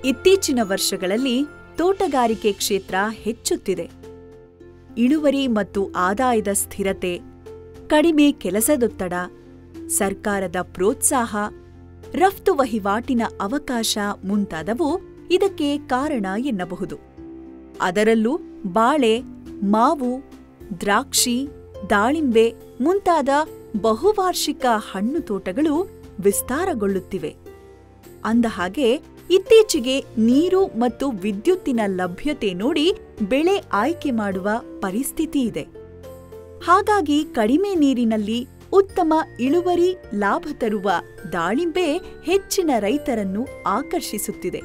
ಇತ್ತೀಚಿನ ವರ್ಷಗಳಲ್ಲಿ ತೋಟಗಾರಿಕೆ ಕ್ಷೇತ್ರ ಹೆಚ್ಚುತ್ತಿದೆ. ಇಳುವರಿ ಮತ್ತು ಆದಾಯದ ಸ್ಥಿರತೆ, ಕಡಿಮೆ ಕೆಲಸದೊತ್ತಡ, ಸರ್ಕಾರದ ಪ್ರೋತ್ಸಾಹ, ರಫ್ತು ವಹಿವಾಟಿನ ಅವಕಾಶ ಮುಂತಾದವು ಇದಕ್ಕೆ ಕಾರಣ ಎನ್ನಬಹುದು. ಅದರಲ್ಲೂ ಬಾಳೆ, ಮಾವು, ದ್ರಾಕ್ಷಿ, ದಾಳಿಂಬೆ ಮುಂತಾದ ಬಹುವಾರ್ಷಿಕ ಹಣ್ಣು ತೋಟಗಳು ವಿಸ್ತಾರಗೊಳ್ಳುತ್ತಿವೆ. ಅಂದಹಾಗೆ ಇತ್ತೀಚೆಗೆ ನೀರು ಮತ್ತು ವಿದ್ಯುತ್ತಿನ ಲಭ್ಯತೆ ನೋಡಿ ಬೆಳೆ ಆಯ್ಕೆ ಮಾಡುವ ಪರಿಸ್ಥಿತಿ ಇದೆ. ಹಾಗಾಗಿ ಕಡಿಮೆ ನೀರಿನಲ್ಲಿ ಉತ್ತಮ ಇಳುವರಿ ಲಾಭ ತರುವ ದಾಳಿಂಬೆ ಹೆಚ್ಚಿನ ರೈತರನ್ನು ಆಕರ್ಷಿಸುತ್ತಿದೆ.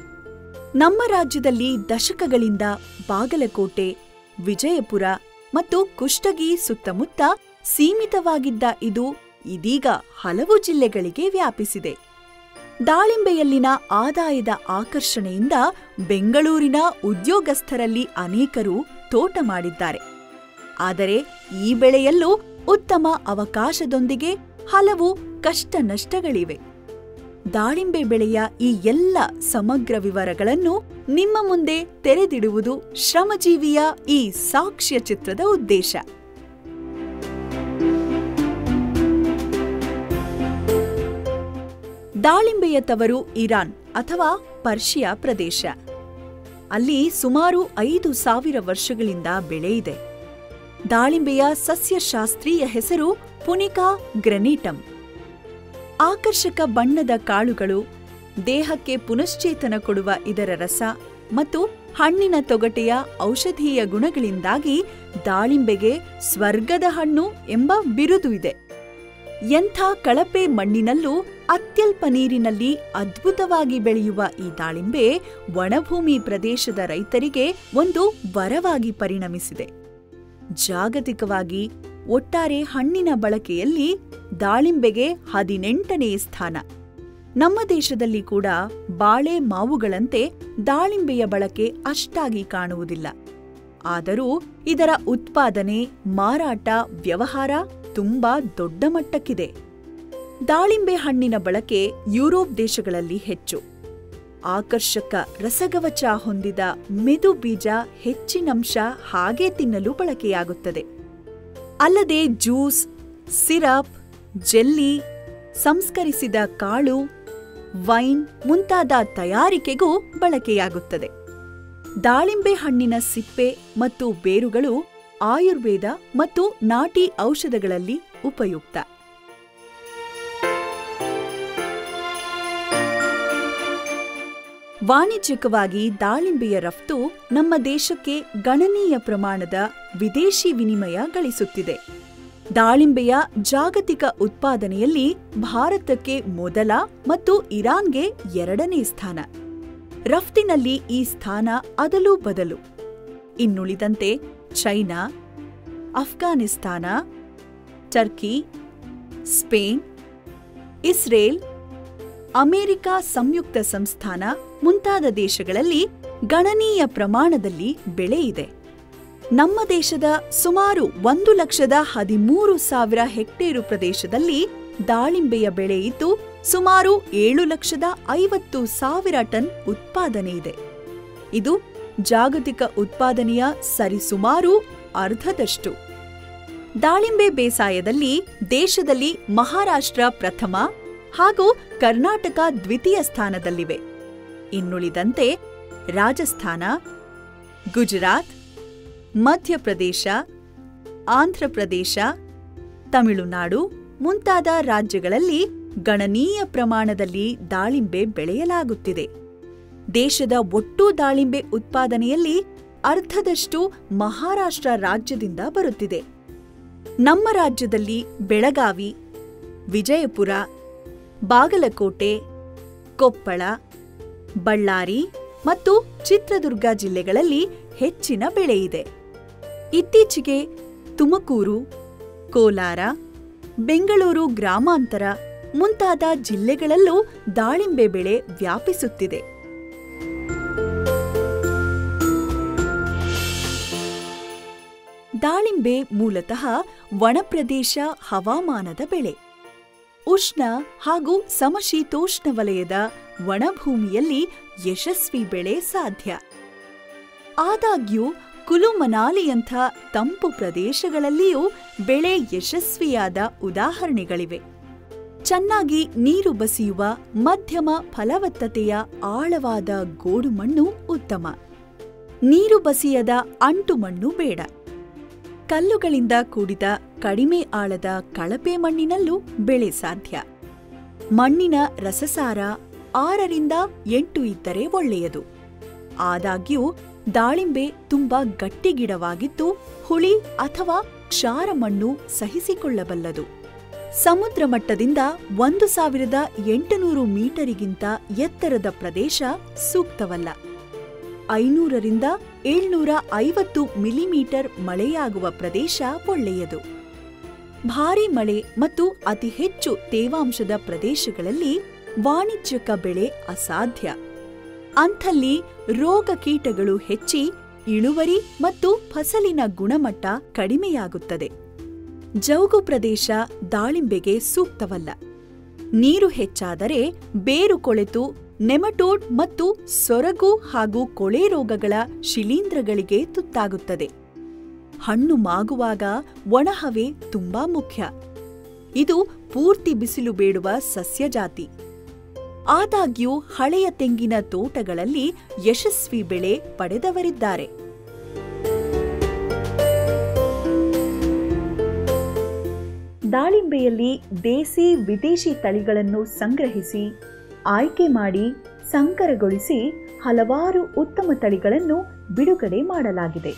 ನಮ್ಮ ರಾಜ್ಯದಲ್ಲಿ ದಶಕಗಳಿಂದ ಬಾಗಲಕೋಟೆ, ವಿಜಯಪುರ ಮತ್ತು ಕುಷ್ಟಗಿ ಸುತ್ತಮುತ್ತ ಸೀಮಿತವಾಗಿದ್ದ ಇದು ಇದೀಗ ಹಲವು ಜಿಲ್ಲೆಗಳಿಗೆ ವ್ಯಾಪಿಸಿದೆ. ದಾಳಿಂಬೆಯಲ್ಲಿನ ಆದಾಯದ ಆಕರ್ಷಣೆಯಿಂದ ಬೆಂಗಳೂರಿನ ಉದ್ಯೋಗಸ್ಥರಲ್ಲಿ ಅನೇಕರು ತೋಟ ಮಾಡಿದ್ದಾರೆ. ಆದರೆ ಈ ಬೆಳೆಯಲ್ಲೂ ಉತ್ತಮ ಅವಕಾಶದೊಂದಿಗೆ ಹಲವು ಕಷ್ಟ ನಷ್ಟಗಳಿವೆ. ದಾಳಿಂಬೆ ಬೆಳೆಯ ಈ ಎಲ್ಲ ಸಮಗ್ರ ವಿವರಗಳನ್ನು ನಿಮ್ಮ ಮುಂದೆ ತೆರೆದಿಡುವುದು ಶ್ರಮಜೀವಿಯ ಈ ಸಾಕ್ಷ್ಯ ಚಿತ್ರದ ಉದ್ದೇಶ. ದಾಳಿಂಬೆಯ ತವರು ಇರಾನ್ ಅಥವಾ ಪರ್ಷಿಯಾ ಪ್ರದೇಶ. ಅಲ್ಲಿ ಸುಮಾರು 5,000 ವರ್ಷಗಳಿಂದ ಬೆಳೆಯಿದೆ. ದಾಳಿಂಬೆಯ ಸಸ್ಯಶಾಸ್ತ್ರೀಯ ಹೆಸರು ಪುನಿಕಾ ಗ್ರನೀಟಮ್. ಆಕರ್ಷಕ ಬಣ್ಣದ ಕಾಳುಗಳು, ದೇಹಕ್ಕೆ ಪುನಶ್ಚೇತನ ಕೊಡುವ ಇದರ ರಸ ಮತ್ತು ಹಣ್ಣಿನ ತೊಗಟೆಯ ಔಷಧೀಯ ಗುಣಗಳಿಂದಾಗಿ ದಾಳಿಂಬೆಗೆ ಸ್ವರ್ಗದ ಹಣ್ಣು ಎಂಬ ಬಿರುದು ಇದೆ. ಎಂಥ ಕಳಪೆ ಮಣ್ಣಿನಲ್ಲೂ ಅತ್ಯಲ್ಪ ನೀರಿನಲ್ಲಿ ಅದ್ಭುತವಾಗಿ ಬೆಳೆಯುವ ಈ ದಾಳಿಂಬೆ ಒಣಭೂಮಿ ಪ್ರದೇಶದ ರೈತರಿಗೆ ಒಂದು ವರವಾಗಿ ಪರಿಣಮಿಸಿದೆ. ಜಾಗತಿಕವಾಗಿ ಒಟ್ಟಾರೆ ಹಣ್ಣಿನ ಬಳಕೆಯಲ್ಲಿ ದಾಳಿಂಬೆಗೆ 18ನೇ ಸ್ಥಾನ. ನಮ್ಮ ದೇಶದಲ್ಲಿ ಕೂಡ ಬಾಳೆ, ಮಾವುಗಳಂತೆ ದಾಳಿಂಬೆಯ ಬಳಕೆ ಅಷ್ಟಾಗಿ ಕಾಣುವುದಿಲ್ಲ. ಆದರೂ ಇದರ ಉತ್ಪಾದನೆ, ಮಾರಾಟ, ವ್ಯವಹಾರ ತುಂಬಾ ದೊಡ್ಡ ಮಟ್ಟಕ್ಕಿದೆ. ದಾಳಿಂಬೆ ಹಣ್ಣಿನ ಬಳಕೆ ಯುರೋಪ್ ದೇಶಗಳಲ್ಲಿ ಹೆಚ್ಚು. ಆಕರ್ಷಕ ರಸಗವಚ ಹೊಂದಿದ ಮೆದು ಬೀಜ ಹೆಚ್ಚಿನಂಶ ಹಾಗೆ ತಿನ್ನಲು ಬಳಕೆಯಾಗುತ್ತದೆ. ಅಲ್ಲದೆ ಜ್ಯೂಸ್, ಸಿರಪ್, ಜೆಲ್ಲಿ, ಸಂಸ್ಕರಿಸಿದ ಕಾಳು, ವೈನ್ ಮುಂತಾದ ತಯಾರಿಕೆಗೂ ಬಳಕೆಯಾಗುತ್ತದೆ. ದಾಳಿಂಬೆ ಹಣ್ಣಿನ ಸಿಪ್ಪೆ ಮತ್ತು ಬೇರುಗಳು ಆಯುರ್ವೇದ ಮತ್ತು ನಾಟಿ ಔಷಧಗಳಲ್ಲಿ ಉಪಯುಕ್ತ. ವಾಣಿಜ್ಯಿಕವಾಗಿ ದಾಳಿಂಬೆಯ ರಫ್ತು ನಮ್ಮ ದೇಶಕ್ಕೆ ಗಣನೀಯ ಪ್ರಮಾಣದ ವಿದೇಶಿ ವಿನಿಮಯ ಗಳಿಸುತ್ತಿದೆ. ದಾಳಿಂಬೆಯ ಜಾಗತಿಕ ಉತ್ಪಾದನೆಯಲ್ಲಿ ಭಾರತಕ್ಕೆ ಮೊದಲ ಮತ್ತು ಇರಾನ್ಗೆ 2ನೇ ಸ್ಥಾನ. ರಫ್ತಿನಲ್ಲಿ ಈ ಸ್ಥಾನ ಅದಲು ಬದಲು. ಇನ್ನುಳಿದಂತೆ China, Afghanistan, Turkey, Spain, Israel, America ಸಂಯುಕ್ತ ಸಂಸ್ಥಾನ ಮುಂತಾದ ದೇಶಗಳಲ್ಲಿ ಗಣನೀಯ ಪ್ರಮಾಣದಲ್ಲಿ ಬೆಳೆ ಇದೆ. ನಮ್ಮ ದೇಶದ ಸುಮಾರು 1,13,000 ಹೆಕ್ಟೇರು ಪ್ರದೇಶದಲ್ಲಿ ದಾಳಿಂಬೆಯ ಬೆಳೆ ಇದ್ದು ಸುಮಾರು 7,50,000 ಟನ್ ಉತ್ಪಾದನೆ ಇದೆ. ಇದು ಜಾಗತಿಕ ಉತ್ಪಾದನೆಯ ಸರಿಸುಮಾರು ಅರ್ಧದಷ್ಟು. ದಾಳಿಂಬೆ ಬೇಸಾಯದಲ್ಲಿ ದೇಶದಲ್ಲಿ ಮಹಾರಾಷ್ಟ್ರ ಪ್ರಥಮ ಹಾಗೂ ಕರ್ನಾಟಕ ದ್ವಿತೀಯ ಸ್ಥಾನದಲ್ಲಿವೆ. ಇನ್ನುಳಿದಂತೆ ರಾಜಸ್ಥಾನ, ಗುಜರಾತ್, ಮಧ್ಯಪ್ರದೇಶ, ಆಂಧ್ರಪ್ರದೇಶ, ತಮಿಳುನಾಡು ಮುಂತಾದ ರಾಜ್ಯಗಳಲ್ಲಿ ಗಣನೀಯ ಪ್ರಮಾಣದಲ್ಲಿ ದಾಳಿಂಬೆ ಬೆಳೆಯಲಾಗುತ್ತಿದೆ. ದೇಶದ ಒಟ್ಟು ದಾಳಿಂಬೆ ಉತ್ಪಾದನೆಯಲ್ಲಿ ಅರ್ಧದಷ್ಟು ಮಹಾರಾಷ್ಟ್ರ ರಾಜ್ಯದಿಂದ ಬರುತ್ತಿದೆ. ನಮ್ಮ ರಾಜ್ಯದಲ್ಲಿ ಬೆಳಗಾವಿ, ವಿಜಯಪುರ, ಬಾಗಲಕೋಟೆ, ಕೊಪ್ಪಳ, ಬಳ್ಳಾರಿ ಮತ್ತು ಚಿತ್ರದುರ್ಗ ಜಿಲ್ಲೆಗಳಲ್ಲಿ ಹೆಚ್ಚಿನ ಬೆಳೆಯಿದೆ. ಇತ್ತೀಚೆಗೆ ತುಮಕೂರು, ಕೋಲಾರ, ಬೆಂಗಳೂರು ಗ್ರಾಮಾಂತರ ಮುಂತಾದ ಜಿಲ್ಲೆಗಳಲ್ಲೂ ದಾಳಿಂಬೆ ಬೆಳೆ ವ್ಯಾಪಿಸುತ್ತಿದೆ. ದಾಳಿಂಬೆ ಮೂಲತಃ ಒಣಪ್ರದೇಶ ಹವಾಮಾನದ ಬೆಳೆ. ಉಷ್ಣ ಹಾಗೂ ಸಮಶೀತೋಷ್ಣ ವಲಯದ ಒಣಭೂಮಿಯಲ್ಲಿ ಯಶಸ್ವಿ ಬೆಳೆ ಸಾಧ್ಯ. ಆದಾಗ್ಯೂ ಕುಲು ಮನಾಲಿಯಂಥ ತಂಪು ಪ್ರದೇಶಗಳಲ್ಲಿಯೂ ಬೆಳೆ ಯಶಸ್ವಿಯಾದ ಉದಾಹರಣೆಗಳಿವೆ. ಚೆನ್ನಾಗಿ ನೀರು ಬಸಿಯುವ ಮಧ್ಯಮ ಫಲವತ್ತತೆಯ ಆಳವಾದ ಗೋಡು ಮಣ್ಣು ಉತ್ತಮ. ನೀರು ಬಸಿಯದ ಅಂಟು ಮಣ್ಣು ಬೇಡ. ಕಲ್ಲುಗಳಿಂದ ಕೂಡಿದ ಕಡಿಮೆ ಆಳದ ಕಳಪೆ ಮಣ್ಣಿನಲ್ಲೂ ಬೆಳೆ ಸಾಧ್ಯ. ಮಣ್ಣಿನ ರಸಸಾರ 6ರಿಂದ 8 ಇದ್ದರೆ ಒಳ್ಳೆಯದು. ಆದಾಗ್ಯೂ ದಾಳಿಂಬೆ ತುಂಬಾ ಗಟ್ಟಿಗಿಡವಾಗಿದ್ದು ಹುಳಿ ಅಥವಾ ಕ್ಷಾರ ಮಣ್ಣು ಸಹಿಸಿಕೊಳ್ಳಬಲ್ಲದು. ಸಮುದ್ರ ಮಟ್ಟದಿಂದ 1800 ಮೀಟರಿಗಿಂತ ಎತ್ತರದ ಪ್ರದೇಶ ಸೂಕ್ತವಲ್ಲ. 500ರಿಂದ 750 ಮಿಲಿಮೀಟರ್ ಮಳೆಯಾಗುವ ಪ್ರದೇಶ ಒಳ್ಳೆಯದು. ಭಾರೀ ಮಳೆ ಮತ್ತು ಅತಿ ಹೆಚ್ಚು ತೇವಾಂಶದ ಪ್ರದೇಶಗಳಲ್ಲಿ ವಾಣಿಜ್ಯಿಕ ಬೆಳೆ ಅಸಾಧ್ಯ. ಅಂಥಲ್ಲಿ ರೋಗ ಕೀಟಗಳು ಹೆಚ್ಚಿ ಇಳುವರಿ ಮತ್ತು ಫಸಲಿನ ಗುಣಮಟ್ಟ ಕಡಿಮೆಯಾಗುತ್ತದೆ. ಜೌಗು ಪ್ರದೇಶ ದಾಳಿಂಬೆಗೆ ಸೂಕ್ತವಲ್ಲ. ನೀರು ಹೆಚ್ಚಾದರೆ ಬೇರು ಕೊಳೆತು ನೆಮಟೋಡ್ ಮತ್ತು ಸೊರಗು ಹಾಗೂ ಕೊಳೆ ರೋಗಗಳ ಶಿಲೀಂಧ್ರಗಳಿಗೆ ತುತ್ತಾಗುತ್ತದೆ. ಹಣ್ಣು ಮಾಗುವಾಗ ಒಣಹವೆ ತುಂಬಾ ಮುಖ್ಯ. ಇದು ಪೂರ್ತಿ ಬಿಸಿಲು ಬೇಡುವ ಸಸ್ಯಜಾತಿ. ಆದಾಗ್ಯೂ ಹಳೆಯ ತೆಂಗಿನ ತೋಟಗಳಲ್ಲಿ ಯಶಸ್ವಿ ಬೆಳೆ ಪಡೆದವರಿದ್ದಾರೆ. ದಾಳಿಂಬೆಯಲ್ಲಿ ದೇಸಿ ವಿದೇಶಿ ತಳಿಗಳನ್ನು ಸಂಗ್ರಹಿಸಿ ಆಯ್ಕೆ ಮಾಡಿ ಸಂಕರಗೊಳಿಸಿ ಹಲವಾರು ಉತ್ತಮ ತಳಿಗಳನ್ನು ಬಿಡುಗಡೆ ಮಾಡಲಾಗಿದೆ.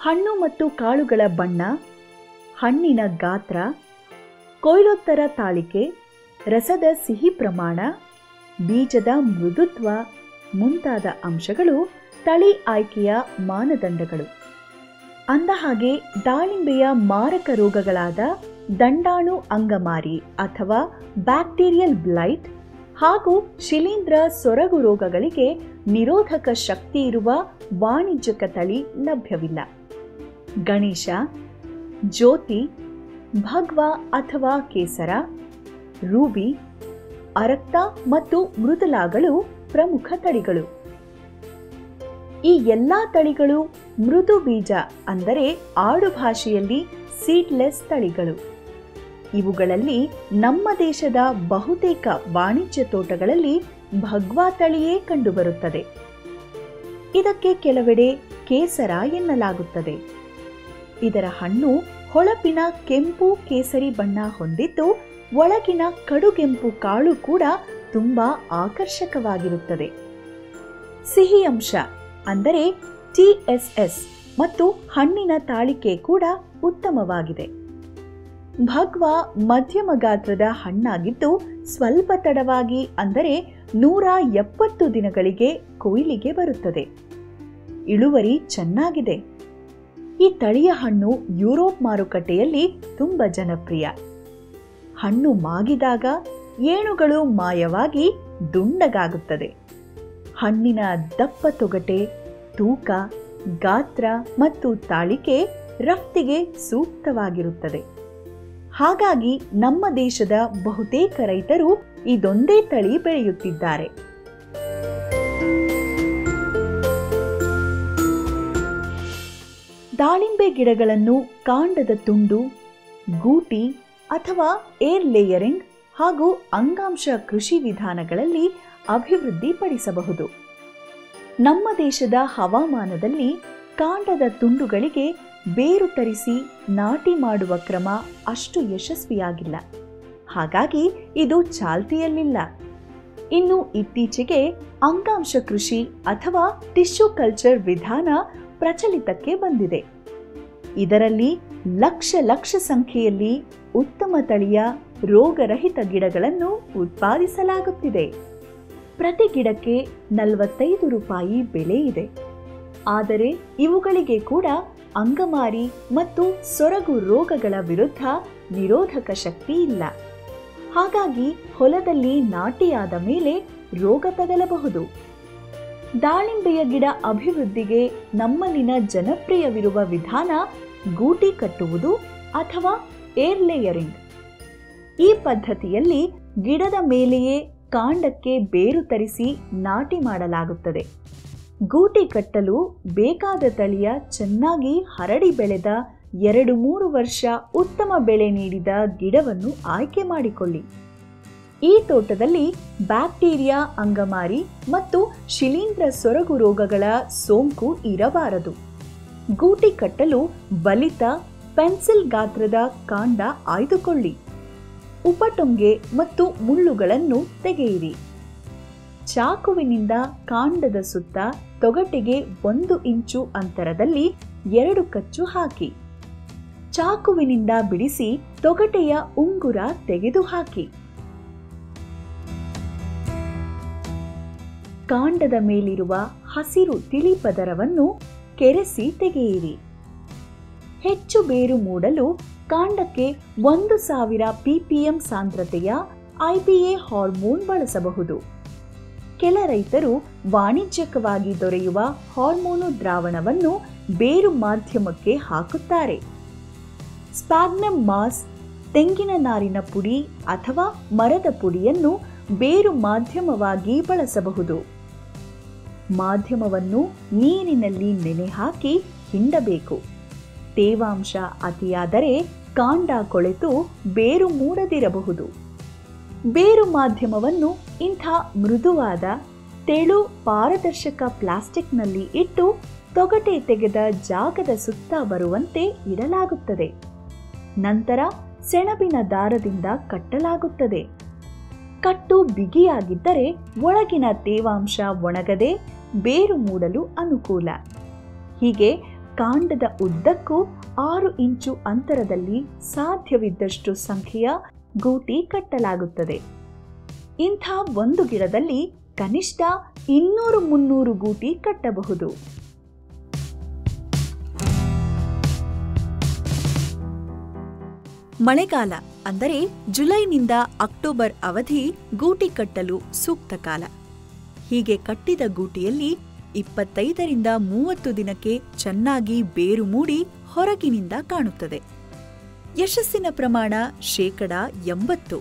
ಹಣ್ಣು ಮತ್ತು ಕಾಳುಗಳ ಬಣ್ಣ, ಹಣ್ಣಿನ ಗಾತ್ರ, ಕೊಯ್ಲೋತ್ತರ ತಾಳಿಕೆ, ರಸದ ಸಿಹಿ ಪ್ರಮಾಣ, ಬೀಜದ ಮೃದುತ್ವ ಮುಂತಾದ ಅಂಶಗಳು ತಳಿ ಆಯ್ಕೆಯ ಮಾನದಂಡಗಳು. ಅಂದಹಾಗೆ ದಾಳಿಂಬೆಯ ಮಾರಕ ರೋಗಗಳಾದ ದಂಡಾಣು ಅಂಗಮಾರಿ ಅಥವಾ ಬ್ಯಾಕ್ಟೀರಿಯಲ್ ಬ್ಲೈಟ್ ಹಾಗೂ ಶಿಲೀಂಧ್ರ ಸೊರಗು ರೋಗಗಳಿಗೆ ನಿರೋಧಕ ಶಕ್ತಿ ಇರುವ ವಾಣಿಜ್ಯಿಕ ತಳಿ ಲಭ್ಯವಿಲ್ಲ. ಗಣೇಶ, ಜ್ಯೋತಿ, ಭಗ್ವ ಅಥವಾ ಕೇಸರ, ರೂಬಿ, ಅರಕ್ತ ಮತ್ತು ಮೃದುಲಾಗಳು ಪ್ರಮುಖ ತಳಿಗಳು. ಈ ಎಲ್ಲಾ ತಳಿಗಳು ಮೃದು ಬೀಜ ಅಂದರೆ ಆಡುಭಾಷೆಯಲ್ಲಿ ಸೀಡ್ಲೆಸ್ ತಳಿಗಳು. ಇವುಗಳಲ್ಲಿ ನಮ್ಮ ದೇಶದ ಬಹುತೇಕ ವಾಣಿಜ್ಯ ತೋಟಗಳಲ್ಲಿ ಭಗ್ವಾ ತಳಿಯೇ ಕಂಡುಬರುತ್ತದೆ. ಇದಕ್ಕೆ ಕೆಲವೆಡೆ ಕೇಸರ ಎನ್ನಲಾಗುತ್ತದೆ. ಇದರ ಹಣ್ಣು ಹೊಳಪಿನ ಕೆಂಪು ಕೇಸರಿ ಬಣ್ಣ ಹೊಂದಿದ್ದು ಒಳಗಿನ ಕಡುಗೆಂಪು ಕಾಳು ಕೂಡ ತುಂಬಾ ಆಕರ್ಷಕವಾಗಿರುತ್ತದೆ. ಸಿಹಿ ಅಂಶ ಅಂದರೆ TSS ಮತ್ತು ಹಣ್ಣಿನ ತಾಳಿಕೆ ಕೂಡ ಉತ್ತಮವಾಗಿದೆ. ಭಗ್ವಾ ಮಧ್ಯಮ ಗಾತ್ರದ ಹಣ್ಣಾಗಿದ್ದು ಸ್ವಲ್ಪ ತಡವಾಗಿ ಅಂದರೆ 170 ದಿನಗಳಿಗೆ ಕೊಯ್ಲಿಗೆ ಬರುತ್ತದೆ. ಇಳುವರಿ ಚೆನ್ನಾಗಿದೆ. ಈ ತಳಿಯ ಹಣ್ಣು ಯುರೋಪ್ ಮಾರುಕಟ್ಟೆಯಲ್ಲಿ ತುಂಬ ಜನಪ್ರಿಯ. ಹಣ್ಣು ಮಾಗಿದಾಗ ಏಣುಗಳು ಮಾಯವಾಗಿ ದುಂಡಗಾಗುತ್ತದೆ. ಹಣ್ಣಿನ ದಪ್ಪ ತೊಗಟೆ, ತೂಕ, ಗಾತ್ರ ಮತ್ತು ತಾಳಿಕೆ ರಫ್ತಿಗೆ ಸೂಕ್ತವಾಗಿರುತ್ತದೆ. ಹಾಗಾಗಿ ನಮ್ಮ ದೇಶದ ಬಹುತೇಕ ರೈತರು ಇದೊಂದೇ ತಳಿ ಬೆಳೆಯುತ್ತಿದ್ದಾರೆ. ದಾಳಿಂಬೆ ಗಿಡಗಳನ್ನು ಕಾಂಡದ ತುಂಡು, ಗೂಟಿ ಅಥವಾ ಏರ್ ಲೇಯರಿಂಗ್ ಹಾಗೂ ಅಂಗಾಂಶ ಕೃಷಿ ವಿಧಾನಗಳಲ್ಲಿ ಅಭಿವೃದ್ಧಿಪಡಿಸಬಹುದು. ನಮ್ಮ ದೇಶದ ಹವಾಮಾನದಲ್ಲಿ ಕಾಂಡದ ತುಂಡುಗಳಿಗೆ ಬೇರು ತರಿಸಿ ನಾಟಿ ಮಾಡುವ ಕ್ರಮ ಅಷ್ಟು ಯಶಸ್ವಿಯಾಗಿಲ್ಲ. ಹಾಗಾಗಿ ಇದು ಚಾಲ್ತಿಯಲ್ಲಿಲ್ಲ. ಇನ್ನು ಇತ್ತೀಚೆಗೆ ಅಂಗಾಂಶ ಕೃಷಿ ಅಥವಾ ಟಿಶ್ಯೂ ಕಲ್ಚರ್ ವಿಧಾನ ಪ್ರಚಲಿತಕ್ಕೆ ಬಂದಿದೆ. ಇದರಲ್ಲಿ ಲಕ್ಷ ಸಂಖ್ಯೆಯಲ್ಲಿ ಉತ್ತಮ ತಳಿಯ ರೋಗರಹಿತ ಗಿಡಗಳನ್ನು ಉತ್ಪಾದಿಸಲಾಗುತ್ತಿದೆ. ಪ್ರತಿ ಗಿಡಕ್ಕೆ 45 ರೂಪಾಯಿ ಬೆಲೆ ಇದೆ. ಆದರೆ ಇವುಗಳಿಗೆ ಕೂಡ ಅಂಗಮಾರಿ ಮತ್ತು ಸೊರಗು ರೋಗಗಳ ವಿರುದ್ಧ ನಿರೋಧಕ ಶಕ್ತಿ ಇಲ್ಲ. ಹಾಗಾಗಿ ಹೊಲದಲ್ಲಿ ನಾಟಿಯಾದ ಮೇಲೆ ರೋಗ ತಗಲಬಹುದು. ದಾಳಿಂಬೆಯ ಗಿಡ ಅಭಿವೃದ್ಧಿಗೆ ನಮ್ಮಲ್ಲಿನ ಜನಪ್ರಿಯವಿರುವ ವಿಧಾನ ಗೂಟಿ ಕಟ್ಟುವುದು ಅಥವಾ ಏರ್ ಲೇಯರಿಂಗ್. ಈ ಪದ್ಧತಿಯಲ್ಲಿ ಗಿಡದ ಮೇಲೆಯೇ ಕಾಂಡಕ್ಕೆ ಬೇರು ತರಿಸಿ ನಾಟಿ ಮಾಡಲಾಗುತ್ತದೆ. ಗೂಟಿ ಕಟ್ಟಲು ಬೇಕಾದ ತಳಿಯ ಚೆನ್ನಾಗಿ ಹರಡಿ ಬೆಳೆದ 2-3 ವರ್ಷ ಉತ್ತಮ ಬೆಳೆ ನೀಡಿದ ಗಿಡವನ್ನು ಆಯ್ಕೆ ಮಾಡಿಕೊಳ್ಳಿ. ಈ ತೋಟದಲ್ಲಿ ಬ್ಯಾಕ್ಟೀರಿಯಾ, ಅಂಗಮಾರಿ ಮತ್ತು ಶಿಲೀಂಧ್ರ ಸೊರಗು ರೋಗಗಳ ಸೋಂಕು ಇರಬಾರದು. ಗೂಟಿ ಕಟ್ಟಲು ಬಲಿತ ಪೆನ್ಸಿಲ್ ಗಾತ್ರದ ಕಾಂಡ ಆಯ್ದುಕೊಳ್ಳಿ. ಉಪಟೊಂಗೆ ಮತ್ತು ಮುಳ್ಳುಗಳನ್ನು ತೆಗೆಯಿರಿ. ಚಾಕುವಿನಿಂದ ಕಾಂಡದ ಸುತ್ತ ತೊಗಟೆಗೆ 1 ಇಂಚು ಅಂತರದಲ್ಲಿ 2 ಕಚ್ಚು ಹಾಕಿ. ಚಾಕುವಿನಿಂದ ಬಿಡಿಸಿ ತೊಗಟೆಯ ಉಂಗುರ ತೆಗೆದುಹಾಕಿ. ಕಾಂಡದ ಮೇಲಿರುವ ಹಸಿರು ತಿಳಿ ಪದರವನ್ನು ಕೆರೆಸಿ ತೆಗೆಯಿರಿ. ಹೆಚ್ಚು ಬೇರು ಮೂಡಲು ಕಾಂಡಕ್ಕೆ 1000 ppm ಸಾಂದ್ರತೆಯ IPA ಹಾರ್ಮೋನ್ ಬಳಸಬಹುದು. ಕೆಲ ರೈತರು ವಾಣಿಜ್ಯಿಕವಾಗಿ ದೊರೆಯುವ ಹಾರ್ಮೋನು ದ್ರಾವಣವನ್ನು ಬೇರು ಮಾಧ್ಯಮಕ್ಕೆ ಹಾಕುತ್ತಾರೆ. ಸ್ಪ್ಯಾಗ್ನಮ್ ಮಾಸ್, ತೆಂಗಿನ ನಾರಿನ ಪುಡಿ ಅಥವಾ ಮರದ ಪುಡಿಯನ್ನು ಬೇರು ಮಾಧ್ಯಮವಾಗಿ ಬಳಸಬಹುದು. ಮಾಧ್ಯಮವನ್ನು ನೀರಿನಲ್ಲಿ ನೆನೆ ಹಾಕಿ ಹಿಂಡಬೇಕು. ತೇವಾಂಶ ಅತಿಯಾದರೆ ಕಾಂಡ ಕೊಳೆತು ಬೇರು ಮೂಡದಿರಬಹುದು. ಬೇರು ಮಾಧ್ಯಮವನ್ನು ಇಂಥ ಮೃದುವಾದ ತೆಳು ಪಾರದರ್ಶಕ ಪ್ಲಾಸ್ಟಿಕ್ನಲ್ಲಿ ಇಟ್ಟು ತೊಗಟೆ ತೆಗೆದ ಜಾಗದ ಸುತ್ತ ಬರುವಂತೆ ಇಡಲಾಗುತ್ತದೆ. ನಂತರ ಸೆಣಬಿನ ದಾರದಿಂದ ಕಟ್ಟಲಾಗುತ್ತದೆ. ಕಟ್ಟು ಬಿಗಿಯಾಗಿದ್ದರೆ ಒಳಗಿನ ತೇವಾಂಶ ಒಣಗದೆ ಬೇರು ಮೂಡಲು ಅನುಕೂಲ. ಹೀಗೆ ಕಾಂಡದ ಉದ್ದಕ್ಕೂ 6 ಇಂಚು ಅಂತರದಲ್ಲಿ ಸಾಧ್ಯವಿದ್ದಷ್ಟು ಸಂಖ್ಯೆಯ ಗೂಟಿ ಕಟ್ಟಲಾಗುತ್ತದೆ. ಇಂಥ ಒಂದು ಗಿಡದಲ್ಲಿ ಕನಿಷ್ಠ 200-300 ಗೂಟಿ ಕಟ್ಟಬಹುದು. ಮಳೆಗಾಲ ಅಂದರೆ ಜುಲೈನಿಂದ ಅಕ್ಟೋಬರ್ ಅವಧಿ ಗೂಟಿ ಕಟ್ಟಲು ಸೂಕ್ತ ಕಾಲ. ಹೀಗೆ ಕಟ್ಟಿದ ಗೂಟಿಯಲ್ಲಿ 25-30 ದಿನಕ್ಕೆ ಚೆನ್ನಾಗಿ ಬೇರು ಮೂಡಿ ಹೊರಗಿನಿಂದ ಕಾಣುತ್ತದೆ. ಯಶಸ್ಸಿನ ಪ್ರಮಾಣ 80%.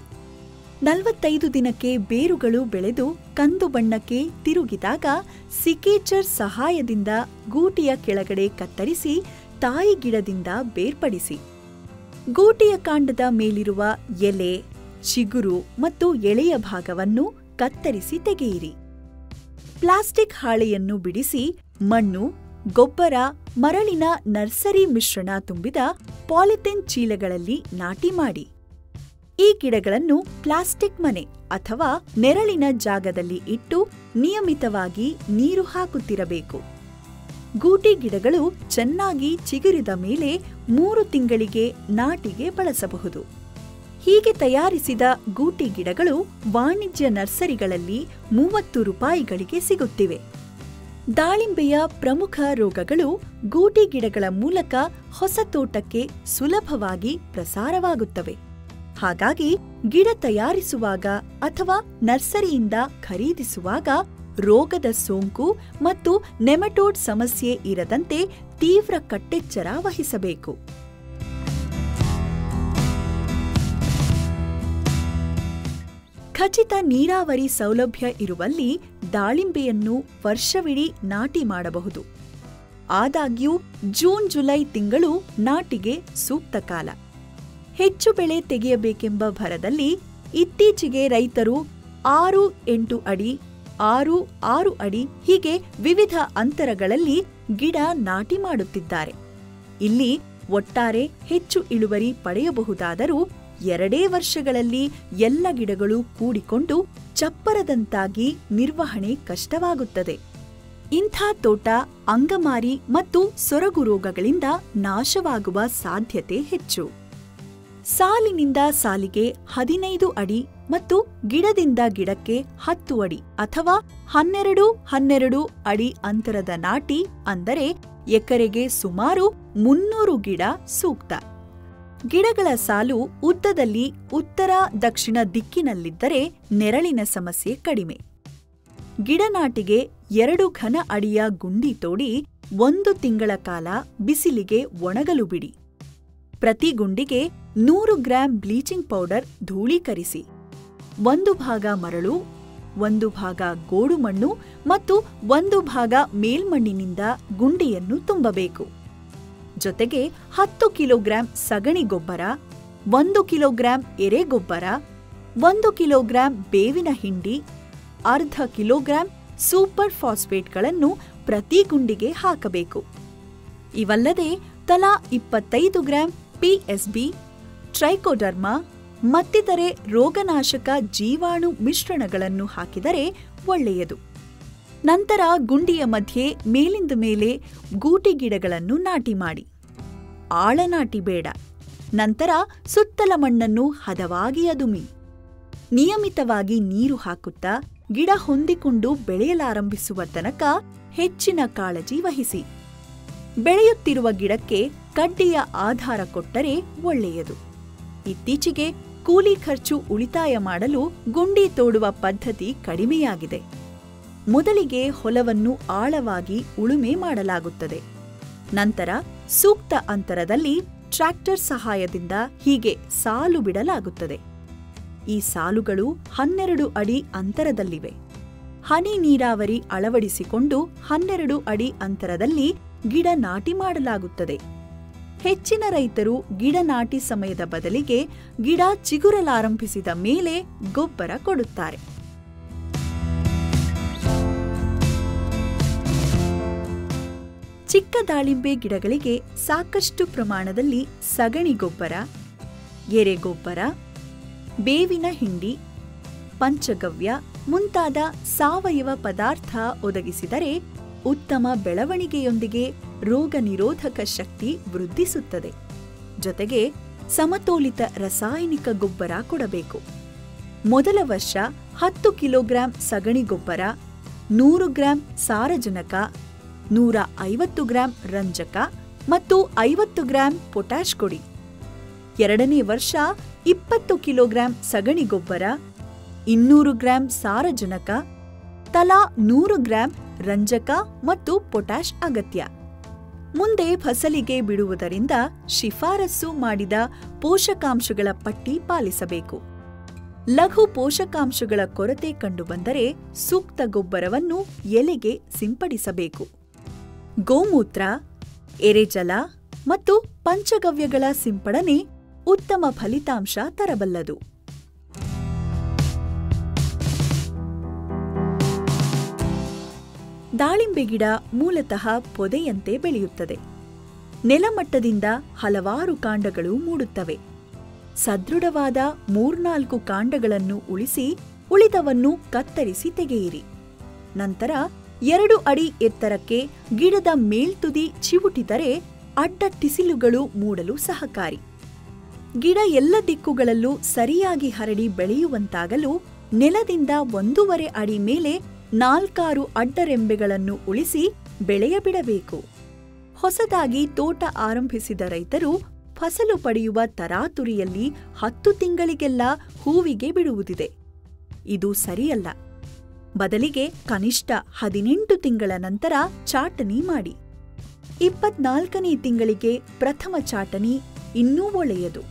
45 ದಿನಕ್ಕೆ ಬೇರುಗಳು ಬೆಳೆದು ಕಂದು ಬಣ್ಣಕ್ಕೆ ತಿರುಗಿದಾಗ ಸಿಕೇಚರ್ ಸಹಾಯದಿಂದ ಗೂಟಿಯ ಕೆಳಗಡೆ ಕತ್ತರಿಸಿ ತಾಯಿ ಗಿಡದಿಂದ ಬೇರ್ಪಡಿಸಿ. ಗೂಟಿಯ ಕಾಂಡದ ಮೇಲಿರುವ ಎಲೆ, ಚಿಗುರು ಮತ್ತು ಎಳೆಯ ಭಾಗವನ್ನು ಕತ್ತರಿಸಿ ತೆಗೆಯಿರಿ. ಪ್ಲಾಸ್ಟಿಕ್ ಹಾಳೆಯನ್ನು ಬಿಡಿಸಿ ಮಣ್ಣು, ಗೊಬ್ಬರ, ಮರಳಿನ ನರ್ಸರಿ ಮಿಶ್ರಣ ತುಂಬಿದ ಪಾಲಿಥಿನ್ ಚೀಲಗಳಲ್ಲಿ ನಾಟಿ ಮಾಡಿ. ಈ ಗಿಡಗಳನ್ನು ಪ್ಲಾಸ್ಟಿಕ್ ಮನೆ ಅಥವಾ ನೆರಳಿನ ಜಾಗದಲ್ಲಿ ಇಟ್ಟು ನಿಯಮಿತವಾಗಿ ನೀರು ಹಾಕುತ್ತಿರಬೇಕು. ಗೂಟಿ ಗಿಡಗಳು ಚೆನ್ನಾಗಿ ಚಿಗುರಿದ ಮೇಲೆ 3 ತಿಂಗಳಿಗೆ ನಾಟಿಗೆ ಬಳಸಬಹುದು. ಹೀಗೆ ತಯಾರಿಸಿದ ಗೂಟಿ ಗಿಡಗಳು ವಾಣಿಜ್ಯ ನರ್ಸರಿಗಳಲ್ಲಿ 30 ರೂಪಾಯಿಗಳಿಗೆ ಸಿಗುತ್ತಿವೆ. ದಾಳಿಂಬೆಯ ಪ್ರಮುಖ ರೋಗಗಳು ಗೂಟಿ ಗಿಡಗಳ ಮೂಲಕ ಹೊಸ ತೋಟಕ್ಕೆ ಸುಲಭವಾಗಿ ಪ್ರಸಾರವಾಗುತ್ತವೆ. ಹಾಗಾಗಿ ಗಿಡ ತಯಾರಿಸುವಾಗ ಅಥವಾ ನರ್ಸರಿಯಿಂದ ಖರೀದಿಸುವಾಗ ರೋಗದ ಸೋಂಕು ಮತ್ತು ನೆಮಟೋಡ್ ಸಮಸ್ಯೆ ಇರದಂತೆ ತೀವ್ರ ಕಟ್ಟೆಚ್ಚರ ವಹಿಸಬೇಕು. ಖಚಿತ ನೀರಾವರಿ ಸೌಲಭ್ಯ ಇರುವಲ್ಲಿ ದಾಳಿಂಬೆಯನ್ನು ವರ್ಷವಿಡೀ ನಾಟಿ ಮಾಡಬಹುದು. ಆದಾಗ್ಯೂ ಜೂನ್-ಜುಲೈ ತಿಂಗಳು ನಾಟಿಗೆ ಸೂಕ್ತ ಕಾಲ. ಹೆಚ್ಚು ಬೆಳೆ ತೆಗೆಯಬೇಕೆಂಬ ಭರದಲ್ಲಿ ಇತ್ತೀಚೆಗೆ ರೈತರು 6-8 ಅಡಿ, 6-6 ಅಡಿ ಹೀಗೆ ವಿವಿಧ ಅಂತರಗಳಲ್ಲಿ ಗಿಡ ನಾಟಿ ಮಾಡುತ್ತಿದ್ದಾರೆ. ಇಲ್ಲಿ ಒಟ್ಟಾರೆ ಹೆಚ್ಚು ಇಳುವರಿ ಪಡೆಯಬಹುದಾದರೂ 2 ವರ್ಷಗಳಲ್ಲಿ ಎಲ್ಲ ಗಿಡಗಳು ಕೂಡಿಕೊಂಡು ಚಪ್ಪರದಂತಾಗಿ ನಿರ್ವಹಣೆ ಕಷ್ಟವಾಗುತ್ತದೆ. ಇಂಥ ತೋಟ ಅಂಗಮಾರಿ ಮತ್ತು ಸೊರಗು ರೋಗಗಳಿಂದ ನಾಶವಾಗುವ ಸಾಧ್ಯತೆ ಹೆಚ್ಚು. ಸಾಲಿನಿಂದ ಸಾಲಿಗೆ 15 ಅಡಿ ಮತ್ತು ಗಿಡದಿಂದ ಗಿಡಕ್ಕೆ 10 ಅಡಿ ಅಥವಾ 12-12 ಅಡಿ ಅಂತರದ ನಾಟಿ ಅಂದರೆ ಎಕರೆಗೆ ಸುಮಾರು 300 ಗಿಡ ಸೂಕ್ತ. ಗಿಡಗಳ ಸಾಲು ಉದ್ದದಲ್ಲಿ ಉತ್ತರ-ದಕ್ಷಿಣ ದಿಕ್ಕಿನಲ್ಲಿದ್ದರೆ ನೆರಳಿನ ಸಮಸ್ಯೆ ಕಡಿಮೆ. ಗಿಡ ನಾಟಿಗೆ 2 ಘನ ಅಡಿಯ ಗುಂಡಿ ತೋಡಿ 1 ತಿಂಗಳ ಕಾಲ ಬಿಸಿಲಿಗೆ ಒಣಗಲು ಬಿಡಿ. ಪ್ರತಿ ಗುಂಡಿಗೆ 100 ಗ್ರಾಂ ಬ್ಲೀಚಿಂಗ್ ಪೌಡರ್ ಧೂಳೀಕರಿಸಿ. 1 ಭಾಗ ಮರಳು, 1 ಭಾಗ ಗೋಡು ಮಣ್ಣು ಮತ್ತು 1 ಭಾಗ ಮೇಲ್ಮಣ್ಣಿನಿಂದ ಗುಂಡಿಯನ್ನು ತುಂಬಬೇಕು. ಜೊತೆಗೆ 10 ಕಿಲೋಗ್ರಾಂ ಸಗಣಿ ಗೊಬ್ಬರ, 1 ಕಿಲೋಗ್ರಾಂ ಎರೆಗೊಬ್ಬರ, 1 ಕಿಲೋಗ್ರಾಂ ಬೇವಿನ ಹಿಂಡಿ, ಅರ್ಧ ಕಿಲೋಗ್ರಾಂ ಸೂಪರ್ ಫಾಸ್ಫೇಟ್ಗಳನ್ನು ಪ್ರತಿ ಗುಂಡಿಗೆ ಹಾಕಬೇಕು. ಇವಲ್ಲದೆ ತಲಾ 25 ಗ್ರಾಂ ಪಿಎಸ್ಬಿ, ಟ್ರೈಕೋಡರ್ಮಾ ಮತ್ತಿತರೆ ರೋಗನಾಶಕ ಜೀವಾಣು ಮಿಶ್ರಣಗಳನ್ನು ಹಾಕಿದರೆ ಒಳ್ಳೆಯದು. ನಂತರ ಗುಂಡಿಯ ಮಧ್ಯೆ ಮೇಲಿಂದ ಮೇಲೆ ಗೂಟಿ ಗಿಡಗಳನ್ನು ನಾಟಿ ಮಾಡಿ. ಆಳ ನಾಟಿ ಬೇಡ. ನಂತರ ಸುತ್ತಲ ಮಣ್ಣನ್ನು ಹದವಾಗಿ ಅದುಮಿ. ನಿಯಮಿತವಾಗಿ ನೀರು ಹಾಕುತ್ತಾ ಗಿಡ ಹೊಂದಿಕೊಂಡು ಬೆಳೆಯಲಾರಂಭಿಸುವ ತನಕ ಹೆಚ್ಚಿನ ಕಾಳಜಿ ವಹಿಸಿ. ಬೆಳೆಯುತ್ತಿರುವ ಗಿಡಕ್ಕೆ ಕಡ್ಡಿಯ ಆಧಾರ ಕೊಟ್ಟರೆ ಒಳ್ಳೆಯದು. ಇತ್ತೀಚೆಗೆ ಕೂಲಿ ಖರ್ಚು ಉಳಿತಾಯ ಮಾಡಲು ಗುಂಡಿ ತೋಡುವ ಪದ್ಧತಿ ಕಡಿಮೆಯಾಗಿದೆ. ಮೊದಲಿಗೆ ಹೊಲವನ್ನು ಆಳವಾಗಿ ಉಳುಮೆ ಮಾಡಲಾಗುತ್ತದೆ. ನಂತರ ಸೂಕ್ತ ಅಂತರದಲ್ಲಿ ಟ್ರ್ಯಾಕ್ಟರ್ ಸಹಾಯದಿಂದ ಹೀಗೆ ಸಾಲು ಬಿಡಲಾಗುತ್ತದೆ. ಈ ಸಾಲುಗಳು 12 ಅಡಿ ಅಂತರದಲ್ಲಿವೆ. ಹನಿ ನೀರಾವರಿ ಅಳವಡಿಸಿಕೊಂಡು 12 ಅಡಿ ಅಂತರದಲ್ಲಿ ಗಿಡ ನಾಟಿ ಮಾಡಲಾಗುತ್ತದೆ. ಹೆಚ್ಚಿನ ರೈತರು ಗಿಡ ನಾಟಿ ಸಮಯದ ಬದಲಿಗೆ ಗಿಡ ಚಿಗುರಲಾರಂಭಿಸಿದ ಮೇಲೆ ಗೊಬ್ಬರ ಕೊಡುತ್ತಾರೆ. ಚಿಕ್ಕ ದಾಳಿಂಬೆ ಗಿಡಗಳಿಗೆ ಸಾಕಷ್ಟು ಪ್ರಮಾಣದಲ್ಲಿ ಸಗಣಿ ಗೊಬ್ಬರ, ಎರೆಗೊಬ್ಬರ, ಬೇವಿನ ಹಿಂಡಿ, ಪಂಚಗವ್ಯ ಮುಂತಾದ ಸಾವಯವ ಪದಾರ್ಥ ಒದಗಿಸಿದರೆ ಉತ್ತಮ ಬೆಳವಣಿಗೆಯೊಂದಿಗೆ ರೋಗ ನಿರೋಧಕ ಶಕ್ತಿ ವೃದ್ಧಿಸುತ್ತದೆ. ಜೊತೆಗೆ ಸಮತೋಲಿತ ರಾಸಾಯನಿಕ ಗೊಬ್ಬರ ಕೊಡಬೇಕು. ಮೊದಲ ವರ್ಷ 10 ಕಿಲೋಗ್ರಾಂ ಸಗಣಿ ಗೊಬ್ಬರ, 100 ಗ್ರಾಂ ಸಾರಜನಕ, 150 ಗ್ರಾಂ ರಂಜಕ ಮತ್ತು 50 ಗ್ರಾಂ ಪೊಟ್ಯಾಷ್ ಕೊಡಿ. ಎರಡನೇ ವರ್ಷ 20 ಕಿಲೋಗ್ರಾಂ ಸಗಣಿ ಗೊಬ್ಬರ, 200 ಗ್ರಾಂ ಸಾರಜನಕ, ತಲಾ 100 ಗ್ರಾಂ ರಂಜಕ ಮತ್ತು ಪೊಟ್ಯಾಷ್ ಅಗತ್ಯ. ಮುಂದೆ ಫಸಲಿಗೆ ಬಿಡುವುದರಿಂದ ಶಿಫಾರಸು ಮಾಡಿದ ಪೋಷಕಾಂಶಗಳ ಪಟ್ಟಿ ಪಾಲಿಸಬೇಕು. ಲಘು ಪೋಷಕಾಂಶಗಳ ಕೊರತೆ ಕಂಡುಬಂದರೆ ಸೂಕ್ತ ಗೊಬ್ಬರವನ್ನು ಎಲೆಗೆ ಸಿಂಪಡಿಸಬೇಕು. ಗೋಮೂತ್ರ, ಎರೆಜಲ ಮತ್ತು ಪಂಚಗವ್ಯಗಳ ಸಿಂಪಡಣೆ ಉತ್ತಮ ಫಲಿತಾಂಶ ತರಬಲ್ಲದು. ದಾಳಿಂಬೆ ಗಿಡ ಮೂಲತಃ ಪೊದೆಯಂತೆ ಬೆಳೆಯುತ್ತದೆ. ನೆಲಮಟ್ಟದಿಂದ ಹಲವಾರು ಕಾಂಡಗಳು ಮೂಡುತ್ತವೆ. ಸದೃಢವಾದ 3-4 ಕಾಂಡಗಳನ್ನು ಉಳಿಸಿ ಉಳಿದವನ್ನು ಕತ್ತರಿಸಿ ತೆಗೆಯಿರಿ. ನಂತರ 2 ಅಡಿ ಎತ್ತರಕ್ಕೆ ಗಿಡದ ಮೇಲ್ತುದಿ ಚಿವುಟಿದರೆ ಅಡ್ಡ ಟಿಸಿಲುಗಳು ಮೂಡಲು ಸಹಕಾರಿ. ಗಿಡ ಎಲ್ಲ ದಿಕ್ಕುಗಳಲ್ಲೂ ಸರಿಯಾಗಿ ಹರಡಿ ಬೆಳೆಯುವಂತಾಗಲು ನೆಲದಿಂದ 1.5 ಅಡಿ ಮೇಲೆ 4-6 ಅಡ್ಡರೆಂಬೆಗಳನ್ನು ಉಳಿಸಿ ಬೆಳೆಯ ಬಿಡಬೇಕು. ಹೊಸದಾಗಿ ತೋಟ ಆರಂಭಿಸಿದ ರೈತರು ಫಸಲು ಪಡೆಯುವ ತರಾತುರಿಯಲ್ಲಿ 10 ತಿಂಗಳಿಗೆಲ್ಲ ಹೂವಿಗೆ ಬಿಡುವುದಿದೆ. ಇದು ಸರಿಯಲ್ಲ. ಬದಲಿಗೆ ಕನಿಷ್ಠ 18 ತಿಂಗಳ ನಂತರ ಚಾಟನಿ ಮಾಡಿ. 24ನೇ ತಿಂಗಳಿಗೆ ಪ್ರಥಮ ಚಾಟನಿ ಇನ್ನೂ ಒಳ್ಳೆಯದು.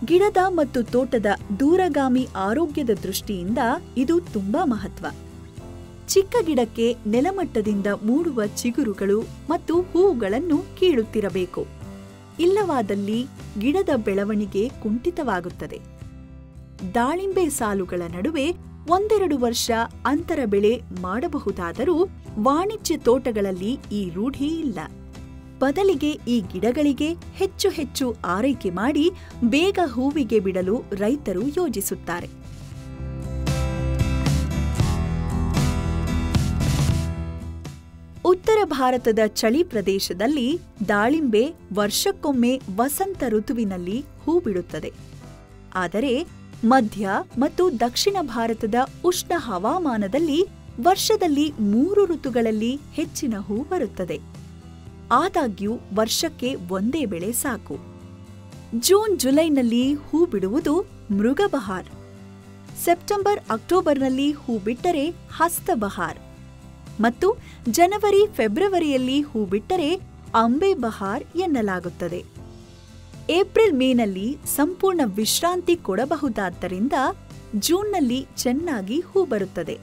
ಗಿಡದ ಮತ್ತು ತೋಟದ ದೂರಗಾಮಿ ಆರೋಗ್ಯದ ದೃಷ್ಟಿಯಿಂದ ಇದು ತುಂಬಾ ಮಹತ್ವ. ಚಿಕ್ಕ ಗಿಡಕ್ಕೆ ನೆಲಮಟ್ಟದಿಂದ ಮೂಡುವ ಚಿಗುರುಗಳು ಮತ್ತು ಹೂವುಗಳನ್ನು ಕೀಳುತ್ತಿರಬೇಕು. ಇಲ್ಲವಾದಲ್ಲಿ ಗಿಡದ ಬೆಳವಣಿಗೆ ಕುಂಠಿತವಾಗುತ್ತದೆ. ದಾಳಿಂಬೆ ಸಾಲುಗಳ ನಡುವೆ 1-2 ವರ್ಷ ಅಂತರ ಬೆಳೆ ಮಾಡಬಹುದಾದರೂ ವಾಣಿಜ್ಯ ತೋಟಗಳಲ್ಲಿ ಈ ರೂಢಿ ಇಲ್ಲ. ಬದಲಿಗೆ ಈ ಗಿಡಗಳಿಗೆ ಹೆಚ್ಚು ಹೆಚ್ಚು ಆರೈಕೆ ಮಾಡಿ ಬೇಗ ಹೂವಿಗೆ ಬಿಡಲು ರೈತರು ಯೋಜಿಸುತ್ತಾರೆ. ಉತ್ತರ ಭಾರತದ ಚಳಿ ಪ್ರದೇಶದಲ್ಲಿ ದಾಳಿಂಬೆ ವರ್ಷಕ್ಕೊಮ್ಮೆ ವಸಂತ ಋತುವಿನಲ್ಲಿ ಹೂ ಬಿಡುತ್ತದೆ. ಆದರೆ ಮಧ್ಯ ಮತ್ತು ದಕ್ಷಿಣ ಭಾರತದ ಉಷ್ಣ ಹವಾಮಾನದಲ್ಲಿ ವರ್ಷದಲ್ಲಿ 3 ಋತುಗಳಲ್ಲಿ ಹೆಚ್ಚಿನ ಹೂ ಬರುತ್ತದೆ. ಆದಾಗ್ಯೂ ವರ್ಷಕ್ಕೆ ಒಂದೇ ಬೆಳೆ ಸಾಕು. ಜೂನ್ ಜುಲೈನಲ್ಲಿ ಹೂ ಬಿಡುವುದು ಮೃಗಬಹಾರ್. ಸೆಪ್ಟೆಂಬರ್ ಅಕ್ಟೋಬರ್ನಲ್ಲಿ ಹೂ ಬಿಟ್ಟರೆ ಹಸ್ತಬಹಾರ್ ಮತ್ತು ಜನವರಿ ಫೆಬ್ರವರಿಯಲ್ಲಿ ಹೂ ಬಿಟ್ಟರೆ ಅಂಬೆ ಬಹಾರ್ ಎನ್ನಲಾಗುತ್ತದೆ. ಏಪ್ರಿಲ್ ಮೇನಲ್ಲಿ ಸಂಪೂರ್ಣ ವಿಶ್ರಾಂತಿ ಕೊಡಬಹುದಾದ್ದರಿಂದ ಜೂನ್ನಲ್ಲಿ ಚೆನ್ನಾಗಿ ಹೂ ಬರುತ್ತದೆ.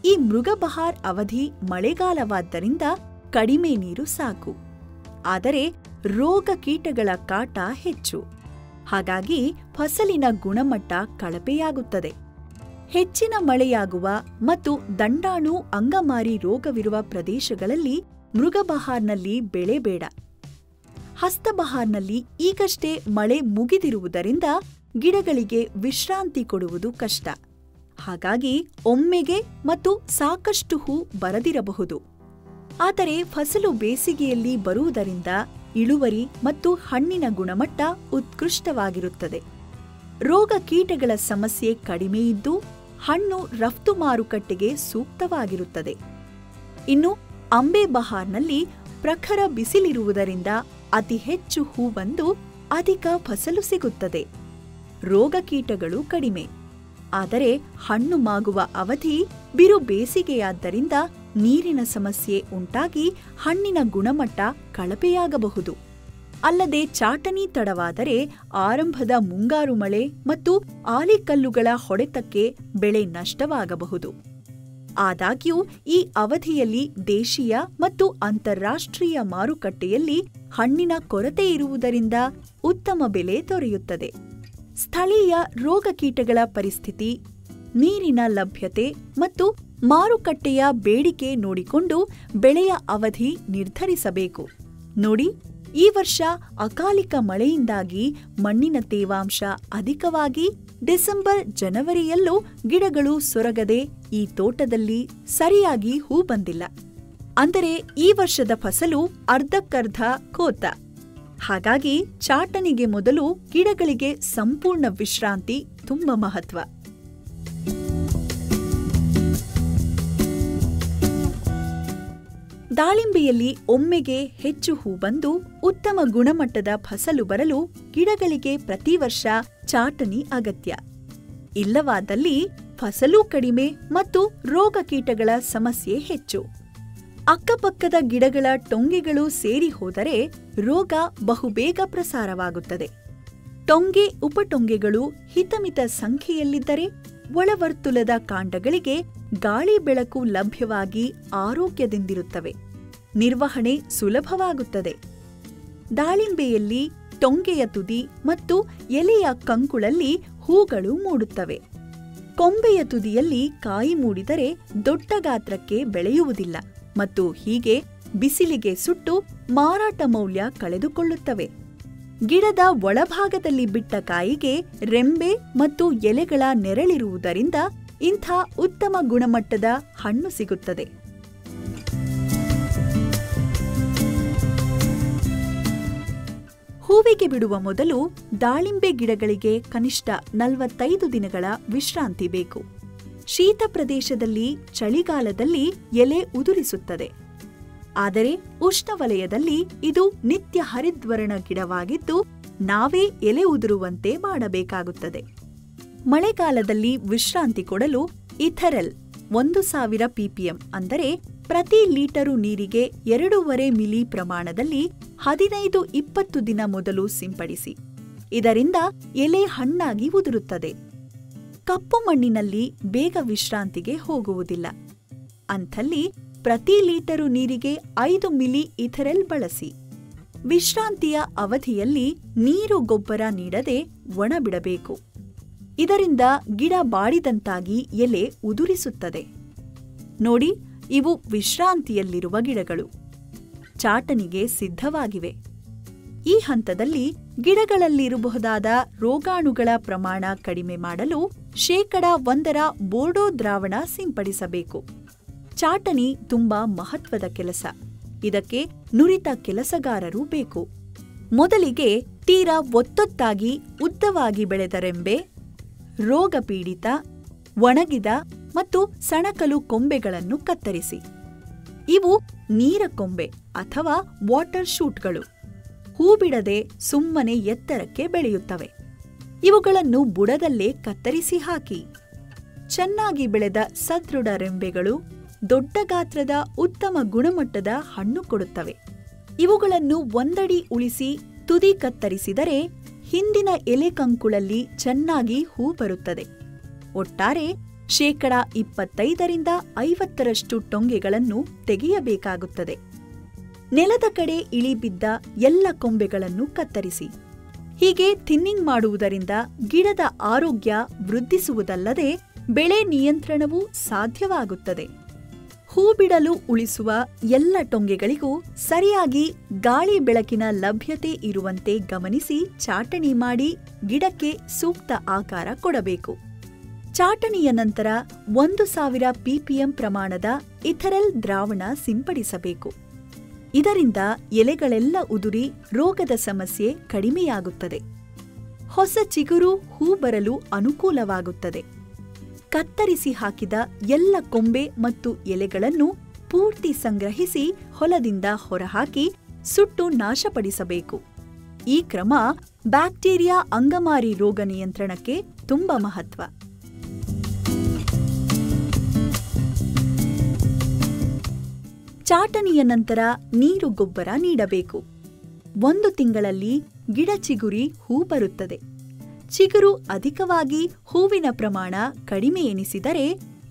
ಈ ಮೃಗಬಹಾರ್ ಅವಧಿ ಮಳೆಗಾಲವಾದ್ದರಿಂದ ಕಡಿಮೆ ನೀರು ಸಾಕು. ಆದರೆ ರೋಗ ಕೀಟಗಳ ಕಾಟ ಹೆಚ್ಚು. ಹಾಗಾಗಿ ಫಸಲಿನ ಗುಣಮಟ್ಟ ಕಳಪೆಯಾಗುತ್ತದೆ. ಹೆಚ್ಚಿನ ಮಳೆಯಾಗುವ ಮತ್ತು ದಂಡಾಣು ಅಂಗಮಾರಿ ರೋಗವಿರುವ ಪ್ರದೇಶಗಳಲ್ಲಿ ಮೃಗಬಹಾರ್ನಲ್ಲಿ ಬೆಳೆ ಬೇಡ. ಹಸ್ತಬಹಾರ್ನಲ್ಲಿ ಈಗಷ್ಟೇ ಮಳೆ ಮುಗಿದಿರುವುದರಿಂದ ಗಿಡಗಳಿಗೆ ವಿಶ್ರಾಂತಿ ಕೊಡುವುದು ಕಷ್ಟ. ಹಾಗಾಗಿ ಒಮ್ಮೆಗೆ ಮತ್ತು ಸಾಕಷ್ಟು ಹೂ ಬರದಿರಬಹುದು. ಆದರೆ ಫಸಲು ಬೇಸಿಗೆಯಲ್ಲಿ ಬರುವುದರಿಂದ ಇಳುವರಿ ಮತ್ತು ಹಣ್ಣಿನ ಗುಣಮಟ್ಟ ಉತ್ಕೃಷ್ಟವಾಗಿರುತ್ತದೆ. ರೋಗ ಕೀಟಗಳ ಸಮಸ್ಯೆ ಕಡಿಮೆಯಿದ್ದು ಹಣ್ಣು ರಫ್ತು ಮಾರುಕಟ್ಟೆಗೆ ಸೂಕ್ತವಾಗಿರುತ್ತದೆ. ಇನ್ನು ಅಂಬೆ ಬಹಾರ್ನಲ್ಲಿ ಪ್ರಖರ ಬಿಸಿಲಿರುವುದರಿಂದ ಅತಿ ಹೆಚ್ಚು ಹೂ ಬಂದು ಅಧಿಕ ಫಸಲು ಸಿಗುತ್ತದೆ. ರೋಗ ಕೀಟಗಳು ಕಡಿಮೆ. ಆದರೆ ಹಣ್ಣು ಮಾಗುವ ಅವಧಿ ಬಿರು ಬೇಸಿಗೆಯಾದ್ದರಿಂದ ನೀರಿನ ಸಮಸ್ಯೆ ಉಂಟಾಗಿ ಹಣ್ಣಿನ ಗುಣಮಟ್ಟ ಕಳಪೆಯಾಗಬಹುದು. ಅಲ್ಲದೆ ಚಾಟನಿ ತಡವಾದರೆ ಆರಂಭದ ಮುಂಗಾರು ಮಳೆ ಮತ್ತು ಆಲಿಕಲ್ಲುಗಳ ಹೊಡೆತಕ್ಕೆ ಬೆಳೆ ನಷ್ಟವಾಗಬಹುದು. ಆದಾಗ್ಯೂ ಈ ಅವಧಿಯಲ್ಲಿ ದೇಶೀಯ ಮತ್ತು ಅಂತಾರಾಷ್ಟ್ರೀಯ ಮಾರುಕಟ್ಟೆಯಲ್ಲಿ ಹಣ್ಣಿನ ಕೊರತೆ ಇರುವುದರಿಂದ ಉತ್ತಮ ಬೆಲೆ ದೊರೆಯುತ್ತದೆ. ಸ್ಥಳೀಯ ರೋಗಕೀಟಗಳ ಪರಿಸ್ಥಿತಿ, ನೀರಿನ ಲಭ್ಯತೆ ಮತ್ತು ಮಾರುಕಟ್ಟೆಯ ಬೇಡಿಕೆ ನೋಡಿಕೊಂಡು ಬೆಳೆಯ ಅವಧಿ ನಿರ್ಧರಿಸಬೇಕು. ನೋಡಿ, ಈ ವರ್ಷ ಅಕಾಲಿಕ ಮಳೆಯಿಂದಾಗಿ ಮಣ್ಣಿನ ತೇವಾಂಶ ಅಧಿಕವಾಗಿ ಡಿಸೆಂಬರ್ ಜನವರಿಯಲ್ಲೂ ಗಿಡಗಳು ಸೊರಗದೆ ಈ ತೋಟದಲ್ಲಿ ಸರಿಯಾಗಿ ಹೂ ಬಂದಿಲ್ಲ. ಅಂದರೆ ಈ ವರ್ಷದ ಫಸಲು ಅರ್ಧಕ್ಕರ್ಧ ಖೋತ. ಹಾಗಾಗಿ ಚಾಟನಿಗೆ ಮೊದಲು ಗಿಡಗಳಿಗೆ ಸಂಪೂರ್ಣ ವಿಶ್ರಾಂತಿ ತುಂಬ ಮಹತ್ವ. ದಾಳಿಂಬೆಯಲ್ಲಿ ಒಮ್ಮೆಗೆ ಹೆಚ್ಚು ಹೂ ಬಂದು ಉತ್ತಮ ಗುಣಮಟ್ಟದ ಫಸಲು ಬರಲು ಗಿಡಗಳಿಗೆ ಪ್ರತಿ ವರ್ಷ ಚಾಟನಿ ಅಗತ್ಯ. ಇಲ್ಲವಾದಲ್ಲಿ ಫಸಲು ಕಡಿಮೆ ಮತ್ತು ರೋಗ ಕೀಟಗಳ ಸಮಸ್ಯೆ ಹೆಚ್ಚು. ಅಕ್ಕಪಕ್ಕದ ಗಿಡಗಳ ಟೊಂಗೆಗಳು ಸೇರಿ ಹೋದರೆ ರೋಗ ಬಹುಬೇಗ ಪ್ರಸಾರವಾಗುತ್ತದೆ. ಟೊಂಗೆ ಉಪಟೊಂಗೆಗಳು ಹಿತಮಿತ ಸಂಖ್ಯೆಯಲ್ಲಿದ್ದರೆ ಒಳವರ್ತುಲದ ಕಾಂಡಗಳಿಗೆ ಗಾಳಿ ಬೆಳಕು ಲಭ್ಯವಾಗಿ ಆರೋಗ್ಯದಿಂದಿರುತ್ತವೆ. ನಿರ್ವಹಣೆ ಸುಲಭವಾಗುತ್ತದೆ. ದಾಳಿಂಬೆಯಲ್ಲಿ ಟೊಂಗೆಯ ತುದಿ ಮತ್ತು ಎಲೆಯ ಕಂಕುಳಲ್ಲಿ ಹೂಗಳು ಮೂಡುತ್ತವೆ. ಕೊಂಬೆಯ ತುದಿಯಲ್ಲಿ ಕಾಯಿ ಮೂಡಿದರೆ ದೊಡ್ಡ ಗಾತ್ರಕ್ಕೆ ಬೆಳೆಯುವುದಿಲ್ಲ ಮತ್ತು ಹೀಗೆ ಬಿಸಿಲಿಗೆ ಸುಟ್ಟು ಮಾರಾಟ ಮೌಲ್ಯ ಕಳೆದುಕೊಳ್ಳುತ್ತವೆ. ಗಿಡದ ಒಳಭಾಗದಲ್ಲಿ ಬಿಟ್ಟ ಕಾಯಿಗೆ ರೆಂಬೆ ಮತ್ತು ಎಲೆಗಳ ನೆರಳಿರುವುದರಿಂದ ಇಂಥ ಉತ್ತಮ ಗುಣಮಟ್ಟದ ಹಣ್ಣು ಸಿಗುತ್ತದೆ. ಹೂವಿಗೆ ಬಿಡುವ ಮೊದಲು ದಾಳಿಂಬೆ ಗಿಡಗಳಿಗೆ ಕನಿಷ್ಠ 45 ದಿನಗಳ ವಿಶ್ರಾಂತಿ ಬೇಕು. ಶೀತ ಪ್ರದೇಶದಲ್ಲಿ ಚಳಿಗಾಲದಲ್ಲಿ ಎಲೆ ಉದುರಿಸುತ್ತದೆ. ಆದರೆ ಉಷ್ಣವಲಯದಲ್ಲಿ ಇದು ನಿತ್ಯ ಹರಿದ್ವರ್ಣ ಗಿಡವಾಗಿದ್ದು ನಾವೇ ಎಲೆ ಉದುರುವಂತೆ ಮಾಡಬೇಕಾಗುತ್ತದೆ. ಮಳೆಗಾಲದಲ್ಲಿ ವಿಶ್ರಾಂತಿ ಕೊಡಲು ಇಥೆರೆಲ್ 1000 ppm ಅಂದರೆ ಪ್ರತಿ ಲೀಟರು ನೀರಿಗೆ 2.5 ಮಿಲಿ ಪ್ರಮಾಣದಲ್ಲಿ 15-20 ದಿನ ಮೊದಲು ಸಿಂಪಡಿಸಿ. ಇದರಿಂದ ಎಲೆ ಹಣ್ಣಾಗಿ ಉದುರುತ್ತದೆ. ಕಪ್ಪು ಮಣ್ಣಿನಲ್ಲಿ ಬೇಗ ವಿಶ್ರಾಂತಿಗೆ ಹೋಗುವುದಿಲ್ಲ. ಅಂಥಲ್ಲಿ ಪ್ರತಿ ಲೀಟರು ನೀರಿಗೆ 5 ಮಿಲಿ ಇಥೆರೆಲ್ ಬಳಸಿ. ವಿಶ್ರಾಂತಿಯ ಅವಧಿಯಲ್ಲಿ ನೀರು ಗೊಬ್ಬರ ನೀಡದೆ ಒಣಬಿಡಬೇಕು. ಇದರಿಂದ ಗಿಡ ಬಾಡಿದಂತಾಗಿ ಎಲೆ ಉದುರಿಸುತ್ತದೆ. ನೋಡಿ, ಇವು ವಿಶ್ರಾಂತಿಯಲ್ಲಿರುವ ಗಿಡಗಳು. ಚಾಟನಿಗೆ ಸಿದ್ಧವಾಗಿವೆ. ಈ ಹಂತದಲ್ಲಿ ಗಿಡಗಳಲ್ಲಿರಬಹುದಾದ ರೋಗಾಣುಗಳ ಪ್ರಮಾಣ ಕಡಿಮೆ ಮಾಡಲು 1% ಬೋರ್ಡೋ ದ್ರಾವಣ ಸಿಂಪಡಿಸಬೇಕು. ಚಾಟನಿ ತುಂಬಾ ಮಹತ್ವದ ಕೆಲಸ. ಇದಕ್ಕೆ ನುರಿತ ಕೆಲಸಗಾರರು ಬೇಕು. ಮೊದಲಿಗೆ ತೀರಾ ಒತ್ತೊತ್ತಾಗಿ ಉದ್ದವಾಗಿ ಬೆಳೆದ ರೆಂಬೆ, ರೋಗಪೀಡಿತ, ಒಣಗಿದ ಮತ್ತು ಸಣಕಲು ಕೊಂಬೆಗಳನ್ನು ಕತ್ತರಿಸಿ. ಇವು ನೀರಕೊಂಬೆ ಅಥವಾ ವಾಟರ್ ಶೂಟ್ಗಳು. ಹೂ ಬಿಡದೆ ಸುಮ್ಮನೆ ಎತ್ತರಕ್ಕೆ ಬೆಳೆಯುತ್ತವೆ. ಇವುಗಳನ್ನು ಬುಡದಲ್ಲೇ ಕತ್ತರಿಸಿ ಹಾಕಿ. ಚೆನ್ನಾಗಿ ಬೆಳೆದ ಸದೃಢ ರೆಂಬೆಗಳು ದೊಡ್ಡ ಗಾತ್ರದ ಉತ್ತಮ ಗುಣಮಟ್ಟದ ಹಣ್ಣು ಕೊಡುತ್ತವೆ. ಇವುಗಳನ್ನು ಒಂದಡಿ ಉಳಿಸಿ ತುದಿ ಕತ್ತರಿಸಿದರೆ ಹಿಂದಿನ ಎಲೆ ಕಂಕುಳಲ್ಲಿ ಚೆನ್ನಾಗಿ ಹೂ ಬರುತ್ತದೆ. ಒಟ್ಟಾರೆ 25% ಟೊಂಗೆಗಳನ್ನು ತೆಗೆಯಬೇಕಾಗುತ್ತದೆ. ನೆಲದ ಕಡೆ ಇಳಿಬಿದ್ದ ಎಲ್ಲ ಕೊಂಬೆಗಳನ್ನು ಕತ್ತರಿಸಿ. ಹೀಗೆ ಥಿನ್ನಿಂಗ್ ಮಾಡುವುದರಿಂದ ಗಿಡದ ಆರೋಗ್ಯ ವೃದ್ಧಿಸುವುದಲ್ಲದೆ ಬೆಳೆ ನಿಯಂತ್ರಣವೂ ಸಾಧ್ಯವಾಗುತ್ತದೆ. ಹೂ ಬಿಡಲು ಉಳಿಸುವ ಎಲ್ಲ ಟೊಂಗೆಗಳಿಗೂ ಸರಿಯಾಗಿ ಗಾಳಿ ಬೆಳಕಿನ ಲಭ್ಯತೆ ಇರುವಂತೆ ಗಮನಿಸಿ ಚಾಟಣಿ ಮಾಡಿ ಗಿಡಕ್ಕೆ ಸೂಕ್ತ ಆಕಾರ ಕೊಡಬೇಕು. ಚಾಟಣಿಯ ನಂತರ 1000 ppm ಪ್ರಮಾಣದ ಇಥರೆಲ್ ದ್ರಾವಣ ಸಿಂಪಡಿಸಬೇಕು. ಇದರಿಂದ ಎಲೆಗಳೆಲ್ಲ ಉದುರಿ ರೋಗದ ಸಮಸ್ಯೆ ಕಡಿಮೆಯಾಗುತ್ತದೆ. ಹೊಸ ಚಿಗುರು ಹೂ ಬರಲು ಅನುಕೂಲವಾಗುತ್ತದೆ. ಕತ್ತರಿಸಿ ಹಾಕಿದ ಎಲ್ಲ ಕೊಂಬೆ ಮತ್ತು ಎಲೆಗಳನ್ನು ಪೂರ್ತಿ ಸಂಗ್ರಹಿಸಿ ಹೊಲದಿಂದ ಹೊರಹಾಕಿ ಸುಟ್ಟು ನಾಶಪಡಿಸಬೇಕು. ಈ ಕ್ರಮ ಬ್ಯಾಕ್ಟೀರಿಯಾ ಅಂಗಮಾರಿ ರೋಗ ನಿಯಂತ್ರಣಕ್ಕೆ ತುಂಬಾ ಮಹತ್ವ. ಚಾಟಣಿಯ ನಂತರ ನೀರು ಗೊಬ್ಬರ ನೀಡಬೇಕು. 1 ತಿಂಗಳಲ್ಲಿ ಗಿಡ ಚಿಗುರಿ ಹೂ ಬರುತ್ತದೆ. ಚಿಗುರು ಅಧಿಕವಾಗಿ ಹೂವಿನ ಪ್ರಮಾಣ ಕಡಿಮೆ ಎನಿಸಿದರೆ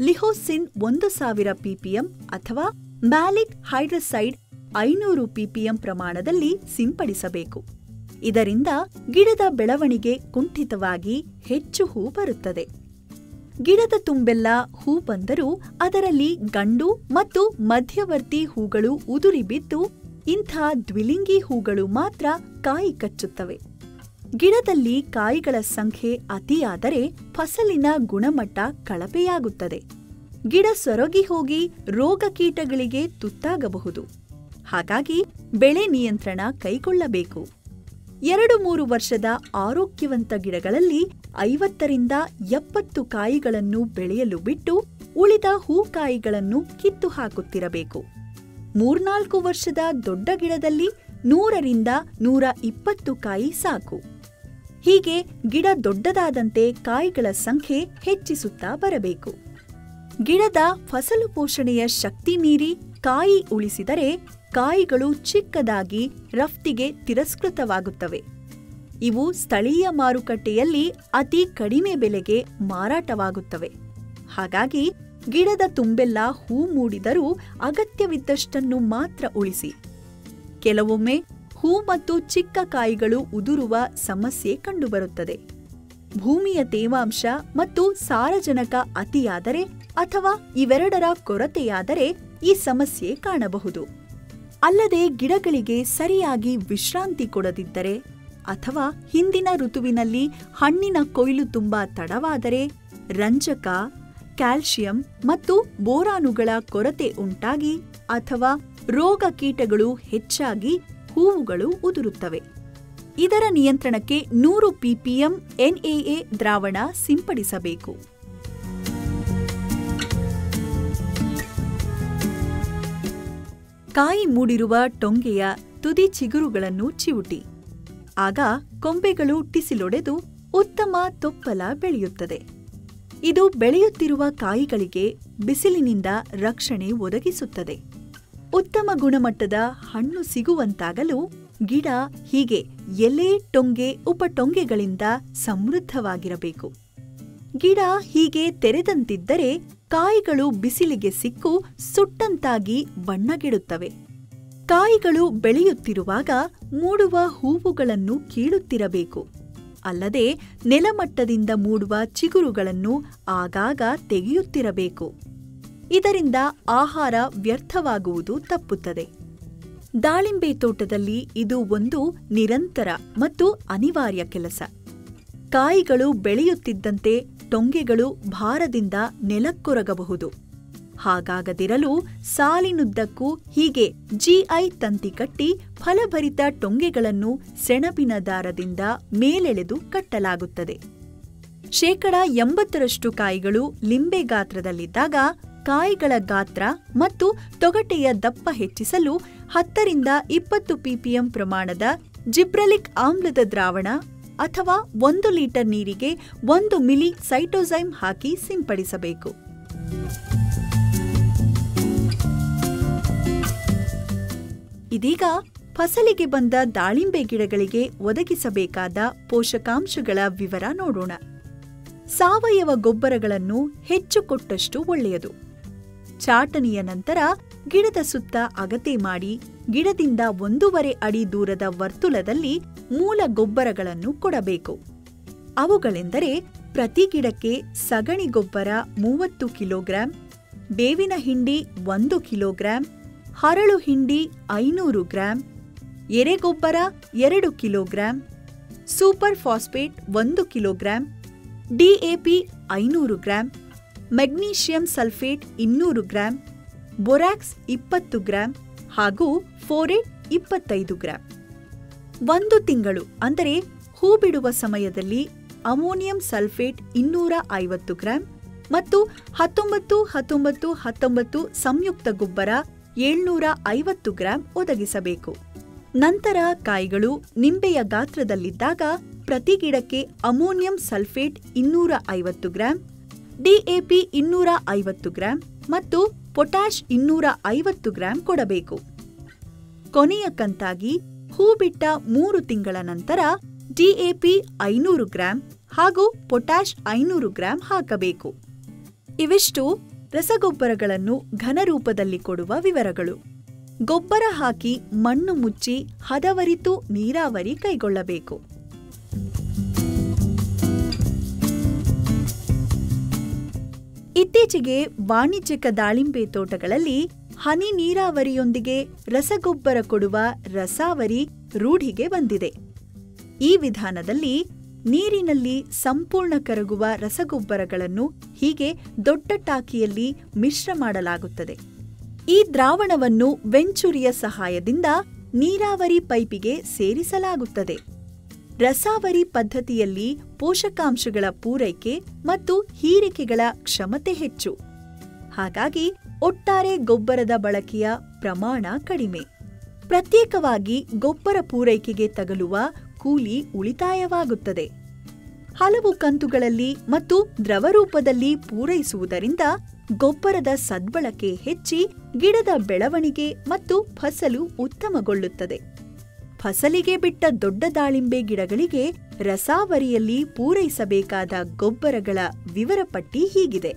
ಲಿಹೋಸಿನ್ 1000 ppm ಅಥವಾ ಮ್ಯಾಲಿಕ್ ಹೈಡ್ರಸೈಡ್ 500 ppm ಪ್ರಮಾಣದಲ್ಲಿ ಸಿಂಪಡಿಸಬೇಕು. ಇದರಿಂದ ಗಿಡದ ಬೆಳವಣಿಗೆ ಕುಂಠಿತವಾಗಿ ಹೆಚ್ಚು ಹೂ ಬರುತ್ತದೆ. ಗಿಡದ ತುಂಬೆಲ್ಲ ಹೂ ಬಂದರೂ ಅದರಲ್ಲಿ ಗಂಡು ಮತ್ತು ಮಧ್ಯವರ್ತಿ ಹೂಗಳು ಉದುರಿ ಬಿದ್ದು ಇಂಥ ದ್ವಿಲಿಂಗಿ ಹೂಗಳು ಮಾತ್ರ ಕಾಯಿ ಕಚ್ಚುತ್ತವೆ. ಗಿಡದಲ್ಲಿ ಕಾಯಿಗಳ ಸಂಖ್ಯೆ ಅತಿಯಾದರೆ ಫಸಲಿನ ಗುಣಮಟ್ಟ ಕಳಪೆಯಾಗುತ್ತದೆ. ಗಿಡ ಸೊರಗಿ ಹೋಗಿ ರೋಗ ಕೀಟಗಳಿಗೆ ತುತ್ತಾಗಬಹುದು. ಹಾಗಾಗಿ ಬೆಳೆ ನಿಯಂತ್ರಣ ಕೈಗೊಳ್ಳಬೇಕು. 2-3 ವರ್ಷದ ಆರೋಗ್ಯವಂತ ಗಿಡಗಳಲ್ಲಿ 50-70 ಕಾಯಿಗಳನ್ನು ಬೆಳೆಯಲು ಬಿಟ್ಟು ಉಳಿದ ಹೂಕಾಯಿಗಳನ್ನು ಕಿತ್ತು ಹಾಕುತ್ತಿರಬೇಕು. 3-4 ವರ್ಷದ ದೊಡ್ಡ ಗಿಡದಲ್ಲಿ 100-120 ಕಾಯಿ ಸಾಕು. ಹೀಗೆ ಗಿಡ ದೊಡ್ಡದಾದಂತೆ ಕಾಯಿಗಳ ಸಂಖ್ಯೆ ಹೆಚ್ಚಿಸುತ್ತಾ ಬರಬೇಕು. ಗಿಡದ ಫಸಲು ಪೋಷಣೆಯ ಶಕ್ತಿ ಮೀರಿ ಕಾಯಿ ಉಳಿಸಿದರೆ ಕಾಯಿಗಳು ಚಿಕ್ಕದಾಗಿ ರಫ್ತಿಗೆ ತಿರಸ್ಕೃತವಾಗುತ್ತವೆ. ಇವು ಸ್ಥಳೀಯ ಮಾರುಕಟ್ಟೆಯಲ್ಲಿ ಅತಿ ಕಡಿಮೆ ಬೆಲೆಗೆ ಮಾರಾಟವಾಗುತ್ತವೆ. ಹಾಗಾಗಿ ಗಿಡದ ತುಂಬೆಲ್ಲ ಹೂ ಮೂಡಿದರೂ ಅಗತ್ಯವಿದ್ದಷ್ಟನ್ನು ಮಾತ್ರ ಉಳಿಸಿ. ಕೆಲವೊಮ್ಮೆ ಹೂ ಮತ್ತು ಚಿಕ್ಕ ಕಾಯಿಗಳು ಉದುರುವ ಸಮಸ್ಯೆ ಕಂಡುಬರುತ್ತದೆ. ಭೂಮಿಯ ತೇವಾಂಶ ಮತ್ತು ಸಾರಜನಕ ಅತಿಯಾದರೆ ಅಥವಾ ಇವೆರಡರ ಕೊರತೆಯಾದರೆ ಈ ಸಮಸ್ಯೆ ಕಾಣಬಹುದು. ಅಲ್ಲದೆ ಗಿಡಗಳಿಗೆ ಸರಿಯಾಗಿ ವಿಶ್ರಾಂತಿ ಕೊಡದಿದ್ದರೆ ಅಥವಾ ಹಿಂದಿನ ಋತುವಿನಲ್ಲಿ ಹಣ್ಣಿನ ಕೊಯ್ಲು ತುಂಬಾ ತಡವಾದರೆ ರಂಜಕ, ಕ್ಯಾಲ್ಸಿಯಂ ಮತ್ತು ಬೋರಾನುಗಳ ಕೊರತೆ ಉಂಟಾಗಿ ಅಥವಾ ರೋಗ ಕೀಟಗಳು ಹೆಚ್ಚಾಗಿ ಹೂವುಗಳು ಉದುರುತ್ತವೆ. ಇದರ ನಿಯಂತ್ರಣಕ್ಕೆ 100 ppm NaA ದ್ರಾವಣ ಸಿಂಪಡಿಸಬೇಕು. ಕಾಯಿ ಮೂಡಿರುವ ಟೊಂಗೆಯ ತುದಿ ಚಿಗುರುಗಳನ್ನು ಚಿವುಟಿ. ಆಗ ಕೊಂಬೆಗಳು ಟಿಸಿಲೊಡೆದು ಉತ್ತಮ ತೊಪ್ಪಲ ಬೆಳೆಯುತ್ತದೆ. ಇದು ಬೆಳೆಯುತ್ತಿರುವ ಕಾಯಿಗಳಿಗೆ ಬಿಸಿಲಿನಿಂದ ರಕ್ಷಣೆ ಒದಗಿಸುತ್ತದೆ. ಉತ್ತಮ ಗುಣಮಟ್ಟದ ಹಣ್ಣು ಸಿಗುವಂತಾಗಲು ಗಿಡ ಹೀಗೆ ಎಲೆ, ಟೊಂಗೆ, ಉಪಟೊಂಗೆಗಳಿಂದ ಸಮೃದ್ಧವಾಗಿರಬೇಕು. ಗಿಡ ಹೀಗೆ ತೆರೆದಂತಿದ್ದರೆ ಕಾಯಿಗಳು ಬಿಸಿಲಿಗೆ ಸಿಕ್ಕು ಸುಟ್ಟಂತಾಗಿ ಬಣ್ಣಗೆಡುತ್ತವೆ. ಕಾಯಿಗಳು ಬೆಳೆಯುತ್ತಿರುವಾಗ ಮೂಡುವ ಹೂವುಗಳನ್ನು ಕೀಳುತ್ತಿರಬೇಕು. ಅಲ್ಲದೆ ನೆಲಮಟ್ಟದಿಂದ ಮೂಡುವ ಚಿಗುರುಗಳನ್ನು ಆಗಾಗ ತೆಗೆಯುತ್ತಿರಬೇಕು. ಇದರಿಂದ ಆಹಾರ ವ್ಯರ್ಥವಾಗುವುದು ತಪ್ಪುತ್ತದೆ. ದಾಳಿಂಬೆ ತೋಟದಲ್ಲಿ ಇದು ಒಂದು ನಿರಂತರ ಮತ್ತು ಅನಿವಾರ್ಯ ಕೆಲಸ. ಕಾಯಿಗಳು ಬೆಳೆಯುತ್ತಿದ್ದಂತೆ ಟೊಂಗೆಗಳು ಭಾರದಿಂದ ನೆಲಕ್ಕೊರಗಬಹುದು. ಹಾಗಾಗದಿರಲು ಸಾಲಿನುದ್ದಕ್ಕೂ ಹೀಗೆ GI ತಂತಿ ಕಟ್ಟಿ ಫಲಭರಿತ ಟೊಂಗೆಗಳನ್ನು ಸೆಣಬಿನ ದಾರದಿಂದ ಮೇಲೆಳೆದು ಕಟ್ಟಲಾಗುತ್ತದೆ. 80% ಕಾಯಿಗಳು ಲಿಂಬೆ ಗಾತ್ರದಲ್ಲಿದ್ದಾಗ ಕಾಯಿಗಳ ಗಾತ್ರ ಮತ್ತು ತೊಗಟೆಯ ದಪ್ಪ ಹೆಚ್ಚಿಸಲು 10-20 ppm ಪ್ರಮಾಣದ ಜಿಬ್ರೆಲಿಕ್ ಆಮ್ಲದ ದ್ರಾವಣ ಅಥವಾ 1 ಲೀಟರ್ ನೀರಿಗೆ 1 ಮಿಲಿ ಸೈಟೋಸೈಮ್ ಹಾಕಿ ಸಿಂಪಡಿಸಬೇಕು. ಇದೀಗ ಫಸಲಿಗೆ ಬಂದ ದಾಳಿಂಬೆ ಗಿಡಗಳಿಗೆ ಒದಗಿಸಬೇಕಾದ ಪೋಷಕಾಂಶಗಳ ವಿವರ ನೋಡೋಣ. ಸಾವಯವ ಗೊಬ್ಬರಗಳನ್ನು ಹೆಚ್ಚು ಕೊಟ್ಟಷ್ಟು ಒಳ್ಳೆಯದು. ಚಾಟನಿಯ ನಂತರ ಗಿಡದ ಸುತ್ತ ಅಗತೆ ಮಾಡಿ ಗಿಡದಿಂದ 1.5 ಅಡಿ ದೂರದ ವರ್ತುಲದಲ್ಲಿ ಮೂಲ ಗೊಬ್ಬರಗಳನ್ನು ಕೊಡಬೇಕು. ಅವುಗಳೆಂದರೆ ಪ್ರತಿ ಗಿಡಕ್ಕೆ ಸಗಣಿ ಗೊಬ್ಬರ 30 ಕಿಲೋಗ್ರಾಂ, ಬೇವಿನ ಹಿಂಡಿ 1 ಕಿಲೋಗ್ರಾಂ, ಹರಳು ಹಿಂಡಿ 500 ಗ್ರಾಂ, ಎರೆಗೊಬ್ಬರ 2 kilogram, super phosphate 1 kilogram, DAP 500 gram, magnesium sulphate 200 gram, borax 20 gram ಹಾಗೂ ಫೋರೇಟ್ 25 ಗ್ರಾಂ. 1 ತಿಂಗಳು ಅಂದರೆ ಹೂ ಬಿಡುವ ಸಮಯದಲ್ಲಿ ಅಮೋನಿಯಂ ಸಲ್ಫೇಟ್ 250 ಗ್ರಾಂ ಮತ್ತು 19-19-19 ಸಂಯುಕ್ತ ಗೊಬ್ಬರ 750 ಗ್ರಾಂ ಒದಗಿಸಬೇಕು. ನಂತರ ಕಾಯಿಗಳು ನಿಂಬೆಯ ಗಾತ್ರದಲ್ಲಿದ್ದಾಗ ಪ್ರತಿ ಗಿಡಕ್ಕೆ ammonium sulphate 250 gram, DAP 250 gram ಮತ್ತು ಪೊಟ್ಯಾಷ್ 250 ಗ್ರಾಂ ಕೊಡಬೇಕು. ಕೊನೆಯ ಕಂತಾಗಿ ಹೂ ಬಿಟ್ಟ 3 ತಿಂಗಳ ನಂತರ ಡಿಎಪಿ 500 ಗ್ರಾಂ ಹಾಗೂ ಪೊಟ್ಯಾಷ್ 500 ಗ್ರಾಂ ಹಾಕಬೇಕು. ಇವಿಷ್ಟು ರಸಗೊಬ್ಬರಗಳನ್ನು ಘನರೂಪದಲ್ಲಿ ಕೊಡುವ ವಿವರಗಳು. ಗೊಬ್ಬರ ಹಾಕಿ ಮಣ್ಣು ಮುಚ್ಚಿ ಹದವರಿತು ನೀರಾವರಿ ಕೈಗೊಳ್ಳಬೇಕು. ಇತ್ತೀಚೆಗೆ ವಾಣಿಜ್ಯಿಕ ದಾಳಿಂಬೆ ತೋಟಗಳಲ್ಲಿ ಹನಿ ನೀರಾವರಿಯೊಂದಿಗೆ ರಸಗೊಬ್ಬರ ಕೊಡುವ ರಸಾವರಿ ರೂಢಿಗೆ ಬಂದಿದೆ. ಈ ವಿಧಾನದಲ್ಲಿ ನೀರಿನಲ್ಲಿ ಸಂಪೂರ್ಣ ಕರಗುವ ರಸಗೊಬ್ಬರಗಳನ್ನು ಹೀಗೆ ದೊಡ್ಡ ಟಾಕಿಯಲ್ಲಿ ಮಿಶ್ರ ಮಾಡಲಾಗುತ್ತದೆ. ಈ ದ್ರಾವಣವನ್ನು ವೆಂಚುರಿಯ ಸಹಾಯದಿಂದ ನೀರಾವರಿ ಪೈಪಿಗೆ ಸೇರಿಸಲಾಗುತ್ತದೆ. ರಸಾವರಿ ಪದ್ಧತಿಯಲ್ಲಿ ಪೋಷಕಾಂಶಗಳ ಪೂರೈಕೆ ಮತ್ತು ಹೀರಿಕೆಗಳ ಕ್ಷಮತೆ ಹೆಚ್ಚು. ಹಾಗಾಗಿ ಒಟ್ಟಾರೆ ಗೊಬ್ಬರದ ಬಳಕೆಯ ಪ್ರಮಾಣ ಕಡಿಮೆ. ಪ್ರತ್ಯೇಕವಾಗಿ ಗೊಬ್ಬರ ಪೂರೈಕೆಗೆ ತಗಲುವ ಕೂಲಿ ಉಳಿತಾಯವಾಗುತ್ತದೆ. ಹಲವು ಕಂತುಗಳಲ್ಲಿ ಮತ್ತು ದ್ರವರೂಪದಲ್ಲಿ ಪೂರೈಸುವುದರಿಂದ ಗೊಬ್ಬರದ ಸದ್ಬಳಕೆ ಹೆಚ್ಚಿ ಗಿಡದ ಬೆಳವಣಿಗೆ ಮತ್ತು ಫಸಲು ಉತ್ತಮಗೊಳ್ಳುತ್ತದೆ. ಫಸಲಿಗೆ ಬಿಟ್ಟ ದೊಡ್ಡ ದಾಳಿಂಬೆ ಗಿಡಗಳಿಗೆ ರಸಾವರಿಯಲ್ಲಿ ಪೂರೈಸಬೇಕಾದ ಗೊಬ್ಬರಗಳ ವಿವರ ಪಟ್ಟಿ ಹೀಗಿದೆ.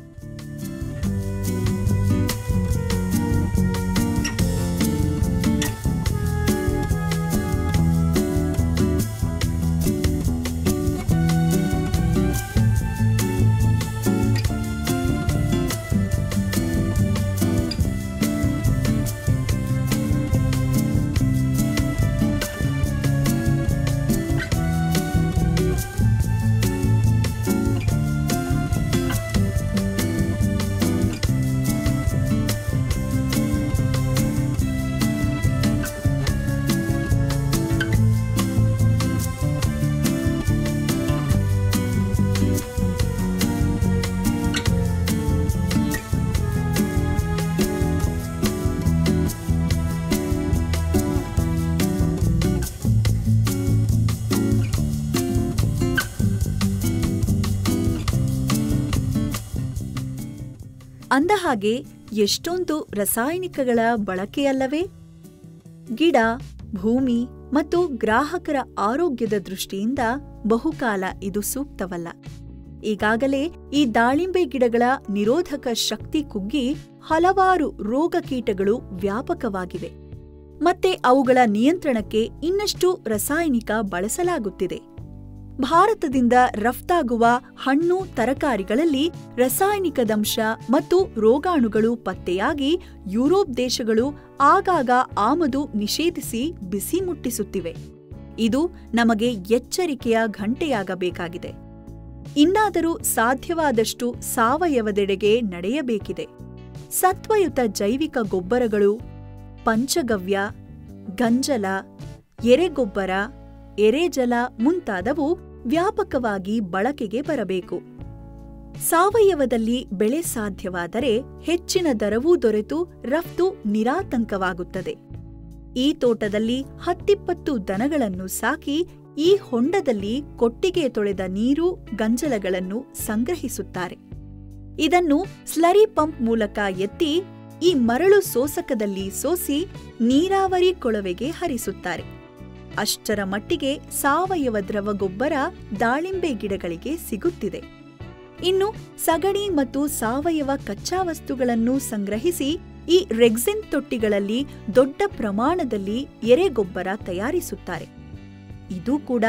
ಅಂದಹಾಗೆ ಎಷ್ಟೊಂದು ರಾಸಾಯನಿಕಗಳ ಬಳಕೆಯಲ್ಲವೇ? ಗಿಡ, ಭೂಮಿ ಮತ್ತು ಗ್ರಾಹಕರ ಆರೋಗ್ಯದ ದೃಷ್ಟಿಯಿಂದ ಬಹುಕಾಲ ಇದು ಸೂಕ್ತವಲ್ಲ. ಈಗಾಗಲೇ ಈ ದಾಳಿಂಬೆ ಗಿಡಗಳ ನಿರೋಧಕ ಶಕ್ತಿ ಕುಗ್ಗಿ ಹಲವಾರು ರೋಗಕೀಟಗಳು ವ್ಯಾಪಕವಾಗಿವೆ. ಮತ್ತೆ ಅವುಗಳ ನಿಯಂತ್ರಣಕ್ಕೆ ಇನ್ನಷ್ಟು ರಾಸಾಯನಿಕ ಬಳಸಲಾಗುತ್ತಿದೆ. ಭಾರತದಿಂದ ರಫ್ತಾಗುವ ಹಣ್ಣು ತರಕಾರಿಗಳಲ್ಲಿ ರಾಸಾಯನಿಕದಂಶ ಮತ್ತು ರೋಗಾಣುಗಳು ಪತ್ತೆಯಾಗಿ ಯುರೋಪ್ ದೇಶಗಳು ಆಗಾಗ ಆಮದು ನಿಷೇಧಿಸಿ ಬಿಸಿ ಮುಟ್ಟಿಸುತ್ತಿವೆ. ಇದು ನಮಗೆ ಎಚ್ಚರಿಕೆಯ ಘಂಟೆಯಾಗಬೇಕಾಗಿದೆ. ಇನ್ನಾದರೂ ಸಾಧ್ಯವಾದಷ್ಟು ಸಾವಯವದೆಡೆಗೆ ನಡೆಯಬೇಕಿದೆ. ಸತ್ವಯುತ ಜೈವಿಕ ಗೊಬ್ಬರಗಳು, ಪಂಚಗವ್ಯ, ಗಂಜಲ, ಎರೆಗೊಬ್ಬರ, ಎರೆಜಲ ಮುಂತಾದವು ವ್ಯಾಪಕವಾಗಿ ಬಳಕೆಗೆ ಬರಬೇಕು. ಸಾವಯವದಲ್ಲಿ ಬೆಳೆ ಸಾಧ್ಯವಾದರೆ ಹೆಚ್ಚಿನ ದರವೂ ದೊರೆತು ರಫ್ತು ನಿರಾತಂಕವಾಗುತ್ತದೆ. ಈ ತೋಟದಲ್ಲಿ 10-20 ದನಗಳನ್ನು ಸಾಕಿ ಈ ಹೊಂಡದಲ್ಲಿ ಕೊಟ್ಟಿಗೆ ತೊಳೆದ ನೀರು, ಗಂಜಲಗಳನ್ನು ಸಂಗ್ರಹಿಸುತ್ತಾರೆ. ಇದನ್ನು ಸ್ಲರಿ ಪಂಪ್ ಮೂಲಕ ಎತ್ತಿ ಈ ಮರಳು ಸೋಸಕದಲ್ಲಿ ಸೋಸಿ ನೀರಾವರಿ ಕೊಳವೆಗೆ ಹರಿಸುತ್ತಾರೆ. ಅಷ್ಟರ ಮಟ್ಟಿಗೆ ಸಾವಯವ ದ್ರವ ಗೊಬ್ಬರ ದಾಳಿಂಬೆ ಗಿಡಗಳಿಗೆ ಸಿಗುತ್ತಿದೆ. ಇನ್ನು ಸಗಣಿ ಮತ್ತು ಸಾವಯವ ಕಚ್ಚಾ ವಸ್ತುಗಳನ್ನು ಸಂಗ್ರಹಿಸಿ ಈ ರೆಕ್ಸಿನ್ ತೊಟ್ಟಿಗಳಲ್ಲಿ ದೊಡ್ಡ ಪ್ರಮಾಣದಲ್ಲಿ ಎರೆಗೊಬ್ಬರ ತಯಾರಿಸುತ್ತಾರೆ. ಇದು ಕೂಡ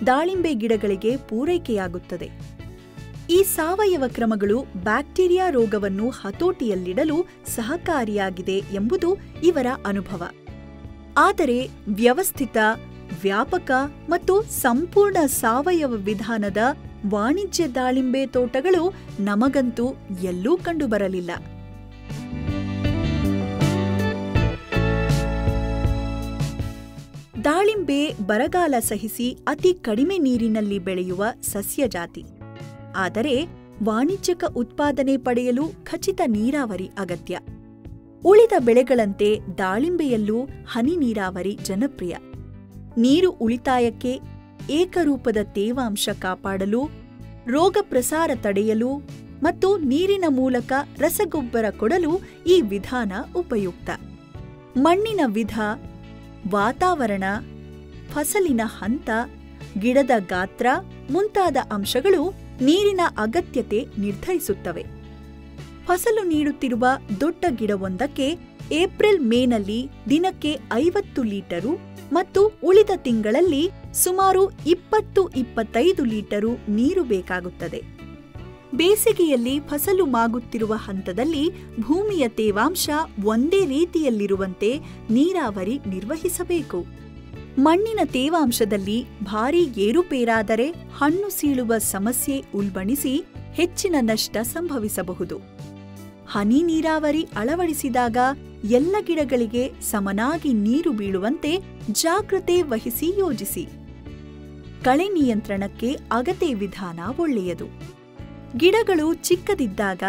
ದಾಳಿಂಬೆ ಗಿಡಗಳಿಗೆ ಪೂರೈಕೆಯಾಗುತ್ತದೆ. ಈ ಸಾವಯವ ಕ್ರಮಗಳು ಬ್ಯಾಕ್ಟೀರಿಯಾ ರೋಗವನ್ನು ಹತೋಟಿಯಲ್ಲಿಡಲು ಸಹಕಾರಿಯಾಗಿದೆ ಎಂಬುದು ಇವರ ಅನುಭವ. ಆದರೆ ವ್ಯವಸ್ಥಿತ, ವ್ಯಾಪಕ ಮತ್ತು ಸಂಪೂರ್ಣ ಸಾವಯವ ವಿಧಾನದ ವಾಣಿಜ್ಯ ದಾಳಿಂಬೆ ತೋಟಗಳು ನಮಗಂತೂ ಎಲ್ಲೂ ಕಂಡುಬರಲಿಲ್ಲ. ದಾಳಿಂಬೆ ಬರಗಾಲ ಸಹಿಸಿ ಅತಿ ಕಡಿಮೆ ನೀರಿನಲ್ಲಿ ಬೆಳೆಯುವ ಸಸ್ಯ ಜಾತಿ. ಆದರೆ ವಾಣಿಜ್ಯಿಕ ಉತ್ಪಾದನೆ ಪಡೆಯಲು ಖಚಿತ ನೀರಾವರಿ ಅಗತ್ಯ. ಉಳಿದ ಬೆಳೆಗಳಂತೆ ದಾಳಿಂಬೆಯಲ್ಲೂ ಹನಿ ನೀರಾವರಿ ಜನಪ್ರಿಯ. ನೀರು ಉಳಿತಾಯಕ್ಕೆ, ಏಕರೂಪದ ತೇವಾಂಶ ಕಾಪಾಡಲು, ರೋಗ ಪ್ರಸಾರ ತಡೆಯಲು ಮತ್ತು ನೀರಿನ ಮೂಲಕ ರಸಗೊಬ್ಬರ ಕೊಡಲು ಈ ವಿಧಾನ ಉಪಯುಕ್ತ. ಮಣ್ಣಿನ ವಿಧ, ವಾತಾವರಣ, ಫಸಲಿನ ಹಂತ, ಗಿಡದ ಗಾತ್ರ ಮುಂತಾದ ಅಂಶಗಳು ನೀರಿನ ಅಗತ್ಯತೆ ನಿರ್ಧರಿಸುತ್ತವೆ. ಫಸಲು ನೀಡುತ್ತಿರುವ ದೊಡ್ಡ ಗಿಡವೊಂದಕ್ಕೆ ಏಪ್ರಿಲ್-ಮೇನಲ್ಲಿ ದಿನಕ್ಕೆ 50 ಲೀಟರು ಮತ್ತು ಉಳಿದ ತಿಂಗಳಲ್ಲಿ ಸುಮಾರು 20-25 ಲೀಟರು ನೀರು ಬೇಕಾಗುತ್ತದೆ. ಬೇಸಿಗೆಯಲ್ಲಿ ಫಸಲು ಮಾಗುತ್ತಿರುವ ಹಂತದಲ್ಲಿ ಭೂಮಿಯ ತೇವಾಂಶ ಒಂದೇ ರೀತಿಯಲ್ಲಿರುವಂತೆ ನೀರಾವರಿ ನಿರ್ವಹಿಸಬೇಕು. ಮಣ್ಣಿನ ತೇವಾಂಶದಲ್ಲಿ ಭಾರೀ ಏರುಪೇರಾದರೆ ಹಣ್ಣು ಸೀಳುವ ಸಮಸ್ಯೆ ಉಲ್ಬಣಿಸಿ ಹೆಚ್ಚಿನ ನಷ್ಟ ಸಂಭವಿಸಬಹುದು. ಹನಿ ನೀರಾವರಿ ಅಳವಡಿಸಿದಾಗ ಎಲ್ಲ ಗಿಡಗಳಿಗೆ ಸಮನಾಗಿ ನೀರು ಬೀಳುವಂತೆ ಜಾಗ್ರತೆ ವಹಿಸಿ ಯೋಜಿಸಿ. ಕಳೆ ನಿಯಂತ್ರಣಕ್ಕೆ ಅಗತ್ಯ ವಿಧಾನ ಒಳ್ಳೆಯದು. ಗಿಡಗಳು ಚಿಕ್ಕದಿದ್ದಾಗ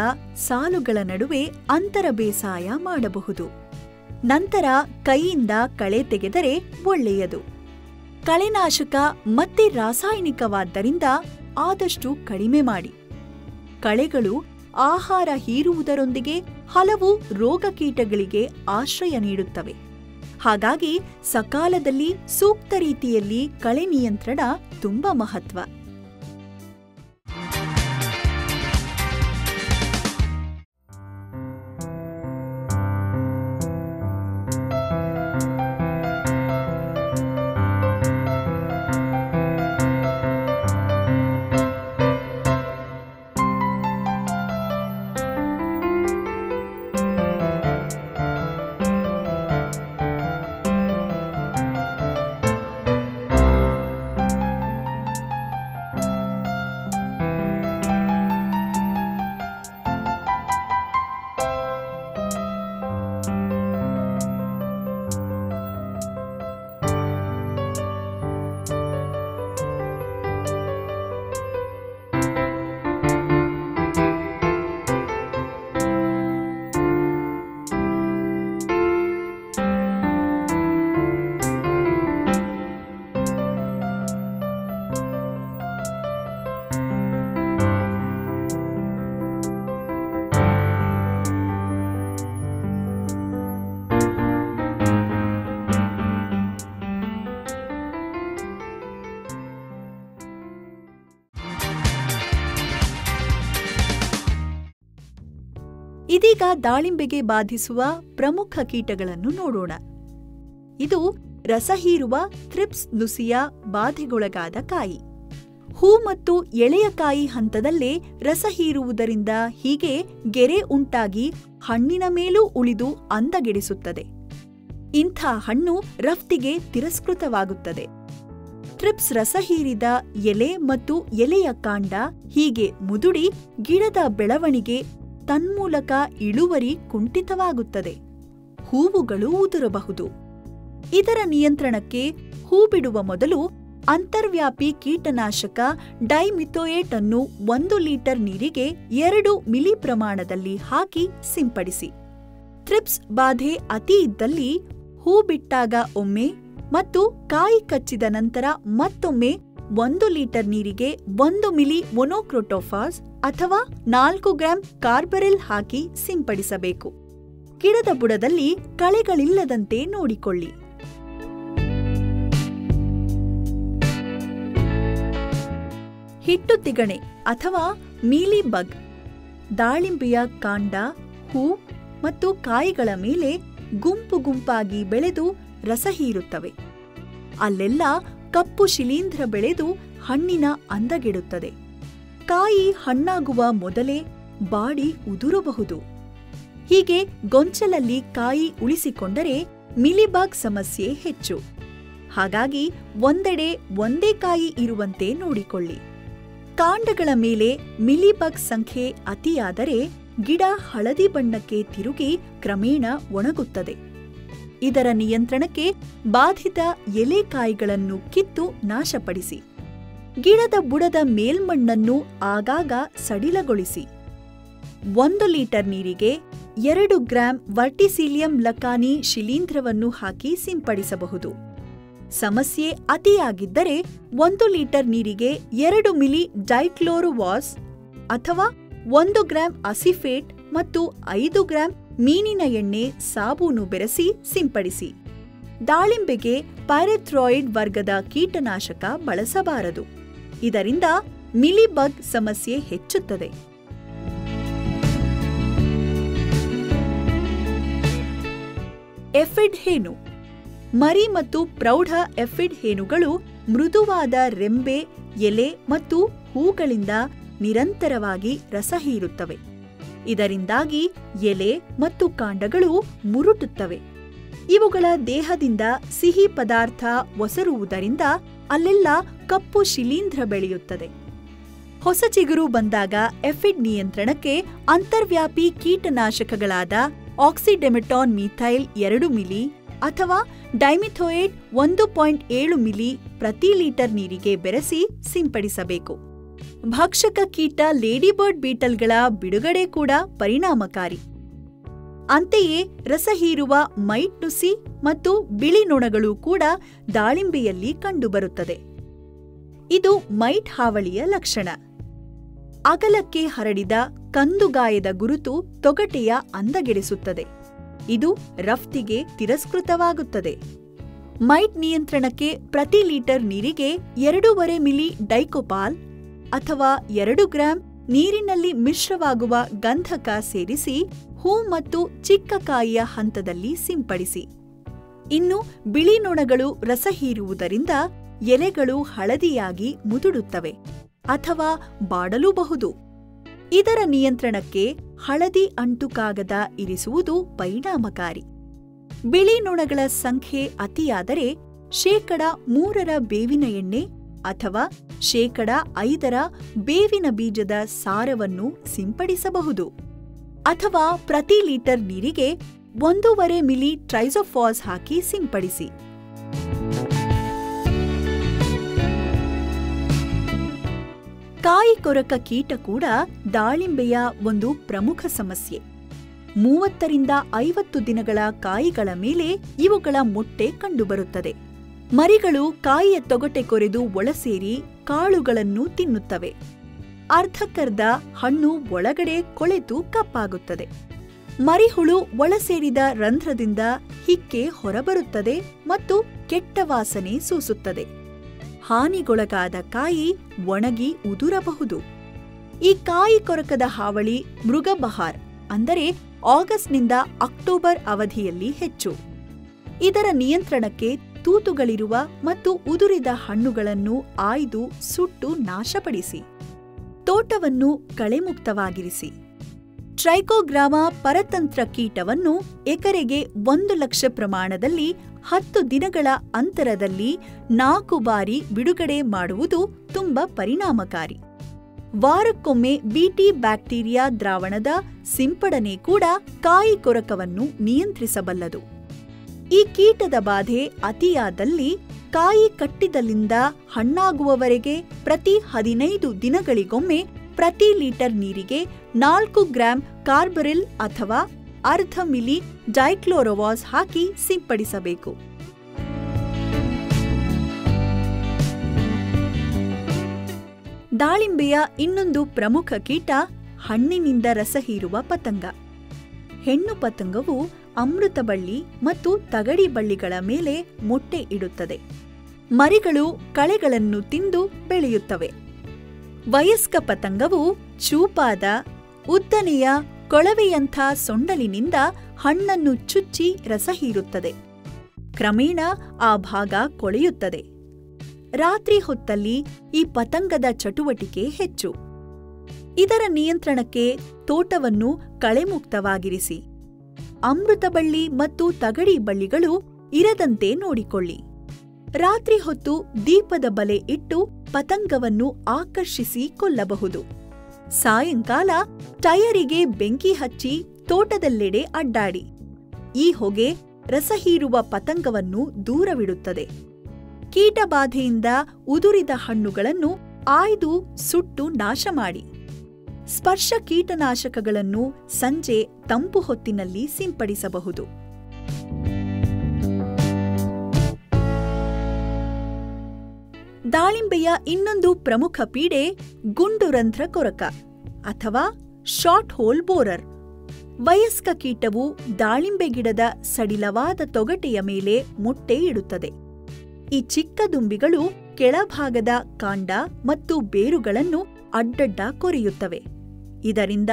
ಸಾಲುಗಳ ನಡುವೆ ಅಂತರ ಬೇಸಾಯ ಮಾಡಬಹುದು. ನಂತರ ಕೈಯಿಂದ ಕಳೆ ತೆಗೆದರೆ ಒಳ್ಳೆಯದು. ಕಳೆನಾಶಕ ಮತ್ತೆ ರಾಸಾಯನಿಕವಾದ್ದರಿಂದ ಆದಷ್ಟು ಕಡಿಮೆ ಮಾಡಿ. ಕಳೆಗಳು ಆಹಾರ ಹೀರುವುದರೊಂದಿಗೆ ಹಲವು ರೋಗಕೀಟಗಳಿಗೆ ಆಶ್ರಯ ನೀಡುತ್ತವೆ. ಹಾಗಾಗಿ ಸಕಾಲದಲ್ಲಿ ಸೂಕ್ತ ರೀತಿಯಲ್ಲಿ ಕಳೆ ನಿಯಂತ್ರಣ ತುಂಬಾ ಮಹತ್ವ. ಇದೀಗ ದಾಳಿಂಬೆಗೆ ಬಾಧಿಸುವ ಪ್ರಮುಖ ಕೀಟಗಳನ್ನು ನೋಡೋಣ. ಇದು ರಸಹೀರುವ ಥ್ರಿಪ್ಸ್ ನುಸಿಯ ಬಾಧೆಗೊಳಗಾದ ಕಾಯಿ. ಹೂ ಮತ್ತು ಎಳೆಯ ಕಾಯಿ ಹಂತದಲ್ಲೇ ರಸ ಹೀರುವುದರಿಂದ ಹೀಗೆ ಗೆರೆ ಉಂಟಾಗಿ ಹಣ್ಣಿನ ಮೇಲೂ ಉಳಿದು ಅಂದಗೆಡಿಸುತ್ತದೆ. ಇಂಥ ಹಣ್ಣು ರಫ್ತಿಗೆ ತಿರಸ್ಕೃತವಾಗುತ್ತದೆ. ಥ್ರಿಪ್ಸ್ ರಸ ಹೀರಿದ ಎಲೆ ಮತ್ತು ಎಲೆಯ ಕಾಂಡ ಹೀಗೆ ಮುದುಡಿ ಗಿಡದ ಬೆಳವಣಿಗೆ, ತನ್ಮೂಲಕ ಇಳುವರಿ ಕುಂಠಿತವಾಗುತ್ತದೆ. ಹೂವುಗಳು ಉದುರಬಹುದು. ಇದರ ನಿಯಂತ್ರಣಕ್ಕೆ ಹೂ ಬಿಡುವ ಮೊದಲು ಅಂತರ್ವ್ಯಾಪಿ ಕೀಟನಾಶಕ ಡೈಮಿಥೋಯೇಟ್ ಅನ್ನು 1 ಲೀಟರ್ ನೀರಿಗೆ 2 ಮಿಲಿ ಪ್ರಮಾಣದಲ್ಲಿ ಹಾಕಿ ಸಿಂಪಡಿಸಿ. ಥ್ರಿಪ್ಸ್ ಬಾಧೆ ಅತಿ ಇದ್ದಲ್ಲಿ ಹೂ ಬಿಟ್ಟಾಗ ಒಮ್ಮೆ ಮತ್ತು ಕಾಯಿ ಕಚ್ಚಿದ ನಂತರ ಮತ್ತೊಮ್ಮೆ 1 ಲೀಟರ್ ನೀರಿಗೆ 1 ಮಿಲಿ ಮೊನೊಕ್ರೊಟೋಫಾಸ್ ಅಥವಾ 4 ಗ್ರಾಂ ಕಾರ್ಬರಿಲ್ ಹಾಕಿ ಸಿಂಪಡಿಸಬೇಕು. ಗಿಡದ ಬುಡದಲ್ಲಿ ಕಳೆಗಳಿಲ್ಲದಂತೆ ನೋಡಿಕೊಳ್ಳಿ. ಹಿಟ್ಟು ತಿಗಣೆ ಅಥವಾ ಮೀಲಿ ಬಗ್ ದಾಳಿಂಬೆಯ ಕಾಂಡ, ಹೂ ಮತ್ತು ಕಾಯಿಗಳ ಮೇಲೆ ಗುಂಪು ಗುಂಪಾಗಿ ಬೆಳೆದು ರಸ ಹೀರುತ್ತವೆ. ಅಲ್ಲೆಲ್ಲ ಕಪ್ಪು ಶಿಲೀಂಧ್ರ ಬೆಳೆದು ಹಣ್ಣಿನ ಅಂದಗೆಡುತ್ತದೆ. ಕಾಯಿ ಹಣ್ಣಾಗುವ ಮೊದಲೇ ಬಾಡಿ ಉದುರಬಹುದು. ಹೀಗೆ ಗೊಂಚಲಲ್ಲಿ ಕಾಯಿ ಉಳಿಸಿಕೊಂಡರೆ ಮಿಲಿಬಗ್ ಸಮಸ್ಯೆ ಹೆಚ್ಚು. ಹಾಗಾಗಿ ಒಂದೆಡೆ ಒಂದೇ ಕಾಯಿ ಇರುವಂತೆ ನೋಡಿಕೊಳ್ಳಿ. ಕಾಂಡಗಳ ಮೇಲೆ ಮಿಲಿಬಗ್ ಸಂಖ್ಯೆ ಅತಿಯಾದರೆ ಗಿಡ ಹಳದಿ ಬಣ್ಣಕ್ಕೆ ತಿರುಗಿ ಕ್ರಮೇಣ ಒಣಗುತ್ತದೆ. ಇದರ ನಿಯಂತ್ರಣಕ್ಕೆ ಬಾಧಿತ ಎಲೆಕಾಯಿಗಳನ್ನು ಕಿತ್ತು ನಾಶಪಡಿಸಿ. ಗಿಡದ ಬುಡದ ಮೇಲ್ಮಣ್ಣನ್ನು ಆಗಾಗ ಸಡಿಲಗೊಳಿಸಿ. 1 ಲೀಟರ್ ನೀರಿಗೆ 2 ಗ್ರಾಂ ವರ್ಟಿಸೀಲಿಯಂ ಲಕಾನಿ ಶಿಲೀಂಧ್ರವನ್ನು ಹಾಕಿ ಸಿಂಪಡಿಸಬಹುದು. ಸಮಸ್ಯೆ ಅತಿಯಾಗಿದ್ದರೆ 1 ಲೀಟರ್ ನೀರಿಗೆ 2 ಮಿಲಿ ಡೈಕ್ಲೋರೋವಾಸ್ ಅಥವಾ 1 ಗ್ರಾಂ ಅಸಿಫೇಟ್ ಮತ್ತು 5 ಗ್ರಾಂ ಮೀನಿನ ಎಣ್ಣೆ ಸಾಬೂನು ಬೆರೆಸಿ ಸಿಂಪಡಿಸಿ. ದಾಳಿಂಬೆಗೆ ಪೈರೆಥ್ರಾಯ್ಡ್ ವರ್ಗದ ಕೀಟನಾಶಕ ಬಳಸಬಾರದು. ಇದರಿಂದ ಮಿಲಿಬಗ್ ಸಮಸ್ಯೆ ಹೆಚ್ಚುತ್ತದೆ. ಎಫಿಡ್ ಹೇನು. ಮರಿ ಮತ್ತು ಪ್ರೌಢ ಎಫಿಡ್ ಹೇನುಗಳು ಮೃದುವಾದ ರೆಂಬೆ, ಎಲೆ ಮತ್ತು ಹೂಗಳಿಂದ ನಿರಂತರವಾಗಿ ರಸ ಹೀರುತ್ತವೆ. ಇದರಿಂದಾಗಿ ಎಲೆ ಮತ್ತು ಕಾಂಡಗಳು ಮುರುಟುತ್ತವೆ. ಇವುಗಳ ದೇಹದಿಂದ ಸಿಹಿ ಪದಾರ್ಥ ಒಸರುವುದರಿಂದ ಅಲ್ಲೆಲ್ಲ ಕಪ್ಪು ಶಿಲೀಂಧ್ರ ಬೆಳೆಯುತ್ತದೆ. ಹೊಸ ಚಿಗುರು ಬಂದಾಗ ಎಫಿಡ್ ನಿಯಂತ್ರಣಕ್ಕೆ ಅಂತರ್ವ್ಯಾಪಿ ಕೀಟನಾಶಕಗಳಾದ ಆಕ್ಸಿಡೆಮೆಟಾನ್ ಮೀಥೈಲ್ 2 ಮಿಲಿ ಅಥವಾ ಡೈಮಿಥೋಯೇಟ್ 1.7 ಮಿಲಿ ಪ್ರತಿ ಲೀಟರ್ ನೀರಿಗೆ ಬೆರೆಸಿ ಸಿಂಪಡಿಸಬೇಕು. ಭಕ್ಷಕ ಕೀಟ ಲೇಡಿಬರ್ಡ್ ಬೀಟಲ್ಗಳ ಬಿಡುಗಡೆ ಕೂಡ ಪರಿಣಾಮಕಾರಿ. ಅಂತೆಯೇ ರಸ ಹೀರುವ ಮೈಟ್ ನುಸಿ ಮತ್ತು ಬಿಳಿ ನೊಣಗಳು ಕೂಡ ದಾಳಿಂಬೆಯಲ್ಲಿ ಕಂಡುಬರುತ್ತದೆ. ಇದು ಮೈಟ್ ಹಾವಳಿಯ ಲಕ್ಷಣ. ಅಗಲಕ್ಕೆ ಹರಡಿದ ಕಂದುಗಾಯದ ಗುರುತು ತೊಗಟೆಯ ಅಂದಗೆಡಿಸುತ್ತದೆ. ಇದು ರಫ್ತಿಗೆ ತಿರಸ್ಕೃತವಾಗುತ್ತದೆ. ಮೈಟ್ ನಿಯಂತ್ರಣಕ್ಕೆ ಪ್ರತಿ ಲೀಟರ್ ನೀರಿಗೆ 2.5 ಮಿಲಿ ಡೈಕೋಪಾಲ್ ಅಥವಾ 2 ಗ್ರಾಂ ನೀರಿನಲ್ಲಿ ಮಿಶ್ರವಾಗುವ ಗಂಧಕ ಸೇರಿಸಿ ಹೂ ಮತ್ತು ಚಿಕ್ಕ ಕಾಯಿಯ ಹಂತದಲ್ಲಿ ಸಿಂಪಡಿಸಿ. ಇನ್ನು ಬಿಳಿ ನೊಣಗಳು ರಸ ಹೀರುವುದರಿಂದ ಎಲೆಗಳು ಹಳದಿಯಾಗಿ ಮುದುಡುತ್ತವೆ ಅಥವಾ ಬಾಡಲೂಬಹುದು. ಇದರ ನಿಯಂತ್ರಣಕ್ಕೆ ಹಳದಿ ಅಂಟು ಕಾಗದ ಇರಿಸುವುದು ಪರಿಣಾಮಕಾರಿ. ಬಿಳಿ ನೊಣಗಳ ಸಂಖ್ಯೆ ಅತಿಯಾದರೆ 3% ಬೇವಿನ ಎಣ್ಣೆ ಅಥವಾ 5% ಬೇವಿನ ಬೀಜದ ಸಾರವನ್ನು ಸಿಂಪಡಿಸಬಹುದು. ಅಥವಾ ಪ್ರತಿ ಲೀಟರ್ ನೀರಿಗೆ 1.5 ಮಿಲಿ ಟ್ರೈಸೋಫಾಸ್ ಹಾಕಿ ಸಿಂಪಡಿಸಿ. ಕಾಯಿ ಕೊರಕ ಕೀಟ ಕೂಡ ದಾಳಿಂಬೆಯ ಒಂದು ಪ್ರಮುಖ ಸಮಸ್ಯೆ. 30 ರಿಂದ 50 ದಿನಗಳ ಕಾಯಿಗಳ ಮೇಲೆ ಇವುಗಳ ಮೊಟ್ಟೆ ಕಂಡುಬರುತ್ತದೆ. ಮರಿಗಳು ಕಾಯಿಯ ತೊಗಟೆ ಕೊರೆದು ಒಳಸೇರಿ ಕಾಳುಗಳನ್ನು ತಿನ್ನುತ್ತವೆ. ಅರ್ಧಕ್ಕರ್ಧ ಹಣ್ಣು ಒಳಗಡೆ ಕೊಳೆತು ಕಪ್ಪಾಗುತ್ತದೆ. ಮರಿಹುಳು ಒಳಸೇರಿದ ರಂಧ್ರದಿಂದ ಹಿಕ್ಕೆ ಹೊರಬರುತ್ತದೆ ಮತ್ತು ಕೆಟ್ಟ ವಾಸನೆ ಸೂಸುತ್ತದೆ. ಹಾನಿಗೊಳಗಾದ ಕಾಯಿ ಒಣಗಿ ಉದುರಬಹುದು. ಈ ಕಾಯಿ ಕೊರಕದ ಹಾವಳಿ ಮೃಗಬಹಾರ್ ಅಂದರೆ ಆಗಸ್ಟ್ನಿಂದ ಅಕ್ಟೋಬರ್ ಅವಧಿಯಲ್ಲಿ ಹೆಚ್ಚು. ಇದರ ನಿಯಂತ್ರಣಕ್ಕೆ ತೂತುಗಳಿರುವ ಮತ್ತು ಉದುರಿದ ಹಣ್ಣುಗಳನ್ನು ಆಯ್ದು ಸುಟ್ಟು ನಾಶಪಡಿಸಿ. ತೋಟವನ್ನು ಕಳೆಮುಕ್ತವಾಗಿರಿಸಿ. ಟ್ರೈಕೋಗ್ರಾಮಾ ಪರತಂತ್ರ ಕೀಟವನ್ನು ಎಕರೆಗೆ 1 ಲಕ್ಷ ಪ್ರಮಾಣದಲ್ಲಿ 10 ದಿನಗಳ ಅಂತರದಲ್ಲಿ 4 ಬಾರಿ ಬಿಡುಗಡೆ ಮಾಡುವುದು ತುಂಬ ಪರಿಣಾಮಕಾರಿ. ವಾರಕ್ಕೊಮ್ಮೆ ಬಿಟಿ ಬ್ಯಾಕ್ಟೀರಿಯಾ ದ್ರಾವಣದ ಸಿಂಪಡಣೆ ಕೂಡ ಕಾಯಿ ಕೊರಕವನ್ನು ನಿಯಂತ್ರಿಸಬಲ್ಲದು. ಈ ಕೀಟದ ಬಾಧೆ ಅತಿಯಾದಲ್ಲಿ ಕಾಯಿ ಕಟ್ಟಿದಲ್ಲಿಂದ ಹಣ್ಣಾಗುವವರೆಗೆ ಪ್ರತಿ 15 ದಿನಗಳಿಗೊಮ್ಮೆ ಪ್ರತಿ ಲೀಟರ್ ನೀರಿಗೆ 4 ಗ್ರಾಂ ಕಾರ್ಬರಿಲ್ ಅಥವಾ ಅರ್ಧ ಮಿಲಿ ಡೈಕ್ಲೋರೋವಾಸ್ ಹಾಕಿ ಸಿಂಪಡಿಸಬೇಕು. ದಾಳಿಂಬೆಯ ಇನ್ನೊಂದು ಪ್ರಮುಖ ಕೀಟ ಹಣ್ಣಿನಿಂದ ರಸ ಹೀರುವ ಪತಂಗ. ಹೆಣ್ಣು ಪತಂಗವು ಅಮೃತ ಬಳ್ಳಿ ಮತ್ತು ತಗಡಿ ಬಳ್ಳಿಗಳ ಮೇಲೆ ಮೊಟ್ಟೆ ಇಡುತ್ತದೆ. ಮರಿಗಳು ಕಳೆಗಳನ್ನು ತಿಂದು ಬೆಳೆಯುತ್ತವೆ. ವಯಸ್ಕ ಪತಂಗವು ಚೂಪಾದ ಉದ್ದನೆಯ ಕೊಳವೆಯಂಥ ಸೊಂಡಲಿನಿಂದ ಹಣ್ಣನ್ನು ಚುಚ್ಚಿ ರಸ ಹೀರುತ್ತದೆ. ಕ್ರಮೇಣ ಆ ಭಾಗ ಕೊಳೆಯುತ್ತದೆ. ರಾತ್ರಿ ಹೊತ್ತಲ್ಲಿ ಈ ಪತಂಗದ ಚಟುವಟಿಕೆ ಹೆಚ್ಚು. ಇದರ ನಿಯಂತ್ರಣಕ್ಕೆ ತೋಟವನ್ನು ಕಳೆಮುಕ್ತವಾಗಿರಿಸಿ. ಅಮೃತಬಳ್ಳಿ ಮತ್ತು ತಗಡಿ ಬಳ್ಳಿಗಳು ಇರದಂತೆ ನೋಡಿಕೊಳ್ಳಿ. ರಾತ್ರಿ ಹೊತ್ತು ದೀಪದ ಬಲೆ ಇಟ್ಟು ಪತಂಗವನ್ನು ಆಕರ್ಷಿಸಿ ಕೊಲ್ಲಬಹುದು. ಸಾಯಂಕಾಲ ಟಯರಿಗೆ ಬೆಂಕಿ ಹಚ್ಚಿ ತೋಟದೆಲ್ಲೆಡೆ ಅಡ್ಡಾಡಿ. ಈ ಹೊಗೆ ರಸ ಹೀರುವ ಪತಂಗವನ್ನು ದೂರವಿಡುತ್ತದೆ. ಕೀಟಬಾಧೆಯಿಂದ ಉದುರಿದ ಹಣ್ಣುಗಳನ್ನು ಆಯ್ದು ಸುಟ್ಟು ನಾಶ ಮಾಡಿ. ಸ್ಪರ್ಶ ಕೀಟನಾಶಕಗಳನ್ನು ಸಂಜೆ ತಂಪು ಹೊತ್ತಿನಲ್ಲಿ ಸಿಂಪಡಿಸಬಹುದು. ದಾಳಿಂಬೆಯ ಇನ್ನೊಂದು ಪ್ರಮುಖ ಪೀಡೆ ಗುಂಡುರಂಧ್ರ ಕೊರಕ ಅಥವಾ ಶಾರ್ಟ್ ಹೋಲ್ ಬೋರರ್. ವಯಸ್ಕ ಕೀಟವು ದಾಳಿಂಬೆ ಗಿಡದ ಸಡಿಲವಾದ ತೊಗಟೆಯ ಮೇಲೆ ಮೊಟ್ಟೆ ಇಡುತ್ತದೆ. ಈ ಚಿಕ್ಕ ದುಂಬಿಗಳು ಕೆಳಭಾಗದ ಕಾಂಡ ಮತ್ತು ಬೇರುಗಳನ್ನು ಅಡ್ಡಡ್ಡ ಕೊರೆಯುತ್ತವೆ. ಇದರಿಂದ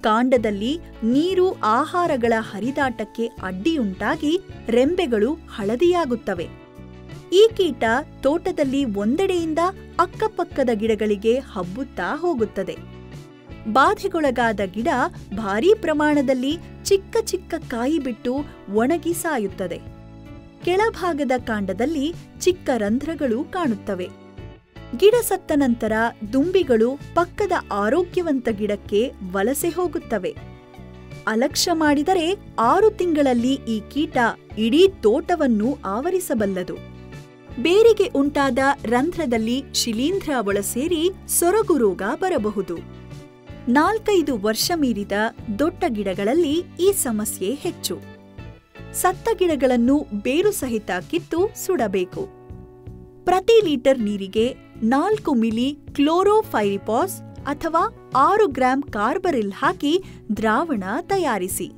ಕಾಂಡದಲ್ಲಿ ನೀರು ಆಹಾರಗಳ ಹರಿದಾಟಕ್ಕೆ ಅಡ್ಡಿಯುಂಟಾಗಿ ರೆಂಬೆಗಳು ಹಳದಿಯಾಗುತ್ತವೆ. ಈ ಕೀಟ ತೋಟದಲ್ಲಿ ಒಂದೆಡೆಯಿಂದ ಅಕ್ಕಪಕ್ಕದ ಗಿಡಗಳಿಗೆ ಹಬ್ಬುತ್ತಾ ಹೋಗುತ್ತದೆ. ಬಾಧೆಗೊಳಗಾದ ಗಿಡ ಭಾರೀ ಪ್ರಮಾಣದಲ್ಲಿ ಚಿಕ್ಕ ಚಿಕ್ಕ ಕಾಯಿ ಬಿಟ್ಟು ಒಣಗಿ ಸಾಯುತ್ತದೆ. ಕೆಳಭಾಗದ ಕಾಂಡದಲ್ಲಿ ಚಿಕ್ಕ ರಂಧ್ರಗಳು ಕಾಣುತ್ತವೆ. ಗಿಡ ಸತ್ತ ನಂತರ ದುಂಬಿಗಳು ಪಕ್ಕದ ಆರೋಗ್ಯವಂತ ಗಿಡಕ್ಕೆ ವಲಸೆ ಹೋಗುತ್ತವೆ. ಅಲಕ್ಷ್ಯ ಮಾಡಿದರೆ 6 ತಿಂಗಳಲ್ಲಿ ಈ ಕೀಟ ಇಡೀ ತೋಟವನ್ನು ಆವರಿಸಬಲ್ಲದು. ಬೇರಿಗೆ ಉಂಟಾದ ರಂಧ್ರದಲ್ಲಿ ಶಿಲೀಂಧ್ರ ಒಳಸೇರಿ ಸೊರಗು ರೋಗ ಬರಬಹುದು. 4-5 ವರ್ಷ ಮೀರಿದ ದೊಡ್ಡ ಗಿಡಗಳಲ್ಲಿ ಈ ಸಮಸ್ಯೆ ಹೆಚ್ಚು. ಸತ್ತ ಗಿಡಗಳನ್ನು ಬೇರು ಸಹಿತ ಕಿತ್ತು ಸುಡಬೇಕು. ಪ್ರತಿ ಲೀಟರ್ ನೀರಿಗೆ 4 ಮಿಲಿ ಕ್ಲೋರೋಫೈರಿಪಾಸ್ ಅಥವಾ 6 ಗ್ರಾಂ ಕಾರ್ಬರಿಲ್ ಹಾಕಿ ದ್ರಾವಣ ತಯಾರಿಸಿ.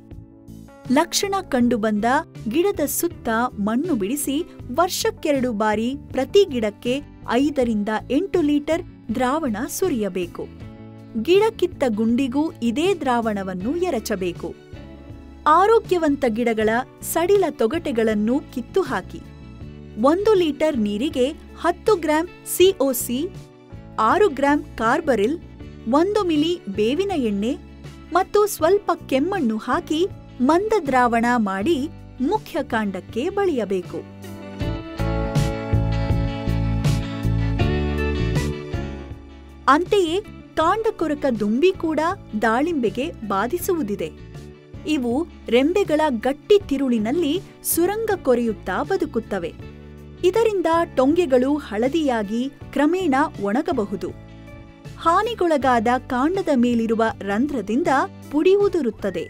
ಲಕ್ಷಣ ಕಂಡುಬಂದ ಗಿಡದ ಸುತ್ತ ಮಣ್ಣು ಬಿಡಿಸಿ ವರ್ಷಕ್ಕೆ2 ಬಾರಿ ಪ್ರತಿ ಗಿಡಕ್ಕೆ 5ರಿಂದ 8 ಲೀಟರ್ ದ್ರಾವಣ ಸುರಿಯಬೇಕು. ಗಿಡ ಕಿತ್ತ ಗುಂಡಿಗೂ ಇದೇ ದ್ರಾವಣವನ್ನು ಎರಚಬೇಕು. ಆರೋಗ್ಯವಂತ ಗಿಡಗಳ ಸಡಿಲ ತೊಗಟೆಗಳನ್ನು ಕಿತ್ತು ಹಾಕಿ. 1 ಲೀಟರ್ ನೀರಿಗೆ 10 gram COC, 6 gram carbaryl, 1 milli ಬೇವಿನ ಎಣ್ಣೆ ಮತ್ತು ಸ್ವಲ್ಪ ಕೆಮ್ಮಣ್ಣು ಹಾಕಿ ಮಂದ ದ್ರಾವಣ ಮಾಡಿ ಮುಖ್ಯ ಕಾಂಡಕ್ಕೆ ಬಳಿಯಬೇಕು. ಅಂತೆಯೇ ಕಾಂಡಕೊರಕ ದುಂಬಿ ಕೂಡ ದಾಳಿಂಬೆಗೆ ಬಾಧಿಸುವುದಿದೆ. ಇವು ರೆಂಬೆಗಳ ಗಟ್ಟಿ ತಿರುಳಿನಲ್ಲಿ ಸುರಂಗ ಕೊರೆಯುತ್ತಾ ಬದುಕುತ್ತವೆ. ಇದರಿಂದ ಟೊಂಗೆಗಳು ಹಳದಿಯಾಗಿ ಕ್ರಮೇಣ ಒಣಗಬಹುದು. ಹಾನಿಗೊಳಗಾದ ಕಾಂಡದ ಮೇಲಿರುವ ರಂಧ್ರದಿಂದ ಪುಡಿ ಉದುರುತ್ತದೆ.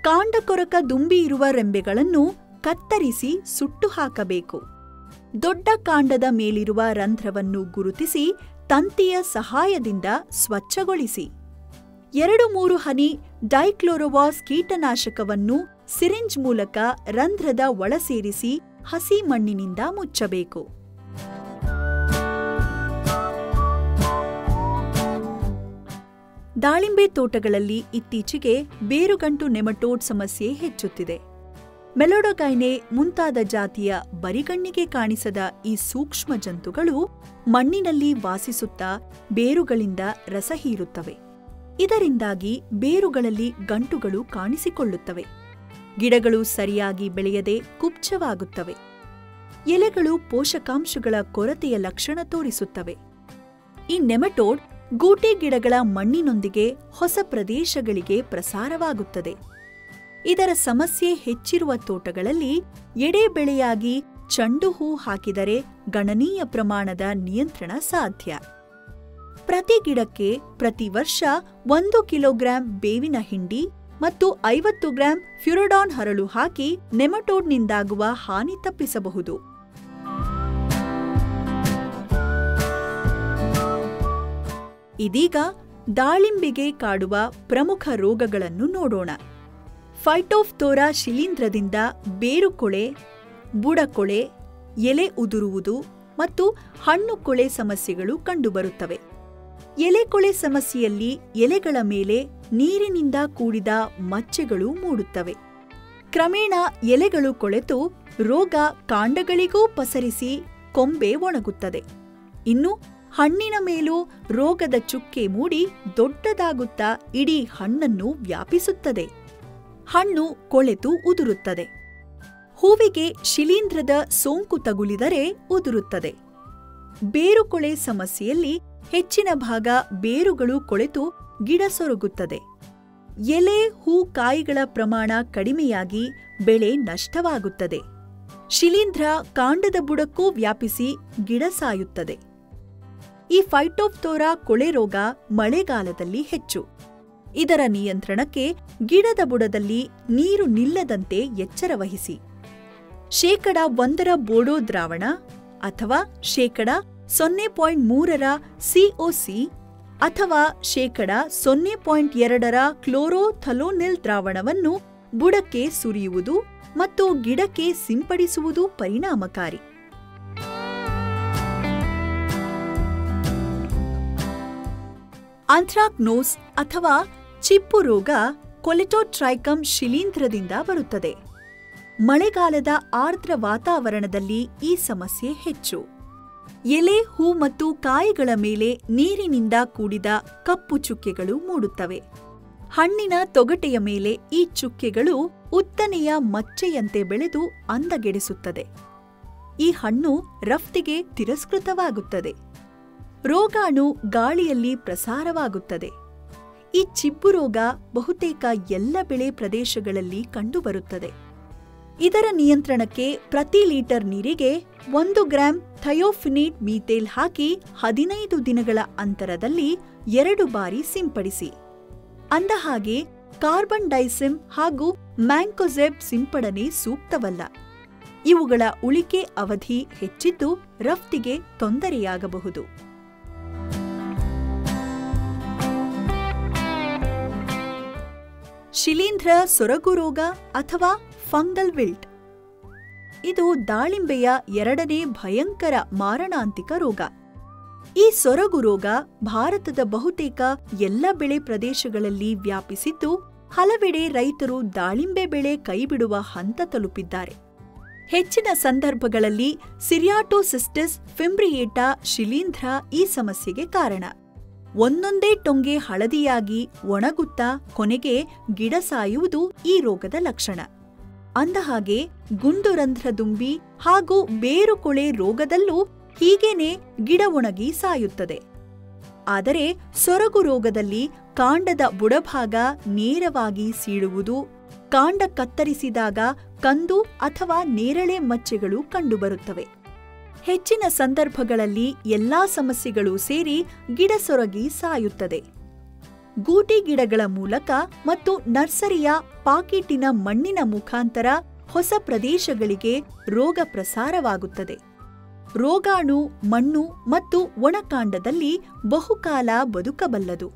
ಕಾಂಡಕೊರಕ ದುಂಬಿ ಇರುವ ರೆಂಬೆಗಳನ್ನು ಕತ್ತರಿಸಿ ಸುಟ್ಟು ಹಾಕಬೇಕು. ದೊಡ್ಡ ಕಾಂಡದ ಮೇಲಿರುವ ರಂಧ್ರವನ್ನು ಗುರುತಿಸಿ ತಂತಿಯ ಸಹಾಯದಿಂದ ಸ್ವಚ್ಛಗೊಳಿಸಿ. 2-3 ಹನಿ ಡೈಕ್ಲೋರೋವಾಸ್ ಕೀಟನಾಶಕವನ್ನು ಸಿರಿಂಜ್ ಮೂಲಕ ರಂಧ್ರದ ಒಳ ಸೇರಿಸಿ ಹಸಿ ಮಣ್ಣಿನಿಂದ ಮುಚ್ಚಬೇಕು. ದಾಳಿಂಬೆ ತೋಟಗಳಲ್ಲಿ ಇತ್ತೀಚೆಗೆ ಬೇರುಗಂಟು ನೆಮಟೋಡ್ ಸಮಸ್ಯೆ ಹೆಚ್ಚುತ್ತಿದೆ. ಮೆಲೋಡೋಗೈನೆ ಮುಂತಾದ ಜಾತಿಯ ಬರಿಗಣ್ಣಿಗೆ ಕಾಣಿಸದ ಈ ಸೂಕ್ಷ್ಮ ಜಂತುಗಳು ಮಣ್ಣಿನಲ್ಲಿ ವಾಸಿಸುತ್ತಾ ಬೇರುಗಳಿಂದ ರಸ ಹೀರುತ್ತವೆ. ಇದರಿಂದಾಗಿ ಬೇರುಗಳಲ್ಲಿ ಗಂಟುಗಳು ಕಾಣಿಸಿಕೊಳ್ಳುತ್ತವೆ. ಗಿಡಗಳು ಸರಿಯಾಗಿ ಬೆಳೆಯದೆ ಕುಬ್ಜವಾಗುತ್ತವೆ. ಎಲೆಗಳು ಪೋಷಕಾಂಶಗಳ ಕೊರತೆಯ ಲಕ್ಷಣ ತೋರಿಸುತ್ತವೆ. ಈ ನೆಮಟೋಡ್ ಗೂಟಿ ಗಿಡಗಳ ಮಣ್ಣಿನೊಂದಿಗೆ ಹೊಸ ಪ್ರದೇಶಗಳಿಗೆ ಪ್ರಸಾರವಾಗುತ್ತದೆ. ಇದರ ಸಮಸ್ಯೆ ಹೆಚ್ಚಿರುವ ತೋಟಗಳಲ್ಲಿ ಎಡೆ ಬೆಳೆಯಾಗಿ ಚೆಂಡು ಹೂ ಹಾಕಿದರೆ ಗಣನೀಯ ಪ್ರಮಾಣದ ನಿಯಂತ್ರಣ ಸಾಧ್ಯ. ಪ್ರತಿ ಗಿಡಕ್ಕೆ ಪ್ರತಿ ವರ್ಷ 1 ಕಿಲೋಗ್ರಾಂ ಬೇವಿನ ಹಿಂಡಿ ಮತ್ತು 50 ಗ್ರಾಂ ಫ್ಯುರಡಾನ್ ಹರಳು ಹಾಕಿ ನೆಮಟೋಡ್ನಿಂದಾಗುವ ಹಾನಿ ತಪ್ಪಿಸಬಹುದು. ಇದೀಗ ದಾಳಿಂಬೆಗೆ ಕಾಡುವ ಪ್ರಮುಖ ರೋಗಗಳನ್ನು ನೋಡೋಣ. ಫೈಟೋಫ್ಥೋರಾ ಶಿಲೀಂಧ್ರದಿಂದ ಬೇರುಕೊಳೆ, ಬುಡಕೊಳೆ, ಎಲೆ ಉದುರುವುದು ಮತ್ತು ಹಣ್ಣು ಕೊಳೆ ಸಮಸ್ಯೆಗಳು ಕಂಡುಬರುತ್ತವೆ. ಎಲೆಕೊಳೆ ಸಮಸ್ಯೆಯಲ್ಲಿ ಎಲೆಗಳ ಮೇಲೆ ನೀರಿನಿಂದ ಕೂಡಿದ ಮಚ್ಚೆಗಳು ಮೂಡುತ್ತವೆ. ಕ್ರಮೇಣ ಎಲೆಗಳು ಕೊಳೆತು ರೋಗ ಕಾಂಡಗಳಿಗೂ ಪಸರಿಸಿ ಕೊಂಬೆ ಒಣಗುತ್ತದೆ. ಇನ್ನು ಹಣ್ಣಿನ ಮೇಲೂ ರೋಗದ ಚುಕ್ಕೆ ಮೂಡಿ ದೊಡ್ಡದಾಗುತ್ತಾ ಇಡೀ ಹಣ್ಣನ್ನು ವ್ಯಾಪಿಸುತ್ತದೆ. ಹಣ್ಣು ಕೊಳೆತು ಉದುರುತ್ತದೆ. ಹೂವಿಗೆ ಶಿಲೀಂಧ್ರದ ಸೋಂಕು ತಗುಲಿದರೆ ಉದುರುತ್ತದೆ. ಬೇರುಕೊಳೆ ಸಮಸ್ಯೆಯಲ್ಲಿ ಹೆಚ್ಚಿನ ಭಾಗ ಬೇರುಗಳು ಕೊಳೆತು ಗಿಡ ಸೊರಗುತ್ತದೆ. ಎಲೆ, ಹೂ, ಕಾಯಿಗಳ ಪ್ರಮಾಣ ಕಡಿಮೆಯಾಗಿ ಬೆಳೆ ನಷ್ಟವಾಗುತ್ತದೆ. ಶಿಲೀಂಧ್ರ ಕಾಂಡದ ಬುಡಕ್ಕೂ ವ್ಯಾಪಿಸಿ ಗಿಡ ಸಾಯುತ್ತದೆ. ಈ ಫೈಟೋಫ್ಥೋರಾ ಕೊಳೆ ರೋಗ ಮಳೆಗಾಲದಲ್ಲಿ ಹೆಚ್ಚು. ಇದರ ನಿಯಂತ್ರಣಕ್ಕೆ ಗಿಡದ ಬುಡದಲ್ಲಿ ನೀರು ನಿಲ್ಲದಂತೆ ಎಚ್ಚರವಹಿಸಿ. 1% ಬೋಡೋ ದ್ರಾವಣ ಅಥವಾ 0.3% ಸಿಒಸಿ ಅಥವಾ 0.2% ಕ್ಲೋರೋಥಲೋನಿಲ್ ದ್ರಾವಣವನ್ನು ಬುಡಕ್ಕೆ ಸುರಿಯುವುದು ಮತ್ತು ಗಿಡಕ್ಕೆ ಸಿಂಪಡಿಸುವುದು ಪರಿಣಾಮಕಾರಿ. ಆಂಥ್ರಾಕ್ನೋಸ್ ಅಥವಾ ಚಿಪ್ಪು ರೋಗ ಕೊಲೆಟೋಟ್ರೈಕಮ್ ಶಿಲೀಂಧ್ರದಿಂದ ಬರುತ್ತದೆ. ಮಳೆಗಾಲದ ಆರ್ದ್ರ ವಾತಾವರಣದಲ್ಲಿ ಈ ಸಮಸ್ಯೆ ಹೆಚ್ಚು. ಎಲೆ, ಹೂ ಮತ್ತು ಕಾಯಿಗಳ ಮೇಲೆ ನೀರಿನಿಂದ ಕೂಡಿದ ಕಪ್ಪು ಚುಕ್ಕೆಗಳು ಮೂಡುತ್ತವೆ. ಹಣ್ಣಿನ ತೊಗಟೆಯ ಮೇಲೆ ಈ ಚುಕ್ಕೆಗಳು ಉದ್ದನೆಯ ಮಚ್ಚೆಯಂತೆ ಬೆಳೆದು ಅಂದಗೆಡಿಸುತ್ತದೆ. ಈ ಹಣ್ಣು ರಫ್ತಿಗೆ ತಿರಸ್ಕೃತವಾಗುತ್ತದೆ. ರೋಗಾಣು ಗಾಳಿಯಲ್ಲಿ ಪ್ರಸಾರವಾಗುತ್ತದೆ. ಈ ಚಿಬ್ಬು ರೋಗ ಬಹುತೇಕ ಎಲ್ಲ ಬೆಳೆ ಪ್ರದೇಶಗಳಲ್ಲಿ ಕಂಡುಬರುತ್ತದೆ. ಇದರ ನಿಯಂತ್ರಣಕ್ಕೆ ಪ್ರತಿ ಲೀಟರ್ ನೀರಿಗೆ 1 ಗ್ರಾಂ ಥಯೋಫಿನೇಟ್ ಮೀಥೇಲ್ ಹಾಕಿ 15 ದಿನಗಳ ಅಂತರದಲ್ಲಿ 2 ಬಾರಿ ಸಿಂಪಡಿಸಿ. ಅಂದಹಾಗೆ ಕಾರ್ಬನ್ ಡೈಸಿಮ್ ಹಾಗೂ ಮ್ಯಾಂಕೋಜೆಬ್ ಸಿಂಪಡಣೆ ಸೂಕ್ತವಲ್ಲ. ಇವುಗಳ ಉಳಿಕೆ ಅವಧಿ ಹೆಚ್ಚಿದ್ದು ರಫ್ತಿಗೆ ತೊಂದರೆಯಾಗಬಹುದು. ಶಿಲೀಂಧ್ರ ಸೊರಗು ರೋಗ ಅಥವಾ ಫಂಗಲ್ ವಿಲ್ಟ್. ಇದು ದಾಳಿಂಬೆಯ 2ನೇ ಭಯಂಕರ ಮಾರಣಾಂತಿಕ ರೋಗ. ಈ ಸೊರಗು ರೋಗ ಭಾರತದ ಬಹುತೇಕ ಎಲ್ಲ ಬೆಳೆ ಪ್ರದೇಶಗಳಲ್ಲಿ ವ್ಯಾಪಿಸಿದ್ದು ಹಲವೆಡೆ ರೈತರು ದಾಳಿಂಬೆ ಬೆಳೆ ಕೈಬಿಡುವ ಹಂತ ತಲುಪಿದ್ದಾರೆ. ಹೆಚ್ಚಿನ ಸಂದರ್ಭಗಳಲ್ಲಿ ಸಿರಿಯಾಟೋಸಿಸ್ಟಿಸ್ ಫಿಂಬ್ರಿಯೇಟಾ ಶಿಲೀಂಧ್ರ ಈ ಸಮಸ್ಯೆಗೆ ಕಾರಣ. ಒಂದೊಂದೇ ಟೊಂಗೆ ಹಳದಿಯಾಗಿ ಒಣಗುತ್ತಾ ಕೊನೆಗೆ ಗಿಡ ಸಾಯುವುದು ಈ ರೋಗದ ಲಕ್ಷಣ. ಅಂದಹಾಗೆ ಗುಂಡುರಂಧ್ರದುಂಬಿ ಹಾಗೂ ಬೇರುಕೊಳೆ ರೋಗದಲ್ಲೂ ಹೀಗೇನೆ ಗಿಡ ಒಣಗಿ ಸಾಯುತ್ತದೆ. ಆದರೆ ಸೊರಗು ರೋಗದಲ್ಲಿ ಕಾಂಡದ ಬುಡಭಾಗ ನೇರವಾಗಿ ಸೀಳುವುದು, ಕಾಂಡ ಕತ್ತರಿಸಿದಾಗ ಕಂದು ಅಥವಾ ನೇರಳೆ ಮಚ್ಚೆಗಳು ಕಂಡುಬರುತ್ತವೆ. ಹೆಚ್ಚಿನ ಸಂದರ್ಭಗಳಲ್ಲಿ ಎಲ್ಲಾ ಸಮಸ್ಯೆಗಳು ಸೇರಿ ಗಿಡ ಸೊರಗಿ ಸಾಯುತ್ತದೆ. ಗೂಟಿ ಗಿಡಗಳ ಮೂಲಕ ಮತ್ತು ನರ್ಸರಿಯ ಪಾಕಿಟಿನ ಮಣ್ಣಿನ ಮುಖಾಂತರ ಹೊಸ ಪ್ರದೇಶಗಳಿಗೆ ರೋಗ ಪ್ರಸಾರವಾಗುತ್ತದೆ. ರೋಗಾಣು ಮಣ್ಣು ಮತ್ತು ಒಣಕಾಂಡದಲ್ಲಿ ಬಹುಕಾಲ ಬದುಕಬಲ್ಲದು.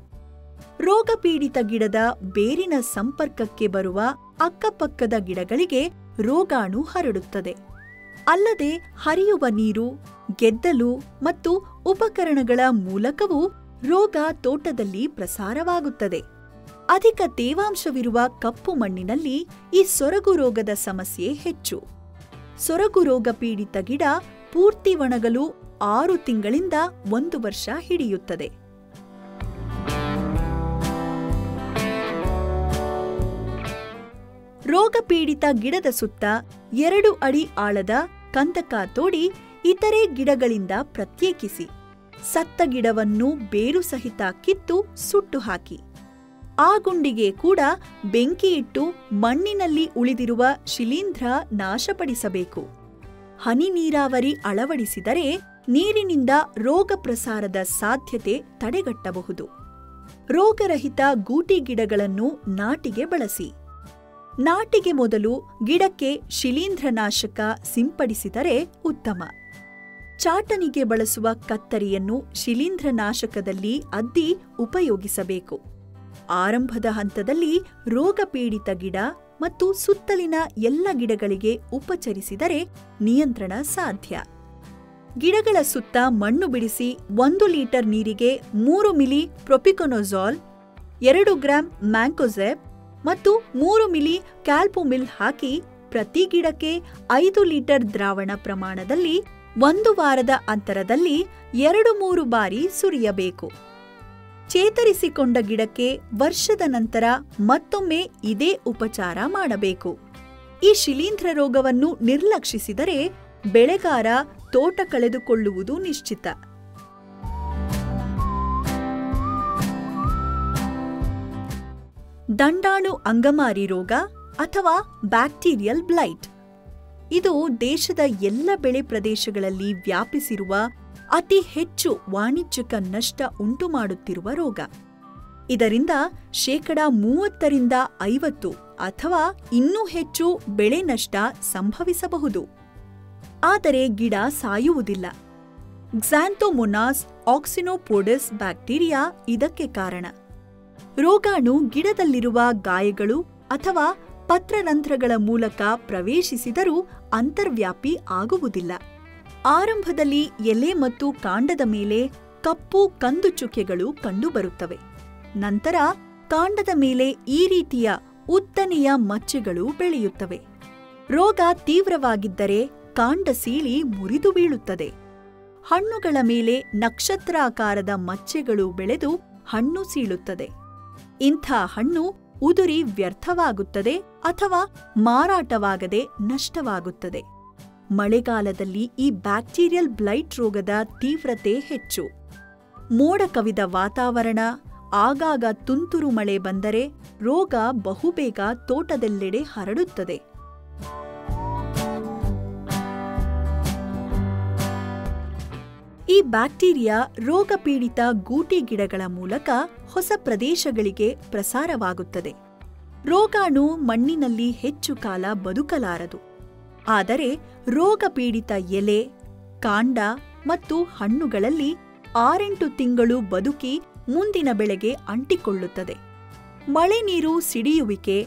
ರೋಗಪೀಡಿತ ಗಿಡದ ಬೇರಿನ ಸಂಪರ್ಕಕ್ಕೆ ಬರುವ ಅಕ್ಕಪಕ್ಕದ ಗಿಡಗಳಿಗೆ ರೋಗಾಣು ಹರಡುತ್ತದೆ. ಅಲ್ಲದೆ ಹರಿಯುವ ನೀರು, ಗೆದ್ದಲು ಮತ್ತು ಉಪಕರಣಗಳ ಮೂಲಕವೂ ರೋಗ ತೋಟದಲ್ಲಿ ಪ್ರಸಾರವಾಗುತ್ತದೆ. ಅಧಿಕ ತೇವಾಂಶವಿರುವ ಕಪ್ಪು ಮಣ್ಣಿನಲ್ಲಿ ಈ ಸೊರಗು ರೋಗದ ಸಮಸ್ಯೆ ಹೆಚ್ಚು. ಸೊರಗು ರೋಗ ಪೀಡಿತ ಗಿಡ ಪೂರ್ತಿ ಒಣಗಲು 6 ತಿಂಗಳಿಂದ 1 ವರ್ಷ ಹಿಡಿಯುತ್ತದೆ. ರೋಗಪೀಡಿತ ಗಿಡದ ಸುತ್ತ 2 ಅಡಿ ಆಳದ ಕಂದಕ ತೋಡಿ ಇತರೆ ಗಿಡಗಳಿಂದ ಪ್ರತ್ಯೇಕಿಸಿ. ಸತ್ತ ಗಿಡವನ್ನು ಬೇರು ಸಹಿತ ಕಿತ್ತು ಸುಟ್ಟು ಹಾಕಿ. ಆ ಗುಂಡಿಗೆ ಕೂಡ ಬೆಂಕಿಯಿಟ್ಟು ಮಣ್ಣಿನಲ್ಲಿ ಉಳಿದಿರುವ ಶಿಲೀಂಧ್ರ ನಾಶಪಡಿಸಬೇಕು. ಹನಿ ನೀರಾವರಿ ಅಳವಡಿಸಿದರೆ ನೀರಿನಿಂದ ರೋಗ ಪ್ರಸಾರದ ಸಾಧ್ಯತೆ ತಡೆಗಟ್ಟಬಹುದು. ರೋಗರಹಿತ ಗೂಟಿ ಗಿಡಗಳನ್ನು ನಾಟಿಗೆ ಬಳಸಿ. ನಾಟಿಗೆ ಮೊದಲು ಗಿಡಕ್ಕೆ ಶಿಲೀಂಧ್ರನಾಶಕ ಸಿಂಪಡಿಸಿದರೆ ಉತ್ತಮ. ಚಾಟನಿಗೆ ಬಳಸುವ ಕತ್ತರಿಯನ್ನು ಶಿಲೀಂಧ್ರನಾಶಕದಲ್ಲಿ ಅದ್ದಿ ಉಪಯೋಗಿಸಬೇಕು. ಆರಂಭದ ಹಂತದಲ್ಲಿ ರೋಗಪೀಡಿತ ಗಿಡ ಮತ್ತು ಸುತ್ತಲಿನ ಎಲ್ಲ ಗಿಡಗಳಿಗೆ ಉಪಚರಿಸಿದರೆ ನಿಯಂತ್ರಣ ಸಾಧ್ಯ. ಗಿಡಗಳ ಸುತ್ತ ಮಣ್ಣು ಬಿಡಿಸಿ 1 ಲೀಟರ್ ನೀರಿಗೆ 3 ಮಿಲಿ ಪ್ರೊಪಿಕೊನೊಜಾಲ್, 2 ಗ್ರಾಂ ಮ್ಯಾಂಕೋಜೆಬ್ ಮತ್ತು 3 ಮಿಲಿ ಕ್ಯಾಲ್ಪೊಮಿಲ್ ಹಾಕಿ ಪ್ರತಿ ಗಿಡಕ್ಕೆ 5 ಲೀಟರ್ ದ್ರಾವಣ ಪ್ರಮಾಣದಲ್ಲಿ 1 ವಾರದ ಅಂತರದಲ್ಲಿ 2-3 ಬಾರಿ ಸುರಿಯಬೇಕು. ಚೇತರಿಸಿಕೊಂಡ ಗಿಡಕ್ಕೆ ವರ್ಷದ ನಂತರ ಮತ್ತೊಮ್ಮೆ ಇದೇ ಉಪಚಾರ ಮಾಡಬೇಕು. ಈ ಶಿಲೀಂಧ್ರ ರೋಗವನ್ನು ನಿರ್ಲಕ್ಷಿಸಿದರೆ ಬೆಳೆಗಾರ ತೋಟ ಕಳೆದುಕೊಳ್ಳುವುದು ನಿಶ್ಚಿತ. ದಂಡಾಣು ಅಂಗಮಾರಿ ರೋಗ ಅಥವಾ ಬ್ಯಾಕ್ಟೀರಿಯಲ್ ಬ್ಲೈಟ್. ಇದು ದೇಶದ ಎಲ್ಲ ಬೆಳೆ ಪ್ರದೇಶಗಳಲ್ಲಿ ವ್ಯಾಪಿಸಿರುವ ಅತಿ ಹೆಚ್ಚು ವಾಣಿಜ್ಯಿಕ ನಷ್ಟ ಉಂಟುಮಾಡುತ್ತಿರುವ ರೋಗ. ಇದರಿಂದ 30% ಅಥವಾ ಇನ್ನೂ ಹೆಚ್ಚು ಬೆಳೆ ನಷ್ಟ ಸಂಭವಿಸಬಹುದು. ಆದರೆ ಗಿಡ ಸಾಯುವುದಿಲ್ಲ. ಕ್ಸಾಂಥೋಮೊನಾಸ್ ಆಕ್ಸಿನೋಪೋಡಿಸ್ ಬ್ಯಾಕ್ಟೀರಿಯಾ ಇದಕ್ಕೆ ಕಾರಣ. ರೋಗಾಣು ಗಿಡದಲ್ಲಿರುವ ಗಾಯಗಳು ಅಥವಾ ಪತ್ರರಂಧ್ರಗಳ ಮೂಲಕ ಪ್ರವೇಶಿಸಿದರೂ ಅಂತರ್ವ್ಯಾಪಿ ಆಗುವುದಿಲ್ಲ. ಆರಂಭದಲ್ಲಿ ಎಲೆ ಮತ್ತು ಕಾಂಡದ ಮೇಲೆ ಕಪ್ಪು ಕಂದು ಚುಕ್ಕೆಗಳು ಕಂಡುಬರುತ್ತವೆ. ನಂತರ ಕಾಂಡದ ಮೇಲೆ ಈ ರೀತಿಯ ಉದ್ದನೆಯ ಮಚ್ಚೆಗಳು ಬೆಳೆಯುತ್ತವೆ. ರೋಗ ತೀವ್ರವಾಗಿದ್ದರೆ ಕಾಂಡ ಸೀಳಿ ಮುರಿದು ಬೀಳುತ್ತದೆ. ಹಣ್ಣುಗಳ ಮೇಲೆ ನಕ್ಷತ್ರಾಕಾರದ ಮಚ್ಚೆಗಳು ಬೆಳೆದು ಹಣ್ಣು ಸೀಳುತ್ತದೆ. ಇಂಥ ಹಣ್ಣು ಉದುರಿ ವ್ಯರ್ಥವಾಗುತ್ತದೆ ಅಥವಾ ಮಾರಾಟವಾಗದೆ ನಷ್ಟವಾಗುತ್ತದೆ. ಮಳೆಗಾಲದಲ್ಲಿ ಈ ಬ್ಯಾಕ್ಟೀರಿಯಲ್ ಬ್ಲೈಟ್ ರೋಗದ ತೀವ್ರತೆ ಹೆಚ್ಚು. ಮೋಡ ಕವಿದ ವಾತಾವರಣ, ಆಗಾಗ ತುಂತುರು ಮಳೆ ಬಂದರೆ ರೋಗ ಬಹುಬೇಗ ತೋಟದೆಲ್ಲೆಡೆ ಹರಡುತ್ತದೆ. ಈ ಬ್ಯಾಕ್ಟೀರಿಯಾ ರೋಗಪೀಡಿತ ಗೂಟಿ ಗಿಡಗಳ ಮೂಲಕ ಹೊಸ ಪ್ರದೇಶಗಳಿಗೆ ಪ್ರಸಾರವಾಗುತ್ತದೆ. ರೋಗಾಣು ಮಣ್ಣಿನಲ್ಲಿ ಹೆಚ್ಚು ಕಾಲ ಬದುಕಲಾರದು. ಆದರೆ ರೋಗಪೀಡಿತ ಎಲೆ, ಕಾಂಡ ಮತ್ತು ಹಣ್ಣುಗಳಲ್ಲಿ 6-8 ತಿಂಗಳು ಬದುಕಿ ಮುಂದಿನ ಬೆಳೆಗೆ ಅಂಟಿಕೊಳ್ಳುತ್ತದೆ. ಮಳೆ ನೀರು ಸಿಡಿಯುವಿಕೆ,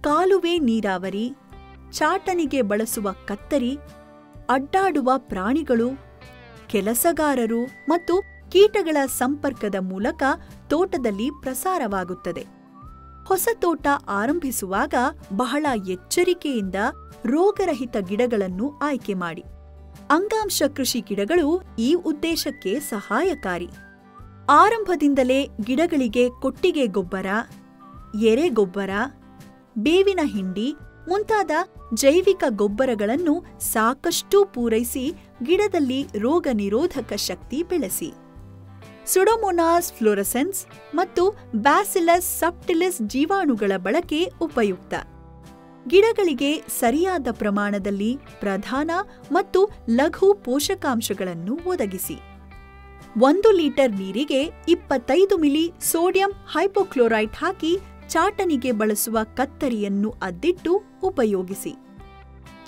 ಕಾಲುವೆ ನೀರಾವರಿ, ಚಾಟನಿಗೆ ಬಳಸುವ ಕತ್ತರಿ, ಅಡ್ಡಾಡುವ ಪ್ರಾಣಿಗಳು, ಕೆಲಸಗಾರರು ಮತ್ತು ಕೀಟಗಳ ಸಂಪರ್ಕದ ಮೂಲಕ ತೋಟದಲ್ಲಿ ಪ್ರಸಾರವಾಗುತ್ತದೆ. ಹೊಸ ತೋಟ ಆರಂಭಿಸುವಾಗ ಬಹಳ ಎಚ್ಚರಿಕೆಯಿಂದ ರೋಗರಹಿತ ಗಿಡಗಳನ್ನು ಆಯ್ಕೆ ಮಾಡಿ. ಅಂಗಾಂಶ ಕೃಷಿ ಗಿಡಗಳು ಈ ಉದ್ದೇಶಕ್ಕೆ ಸಹಾಯಕಾರಿ. ಆರಂಭದಿಂದಲೇ ಗಿಡಗಳಿಗೆ ಕೊಟ್ಟಿಗೆ ಗೊಬ್ಬರ, ಎರೆಗೊಬ್ಬರ, ಬೇವಿನ ಹಿಂಡಿ ಮುಂತಾದ ಜೈವಿಕ ಗೊಬ್ಬರಗಳನ್ನು ಸಾಕಷ್ಟು ಪೂರೈಸಿ ಗಿಡದಲ್ಲಿ ರೋಗ ನಿರೋಧಕ ಶಕ್ತಿ ಬೆಳೆಸಿ. ಸುಡೋಮೊನಾಸ್ ಫ್ಲೋರಸೆನ್ಸ್ ಮತ್ತು ಬ್ಯಾಸಿಲಸ್ ಸಬ್ಟಿಲಿಸ್ ಜೀವಾಣುಗಳ ಬಳಕೆ ಉಪಯುಕ್ತ. ಗಿಡಗಳಿಗೆ ಸರಿಯಾದ ಪ್ರಮಾಣದಲ್ಲಿ ಪ್ರಧಾನ ಮತ್ತು ಲಘು ಪೋಷಕಾಂಶಗಳನ್ನು ಒದಗಿಸಿ. 1 ಲೀಟರ್ ನೀರಿಗೆ 25 ಮಿಲಿ ಸೋಡಿಯಂ ಹೈಪೋಕ್ಲೋರೈಟ್ ಹಾಕಿ ಚಾಟನಿಗೆ ಬಳಸುವ ಕತ್ತರಿಯನ್ನು ಅದ್ದಿಟ್ಟು ಉಪಯೋಗಿಸಿ.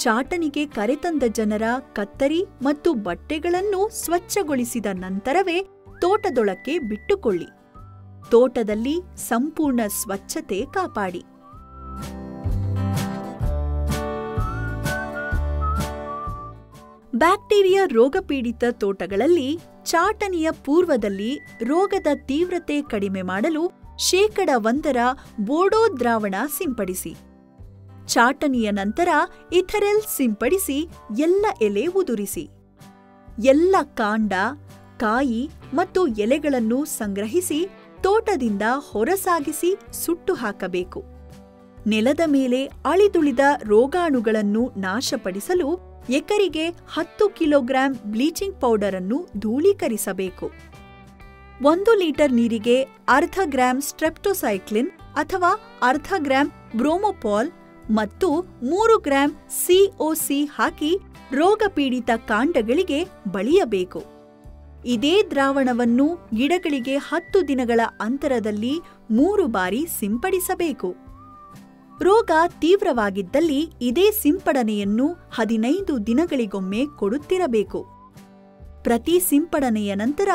ಚಾಟನಿಗೆ ಕರೆತಂದ ಜನರ ಕತ್ತರಿ ಮತ್ತು ಬಟ್ಟೆಗಳನ್ನು ಸ್ವಚ್ಛಗೊಳಿಸಿದ ನಂತರವೇ ತೋಟದೊಳಕ್ಕೆ ಬಿಟ್ಟುಕೊಳ್ಳಿ. ತೋಟದಲ್ಲಿ ಸಂಪೂರ್ಣ ಸ್ವಚ್ಛತೆ ಕಾಪಾಡಿ. ಬ್ಯಾಕ್ಟೀರಿಯಾ ರೋಗಪೀಡಿತ ತೋಟಗಳಲ್ಲಿ ಚಾಟನಿಯ ಪೂರ್ವದಲ್ಲಿ ರೋಗದ ತೀವ್ರತೆ ಕಡಿಮೆ ಮಾಡಲು 1% ಬೋಡೋ ದ್ರಾವಣ ಸಿಂಪಡಿಸಿ. ಚಾಟನಿಯ ನಂತರ ಇಥರೆಲ್ ಸಿಂಪಡಿಸಿ ಎಲ್ಲ ಎಲೆ ಉದುರಿಸಿ. ಎಲ್ಲ ಕಾಂಡ, ಕಾಯಿ ಮತ್ತು ಎಲೆಗಳನ್ನು ಸಂಗ್ರಹಿಸಿ ತೋಟದಿಂದ ಹೊರಸಾಗಿಸಿ ಸುಟ್ಟು ಹಾಕಬೇಕು. ನೆಲದ ಮೇಲೆ ಅಳಿದುಳಿದ ರೋಗಾಣುಗಳನ್ನು ನಾಶಪಡಿಸಲು ಎಕರೆಗೆ 10 ಕಿಲೋಗ್ರಾಂ ಬ್ಲೀಚಿಂಗ್ ಪೌಡರ್ ಅನ್ನು ಧೂಳೀಕರಿಸಬೇಕು. 1 ಲೀಟರ್ ನೀರಿಗೆ 0.5 ಗ್ರಾಂ ಸ್ಟ್ರೆಪ್ಟೊಸೈಕ್ಲಿನ್ ಅಥವಾ 0.5 ಗ್ರಾಂ ಬ್ರೋಮೋಪಾಲ್ ಮತ್ತು 3 ಗ್ರಾಂ COC ಹಾಕಿ ರೋಗಪೀಡಿತ ಕಾಂಡಗಳಿಗೆ ಬಳಿಯಬೇಕು. ಇದೇ ದ್ರಾವಣವನ್ನು ಗಿಡಗಳಿಗೆ 10 ದಿನಗಳ ಅಂತರದಲ್ಲಿ 3 ಬಾರಿ ಸಿಂಪಡಿಸಬೇಕು. ರೋಗ ತೀವ್ರವಾಗಿದ್ದಲ್ಲಿ ಇದೇ ಸಿಂಪಡಣೆಯನ್ನು 15 ದಿನಗಳಿಗೊಮ್ಮೆ ಕೊಡುತ್ತಿರಬೇಕು. ಪ್ರತಿ ಸಿಂಪಡಣೆಯ ನಂತರ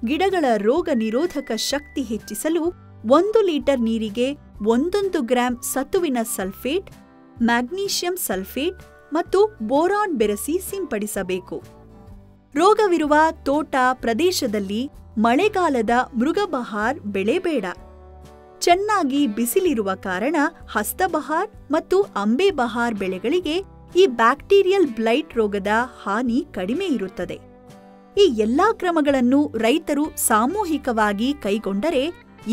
ಗಿಡಗಳ ರೋಗ ನಿರೋಧಕ ಶಕ್ತಿ ಹೆಚ್ಚಿಸಲು 1 ಲೀಟರ್ ನೀರಿಗೆ 1 ಗ್ರಾಂ ಸತುವಿನ ಸಲ್ಫೇಟ್, ಮ್ಯಾಗ್ನೀಷಿಯಂ ಸಲ್ಫೇಟ್ ಮತ್ತು ಬೋರಾನ್ ಬೆರೆಸಿ ಸಿಂಪಡಿಸಬೇಕು. ರೋಗವಿರುವ ತೋಟ ಪ್ರದೇಶದಲ್ಲಿ ಮಳೆಗಾಲದ ಮೃಗಬಹಾರ್ ಬೆಳೆ ಬೇಡ. ಚೆನ್ನಾಗಿ ಬಿಸಿಲಿರುವ ಕಾರಣ ಹಸ್ತಬಹಾರ್ ಮತ್ತು ಅಂಬೆಬಹಾರ್ ಬೆಳೆಗಳಿಗೆ ಈ ಬ್ಯಾಕ್ಟೀರಿಯಲ್ ಬ್ಲೈಟ್ ರೋಗದ ಹಾನಿ ಕಡಿಮೆ ಇರುತ್ತದೆ. ಈ ಎಲ್ಲಾ ಕ್ರಮಗಳನ್ನು ರೈತರು ಸಾಮೂಹಿಕವಾಗಿ ಕೈಗೊಂಡರೆ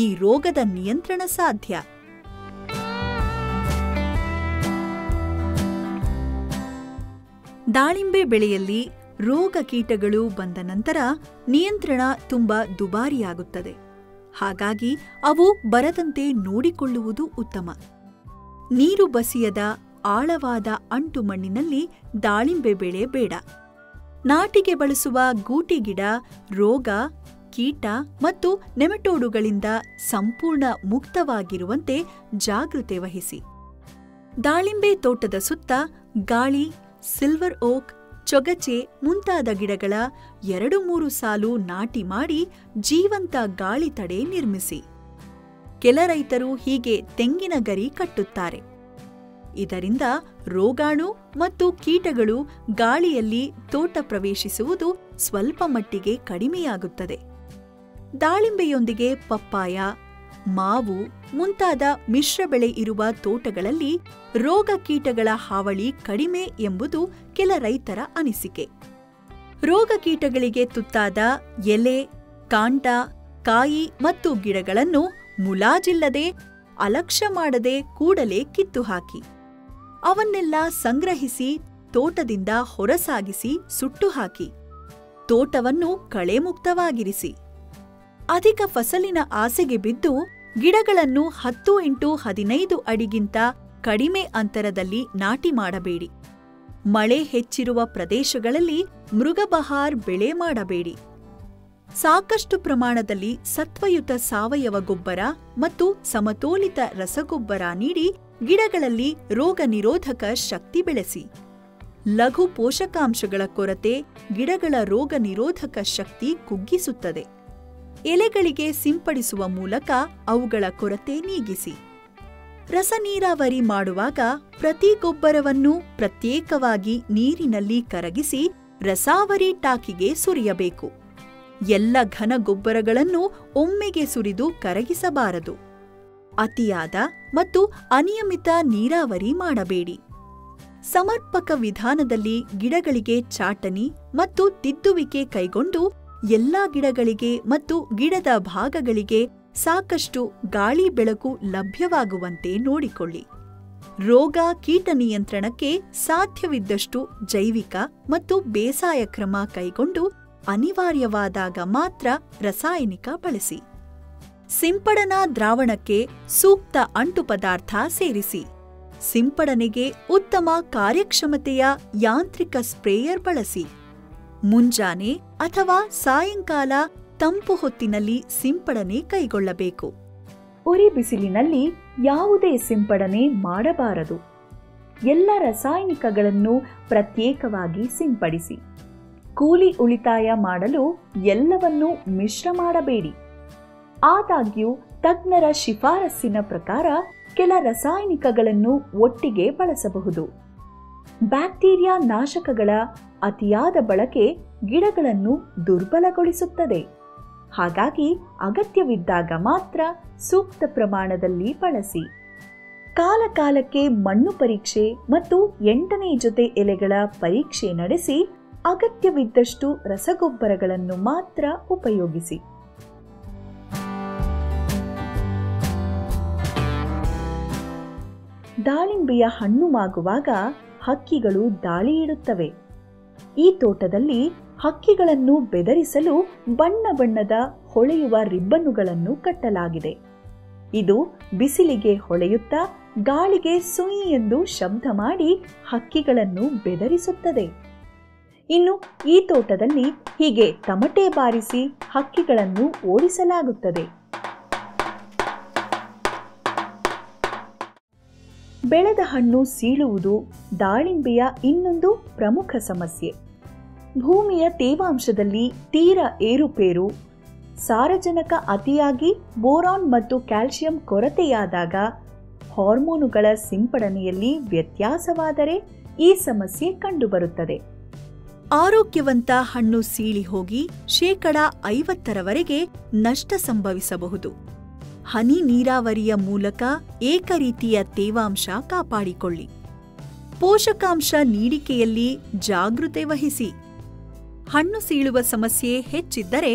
ಈ ರೋಗದ ನಿಯಂತ್ರಣ ಸಾಧ್ಯ. ದಾಳಿಂಬೆ ಬೆಳೆಯಲ್ಲಿ ರೋಗ ಕೀಟಗಳು ಬಂದ ನಂತರ ನಿಯಂತ್ರಣ ತುಂಬಾ ದುಬಾರಿಯಾಗುತ್ತದೆ. ಹಾಗಾಗಿ ಅವು ಬರದಂತೆ ನೋಡಿಕೊಳ್ಳುವುದು ಉತ್ತಮ. ನೀರು ಬಸಿಯದ ಆಳವಾದ ಅಂಟು ಮಣ್ಣಿನಲ್ಲಿ ದಾಳಿಂಬೆ ಬೆಳೆ ಬೇಡ. ನಾಟಿಗೆ ಬಳಸುವ ಗೂಟಿ ಗಿಡ ರೋಗ, ಕೀಟ ಮತ್ತು ನೆಮಟೋಡುಗಳಿಂದ ಸಂಪೂರ್ಣ ಮುಕ್ತವಾಗಿರುವಂತೆ ಜಾಗೃತೆ ವಹಿಸಿ. ದಾಳಿಂಬೆ ತೋಟದ ಸುತ್ತ ಗಾಳಿ, ಸಿಲ್ವರ್ ಓಕ್, ಚೊಗಚೆ ಮುಂತಾದ ಗಿಡಗಳ 2-3 ಸಾಲು ನಾಟಿ ಮಾಡಿ ಜೀವಂತ ಗಾಳಿ ತಡೆ ನಿರ್ಮಿಸಿ. ಕೆಲ ರೈತರು ಹೀಗೆ ತೆಂಗಿನ ಗರಿ ಕಟ್ಟುತ್ತಾರೆ. ಇದರಿಂದ ರೋಗಾಣು ಮತ್ತು ಕೀಟಗಳು ಗಾಳಿಯಲ್ಲಿ ತೋಟ ಪ್ರವೇಶಿಸುವುದು ಸ್ವಲ್ಪ ಮಟ್ಟಿಗೆ ಕಡಿಮೆಯಾಗುತ್ತದೆ. ದಾಳಿಂಬೆಯೊಂದಿಗೆ ಪಪ್ಪಾಯ, ಮಾವು ಮುಂತಾದ ಮಿಶ್ರ ಬೆಳೆ ಇರುವ ತೋಟಗಳಲ್ಲಿ ರೋಗ ಕೀಟಗಳ ಹಾವಳಿ ಕಡಿಮೆ ಎಂಬುದು ಕೆಲ ರೈತರ ಅನಿಸಿಕೆ. ರೋಗ ಕೀಟಗಳಿಗೆ ತುತ್ತಾದ ಎಲೆ, ಕಾಂಡ, ಕಾಯಿ ಮತ್ತು ಗಿಡಗಳನ್ನು ಮುಲಾಜಿಲ್ಲದೆ, ಅಲಕ್ಷ್ಯ ಮಾಡದೆ ಕೂಡಲೇ ಕಿತ್ತು ಹಾಕಿ. ಅವನ್ನೆಲ್ಲ ಸಂಗ್ರಹಿಸಿ ತೋಟದಿಂದ ಹೊರಸಾಗಿಸಿ ಸುಟ್ಟು ಹಾಕಿ. ತೋಟವನ್ನು ಕಳೆಮುಕ್ತವಾಗಿರಿಸಿ. ಅಧಿಕ ಫಸಲಿನ ಆಸೆಗೆ ಬಿದ್ದು ಗಿಡಗಳನ್ನು 10x15 ಅಡಿಗಿಂತ ಕಡಿಮೆ ಅಂತರದಲ್ಲಿ ನಾಟಿ ಮಾಡಬೇಡಿ. ಮಳೆ ಹೆಚ್ಚಿರುವ ಪ್ರದೇಶಗಳಲ್ಲಿ ಮೃಗಬಹಾರ್ ಬೆಳೆ ಮಾಡಬೇಡಿ. ಸಾಕಷ್ಟು ಪ್ರಮಾಣದಲ್ಲಿ ಸತ್ವಯುತ ಸಾವಯವ ಗೊಬ್ಬರ ಮತ್ತು ಸಮತೋಲಿತ ರಸಗೊಬ್ಬರ ನೀಡಿ ಗಿಡಗಳಲ್ಲಿ ರೋಗ ನಿರೋಧಕ ಶಕ್ತಿ ಬೆಳೆಸಿ. ಲಘು ಪೋಷಕಾಂಶಗಳ ಕೊರತೆ ಗಿಡಗಳ ರೋಗ ನಿರೋಧಕ ಶಕ್ತಿ ಕುಗ್ಗಿಸುತ್ತದೆ. ಎಲೆಗಳಿಗೆ ಸಿಂಪಡಿಸುವ ಮೂಲಕ ಅವುಗಳ ಕೊರತೆ ನೀಗಿಸಿ. ರಸ ನೀರಾವರಿ ಮಾಡುವಾಗ ಪ್ರತಿ ಗೊಬ್ಬರವನ್ನು ಪ್ರತ್ಯೇಕವಾಗಿ ನೀರಿನಲ್ಲಿ ಕರಗಿಸಿ ರಸಾವರಿ ಟಾಕಿಗೆ ಸುರಿಯಬೇಕು. ಎಲ್ಲ ಘನ ಗೊಬ್ಬರಗಳನ್ನು ಒಮ್ಮೆಗೆ ಸುರಿದು ಕರಗಿಸಬಾರದು. ಅತಿಯಾದ ಮತ್ತು ಅನಿಯಮಿತ ನೀರಾವರಿ ಮಾಡಬೇಡಿ. ಸಮರ್ಪಕ ವಿಧಾನದಲ್ಲಿ ಗಿಡಗಳಿಗೆ ಚಾಟನಿ ಮತ್ತು ತಿದ್ದುವಿಕೆ ಕೈಗೊಂಡು ಎಲ್ಲಾ ಗಿಡಗಳಿಗೆ ಮತ್ತು ಗಿಡದ ಭಾಗಗಳಿಗೆ ಸಾಕಷ್ಟು ಗಾಳಿ ಬೆಳಕು ಲಭ್ಯವಾಗುವಂತೆ ನೋಡಿಕೊಳ್ಳಿ. ರೋಗ ಕೀಟ ನಿಯಂತ್ರಣಕ್ಕೆ ಸಾಧ್ಯವಿದ್ದಷ್ಟು ಜೈವಿಕ ಮತ್ತು ಬೇಸಾಯ ಕ್ರಮ ಕೈಗೊಂಡು ಅನಿವಾರ್ಯವಾದಾಗ ಮಾತ್ರ ರಾಸಾಯನಿಕ ಬಳಸಿ. ಸಿಂಪಡಣಾ ದ್ರಾವಣಕ್ಕೆ ಸೂಕ್ತ ಅಂಟು ಪದಾರ್ಥ ಸೇರಿಸಿ. ಸಿಂಪಡಣೆಗೆ ಉತ್ತಮ ಕಾರ್ಯಕ್ಷಮತೆಯ ಯಾಂತ್ರಿಕ ಸ್ಪ್ರೇಯರ್ ಬಳಸಿ. ಮುಂಜಾನೆ ಅಥವಾ ಸಾಯಂಕಾಲ ತಂಪು ಹೊತ್ತಿನಲ್ಲಿ ಸಿಂಪಡಣೆ ಕೈಗೊಳ್ಳಬೇಕು. ಉರಿ ಬಿಸಿಲಿನಲ್ಲಿ ಯಾವುದೇ ಸಿಂಪಡಣೆ ಮಾಡಬಾರದು. ಎಲ್ಲ ರಾಸಾಯನಿಕಗಳನ್ನು ಪ್ರತ್ಯೇಕವಾಗಿ ಸಿಂಪಡಿಸಿ. ಕೂಲಿ ಉಳಿತಾಯ ಮಾಡಲು ಎಲ್ಲವನ್ನೂ ಮಿಶ್ರ ಮಾಡಬೇಡಿ. ಆದಾಗ್ಯೂ ತಜ್ಞರ ಶಿಫಾರಸ್ಸಿನ ಪ್ರಕಾರ ಕೆಲ ರಾಸಾಯನಿಕಗಳನ್ನು ಒಟ್ಟಿಗೆ ಬಳಸಬಹುದು. ಬ್ಯಾಕ್ಟೀರಿಯಾ ನಾಶಕಗಳ ಅತಿಯಾದ ಬಳಕೆ ಗಿಡಗಳನ್ನು ದುರ್ಬಲಗೊಳಿಸುತ್ತದೆ. ಹಾಗಾಗಿ ಅಗತ್ಯವಿದ್ದಾಗ ಮಾತ್ರ ಸೂಕ್ತ ಪ್ರಮಾಣದಲ್ಲಿ ಬಳಸಿ. ಕಾಲಕಾಲಕ್ಕೆ ಮಣ್ಣು ಪರೀಕ್ಷೆ ಮತ್ತು 8ನೇ ಜೊತೆ ಎಲೆಗಳ ಪರೀಕ್ಷೆ ನಡೆಸಿ ಅಗತ್ಯವಿದ್ದಷ್ಟು ರಸಗೊಬ್ಬರಗಳನ್ನು ಮಾತ್ರ ಉಪಯೋಗಿಸಿ. ದಾಳಿಂಬೆಯ ಹಣ್ಣು ಮಾಗುವಾಗ ಹಕ್ಕಿಗಳು ದಾಳಿ ಇಡುತ್ತವೆ. ಈ ತೋಟದಲ್ಲಿ ಹಕ್ಕಿಗಳನ್ನು ಬೆದರಿಸಲು ಬಣ್ಣ ಬಣ್ಣದ ಹೊಳೆಯುವ ರಿಬ್ಬನ್ನುಗಳನ್ನು ಕಟ್ಟಲಾಗಿದೆ. ಇದು ಬಿಸಿಲಿಗೆ ಹೊಳೆಯುತ್ತಾ ಗಾಳಿಗೆ ಸುಯಿ ಎಂದು ಶಬ್ದ ಮಾಡಿ ಹಕ್ಕಿಗಳನ್ನು ಬೆದರಿಸುತ್ತದೆ. ಇನ್ನು ಈ ತೋಟದಲ್ಲಿ ಹೀಗೆ ತಮಟೆ ಬಾರಿಸಿ ಹಕ್ಕಿಗಳನ್ನು ಓಡಿಸಲಾಗುತ್ತದೆ. ಬೆಳೆದ ಹಣ್ಣು ಸೀಳುವುದು ದಾಳಿಂಬೆಯ ಇನ್ನೊಂದು ಪ್ರಮುಖ ಸಮಸ್ಯೆ. ಭೂಮಿಯ ತೇವಾಂಶದಲ್ಲಿ ತೀರ ಏರುಪೇರು, ಸಾರಜನಕ ಅತಿಯಾಗಿ ಬೋರಾನ್ ಮತ್ತು ಕ್ಯಾಲ್ಸಿಯಂ ಕೊರತೆಯಾದಾಗ, ಹಾರ್ಮೋನುಗಳ ಸಿಂಪಡಣೆಯಲ್ಲಿ ವ್ಯತ್ಯಾಸವಾದರೆ ಈ ಸಮಸ್ಯೆ ಕಂಡುಬರುತ್ತದೆ. ಆರೋಗ್ಯವಂತ ಹಣ್ಣು ಸೀಳಿ ಹೋಗಿ 50% ನಷ್ಟ ಸಂಭವಿಸಬಹುದು. ಹನಿ ನೀರಾವರಿಯ ಮೂಲಕ ಏಕರೀತಿಯ ತೇವಾಂಶ ಕಾಪಾಡಿಕೊಳ್ಳಿ. ಪೋಷಕಾಂಶ ನೀಡಿಕೆಯಲ್ಲಿ ಜಾಗೃತೆ ವಹಿಸಿ. ಹಣ್ಣು ಸೀಳುವ ಸಮಸ್ಯೆ ಹೆಚ್ಚಿದ್ದರೆ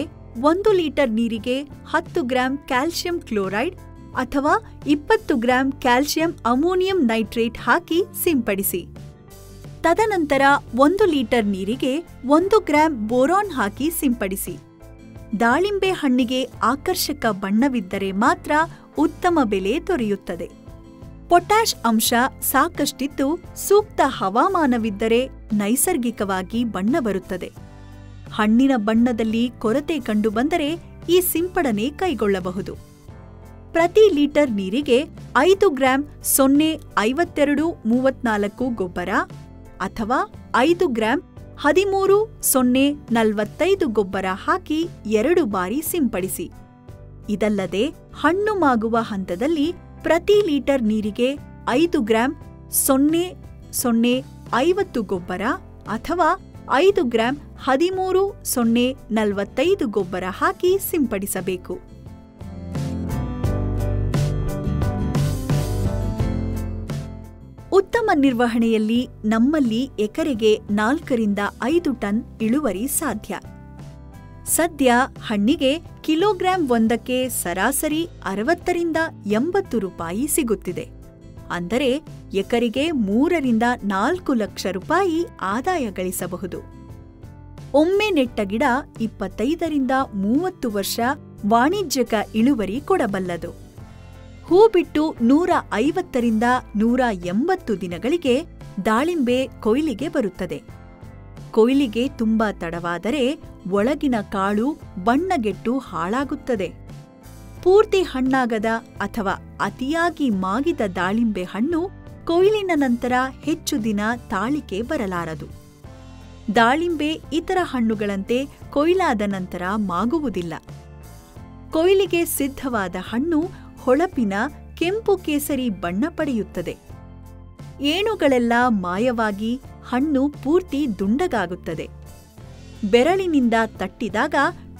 1 ಲೀಟರ್ ನೀರಿಗೆ 10 ಗ್ರಾಂ ಕ್ಯಾಲ್ಸಿಯಂ ಕ್ಲೋರೈಡ್ ಅಥವಾ 20 ಗ್ರಾಂ ಕ್ಯಾಲ್ಸಿಯಂ ಅಮೋನಿಯಂ ನೈಟ್ರೇಟ್ ಹಾಕಿ ಸಿಂಪಡಿಸಿ. ತದನಂತರ 1 ಲೀಟರ್ ನೀರಿಗೆ 1 ಗ್ರಾಂ ಬೋರಾನ್ ಹಾಕಿ ಸಿಂಪಡಿಸಿ. ದಾಳಿಂಬೆ ಹಣ್ಣಿಗೆ ಆಕರ್ಷಕ ಬಣ್ಣವಿದ್ದರೆ ಮಾತ್ರ ಉತ್ತಮ ಬೆಲೆ ದೊರೆಯುತ್ತದೆ. ಪೊಟ್ಯಾಷ್ ಅಂಶ ಸಾಕಷ್ಟಿದ್ದು ಸೂಕ್ತ ಹವಾಮಾನವಿದ್ದರೆ ನೈಸರ್ಗಿಕವಾಗಿ ಬಣ್ಣ ಬರುತ್ತದೆ. ಹಣ್ಣಿನ ಬಣ್ಣದಲ್ಲಿ ಕೊರತೆ ಕಂಡುಬಂದರೆ ಈ ಸಿಂಪಡಣೆ ಕೈಗೊಳ್ಳಬಹುದು. ಪ್ರತಿ ಲೀಟರ್ ನೀರಿಗೆ 5 ಗ್ರಾಂ 0,52-34 ಗೊಬ್ಬರ ಅಥವಾ 5 ಗ್ರಾಂ 13,045 ಗೊಬ್ಬರ ಹಾಕಿ 2 ಬಾರಿ ಸಿಂಪಡಿಸಿ. ಇದಲ್ಲದೆ ಹಣ್ಣು ಮಾಗುವ ಹಂತದಲ್ಲಿ ಪ್ರತಿ ಲೀಟರ್ ನೀರಿಗೆ 5 ಗ್ರಾಂ 0,050 ಗೊಬ್ಬರ ಅಥವಾ 5 ಗ್ರಾಂ 13,045 ಗೊಬ್ಬರ ಹಾಕಿ ಸಿಂಪಡಿಸಬೇಕು. ಉತ್ತಮ ನಿರ್ವಹಣೆಯಲ್ಲಿ ನಮ್ಮಲ್ಲಿ ಎಕರೆಗೆ 4-5 ಟನ್ ಇಳುವರಿ ಸಾಧ್ಯ. ಸದ್ಯ ಹಣ್ಣಿಗೆ ಕಿಲೋಗ್ರಾಂ ಒಂದಕ್ಕೆ ಸರಾಸರಿ 60-80 ರೂಪಾಯಿ ಸಿಗುತ್ತಿದೆ. ಅಂದರೆ ಎಕರೆಗೆ 3-4 ಲಕ್ಷ ರೂಪಾಯಿ ಆದಾಯ ಗಳಿಸಬಹುದು. ಒಮ್ಮೆ ನೆಟ್ಟ ಗಿಡ 25-30 ವರ್ಷ ವಾಣಿಜ್ಯಿಕ ಇಳುವರಿ ಕೊಡಬಲ್ಲದು. ಹೂ ಬಿಟ್ಟು 150-180 ದಿನಗಳಿಗೆ ದಾಳಿಂಬೆ ಕೊಯ್ಲಿಗೆ ಬರುತ್ತದೆ. ಕೊಯ್ಲಿಗೆ ತುಂಬಾ ತಡವಾದರೆ ಒಳಗಿನ ಕಾಳು ಬಣ್ಣಗೆಟ್ಟು ಹಾಳಾಗುತ್ತದೆ. ಪೂರ್ತಿ ಹಣ್ಣಾಗದ ಅಥವಾ ಅತಿಯಾಗಿ ಮಾಗಿದ ದಾಳಿಂಬೆ ಹಣ್ಣು ಕೊಯ್ಲಿನ ನಂತರ ಹೆಚ್ಚು ದಿನ ತಾಳಿಕೆ ಬರಲಾರದು. ದಾಳಿಂಬೆ ಇತರ ಹಣ್ಣುಗಳಂತೆ ಕೊಯ್ಲಾದ ನಂತರ ಮಾಗುವುದಿಲ್ಲ. ಕೊಯ್ಲಿಗೆ ಸಿದ್ಧವಾದ ಹಣ್ಣು ಹೊಳಪಿನ ಕೆಂಪು ಕೇಸರಿ ಬಣ್ಣ ಪಡೆಯುತ್ತದೆ. ಏಣುಗಳೆಲ್ಲ ಮಾಯವಾಗಿ ಹಣ್ಣು ಪೂರ್ತಿ ದುಂಡಗಾಗುತ್ತದೆ. ಬೆರಳಿನಿಂದ ತಟ್ಟಿದಾಗ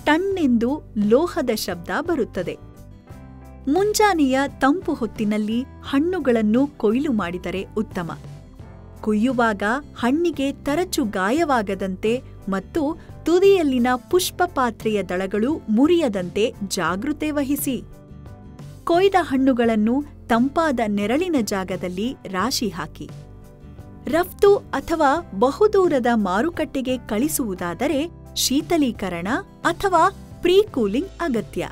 ಟಣ್ಣೆಂದು ಲೋಹದ ಶಬ್ದ ಬರುತ್ತದೆ. ಮುಂಜಾನೆಯ ತಂಪು ಹೊತ್ತಿನಲ್ಲಿ ಹಣ್ಣುಗಳನ್ನು ಕೊಯ್ಲು ಮಾಡಿದರೆ ಉತ್ತಮ. ಕೊಯ್ಯುವಾಗ ಹಣ್ಣಿಗೆ ತರಚು ಗಾಯವಾಗದಂತೆ ಮತ್ತು ತುದಿಯಲ್ಲಿನ ಪುಷ್ಪ ಪಾತ್ರೆಯ ದಳಗಳು ಮುರಿಯದಂತೆ ಜಾಗೃತೆ ವಹಿಸಿ. ಕೊಯ್ದ ಹಣ್ಣುಗಳನ್ನು ತಂಪಾದ ನೆರಳಿನ ಜಾಗದಲ್ಲಿ ರಾಶಿ ಹಾಕಿ. ರಫ್ತು ಅಥವಾ ಬಹುದೂರದ ಮಾರುಕಟ್ಟೆಗೆ ಕಳಿಸುವುದಾದರೆ ಶೀತಲೀಕರಣ ಅಥವಾ ಪ್ರೀಕೂಲಿಂಗ್ ಅಗತ್ಯ.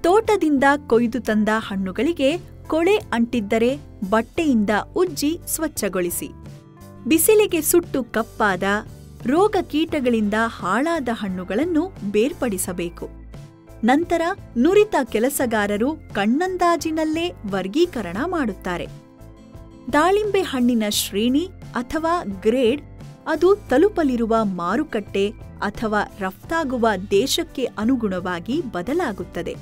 ತೋಟದಿಂದ ಕೊಯ್ದು ತಂದ ಹಣ್ಣುಗಳಿಗೆ ಕೊಳೆ ಅಂಟಿದ್ದರೆ ಬಟ್ಟೆಯಿಂದ ಉಜ್ಜಿ ಸ್ವಚ್ಛಗೊಳಿಸಿ. ಬಿಸಿಲಿಗೆ ಸುಟ್ಟು ಕಪ್ಪಾದ ರೋಗ ಕೀಟಗಳಿಂದ ಹಾಳಾದ ಹಣ್ಣುಗಳನ್ನು ಬೇರ್ಪಡಿಸಬೇಕು. ನಂತರ ನುರಿತ ಕೆಲಸಗಾರರು ಕಣ್ಣಂದಾಜಿನಲ್ಲೇ ವರ್ಗೀಕರಣ ಮಾಡುತ್ತಾರೆ. ದಾಳಿಂಬೆ ಹಣ್ಣಿನ ಶ್ರೇಣಿ ಅಥವಾ ಗ್ರೇಡ್ ಅದು ತಲುಪಲಿರುವ ಮಾರುಕಟ್ಟೆ ಅಥವಾ ರಫ್ತಾಗುವ ದೇಶಕ್ಕೆ ಅನುಗುಣವಾಗಿ ಬದಲಾಗುತ್ತದೆ.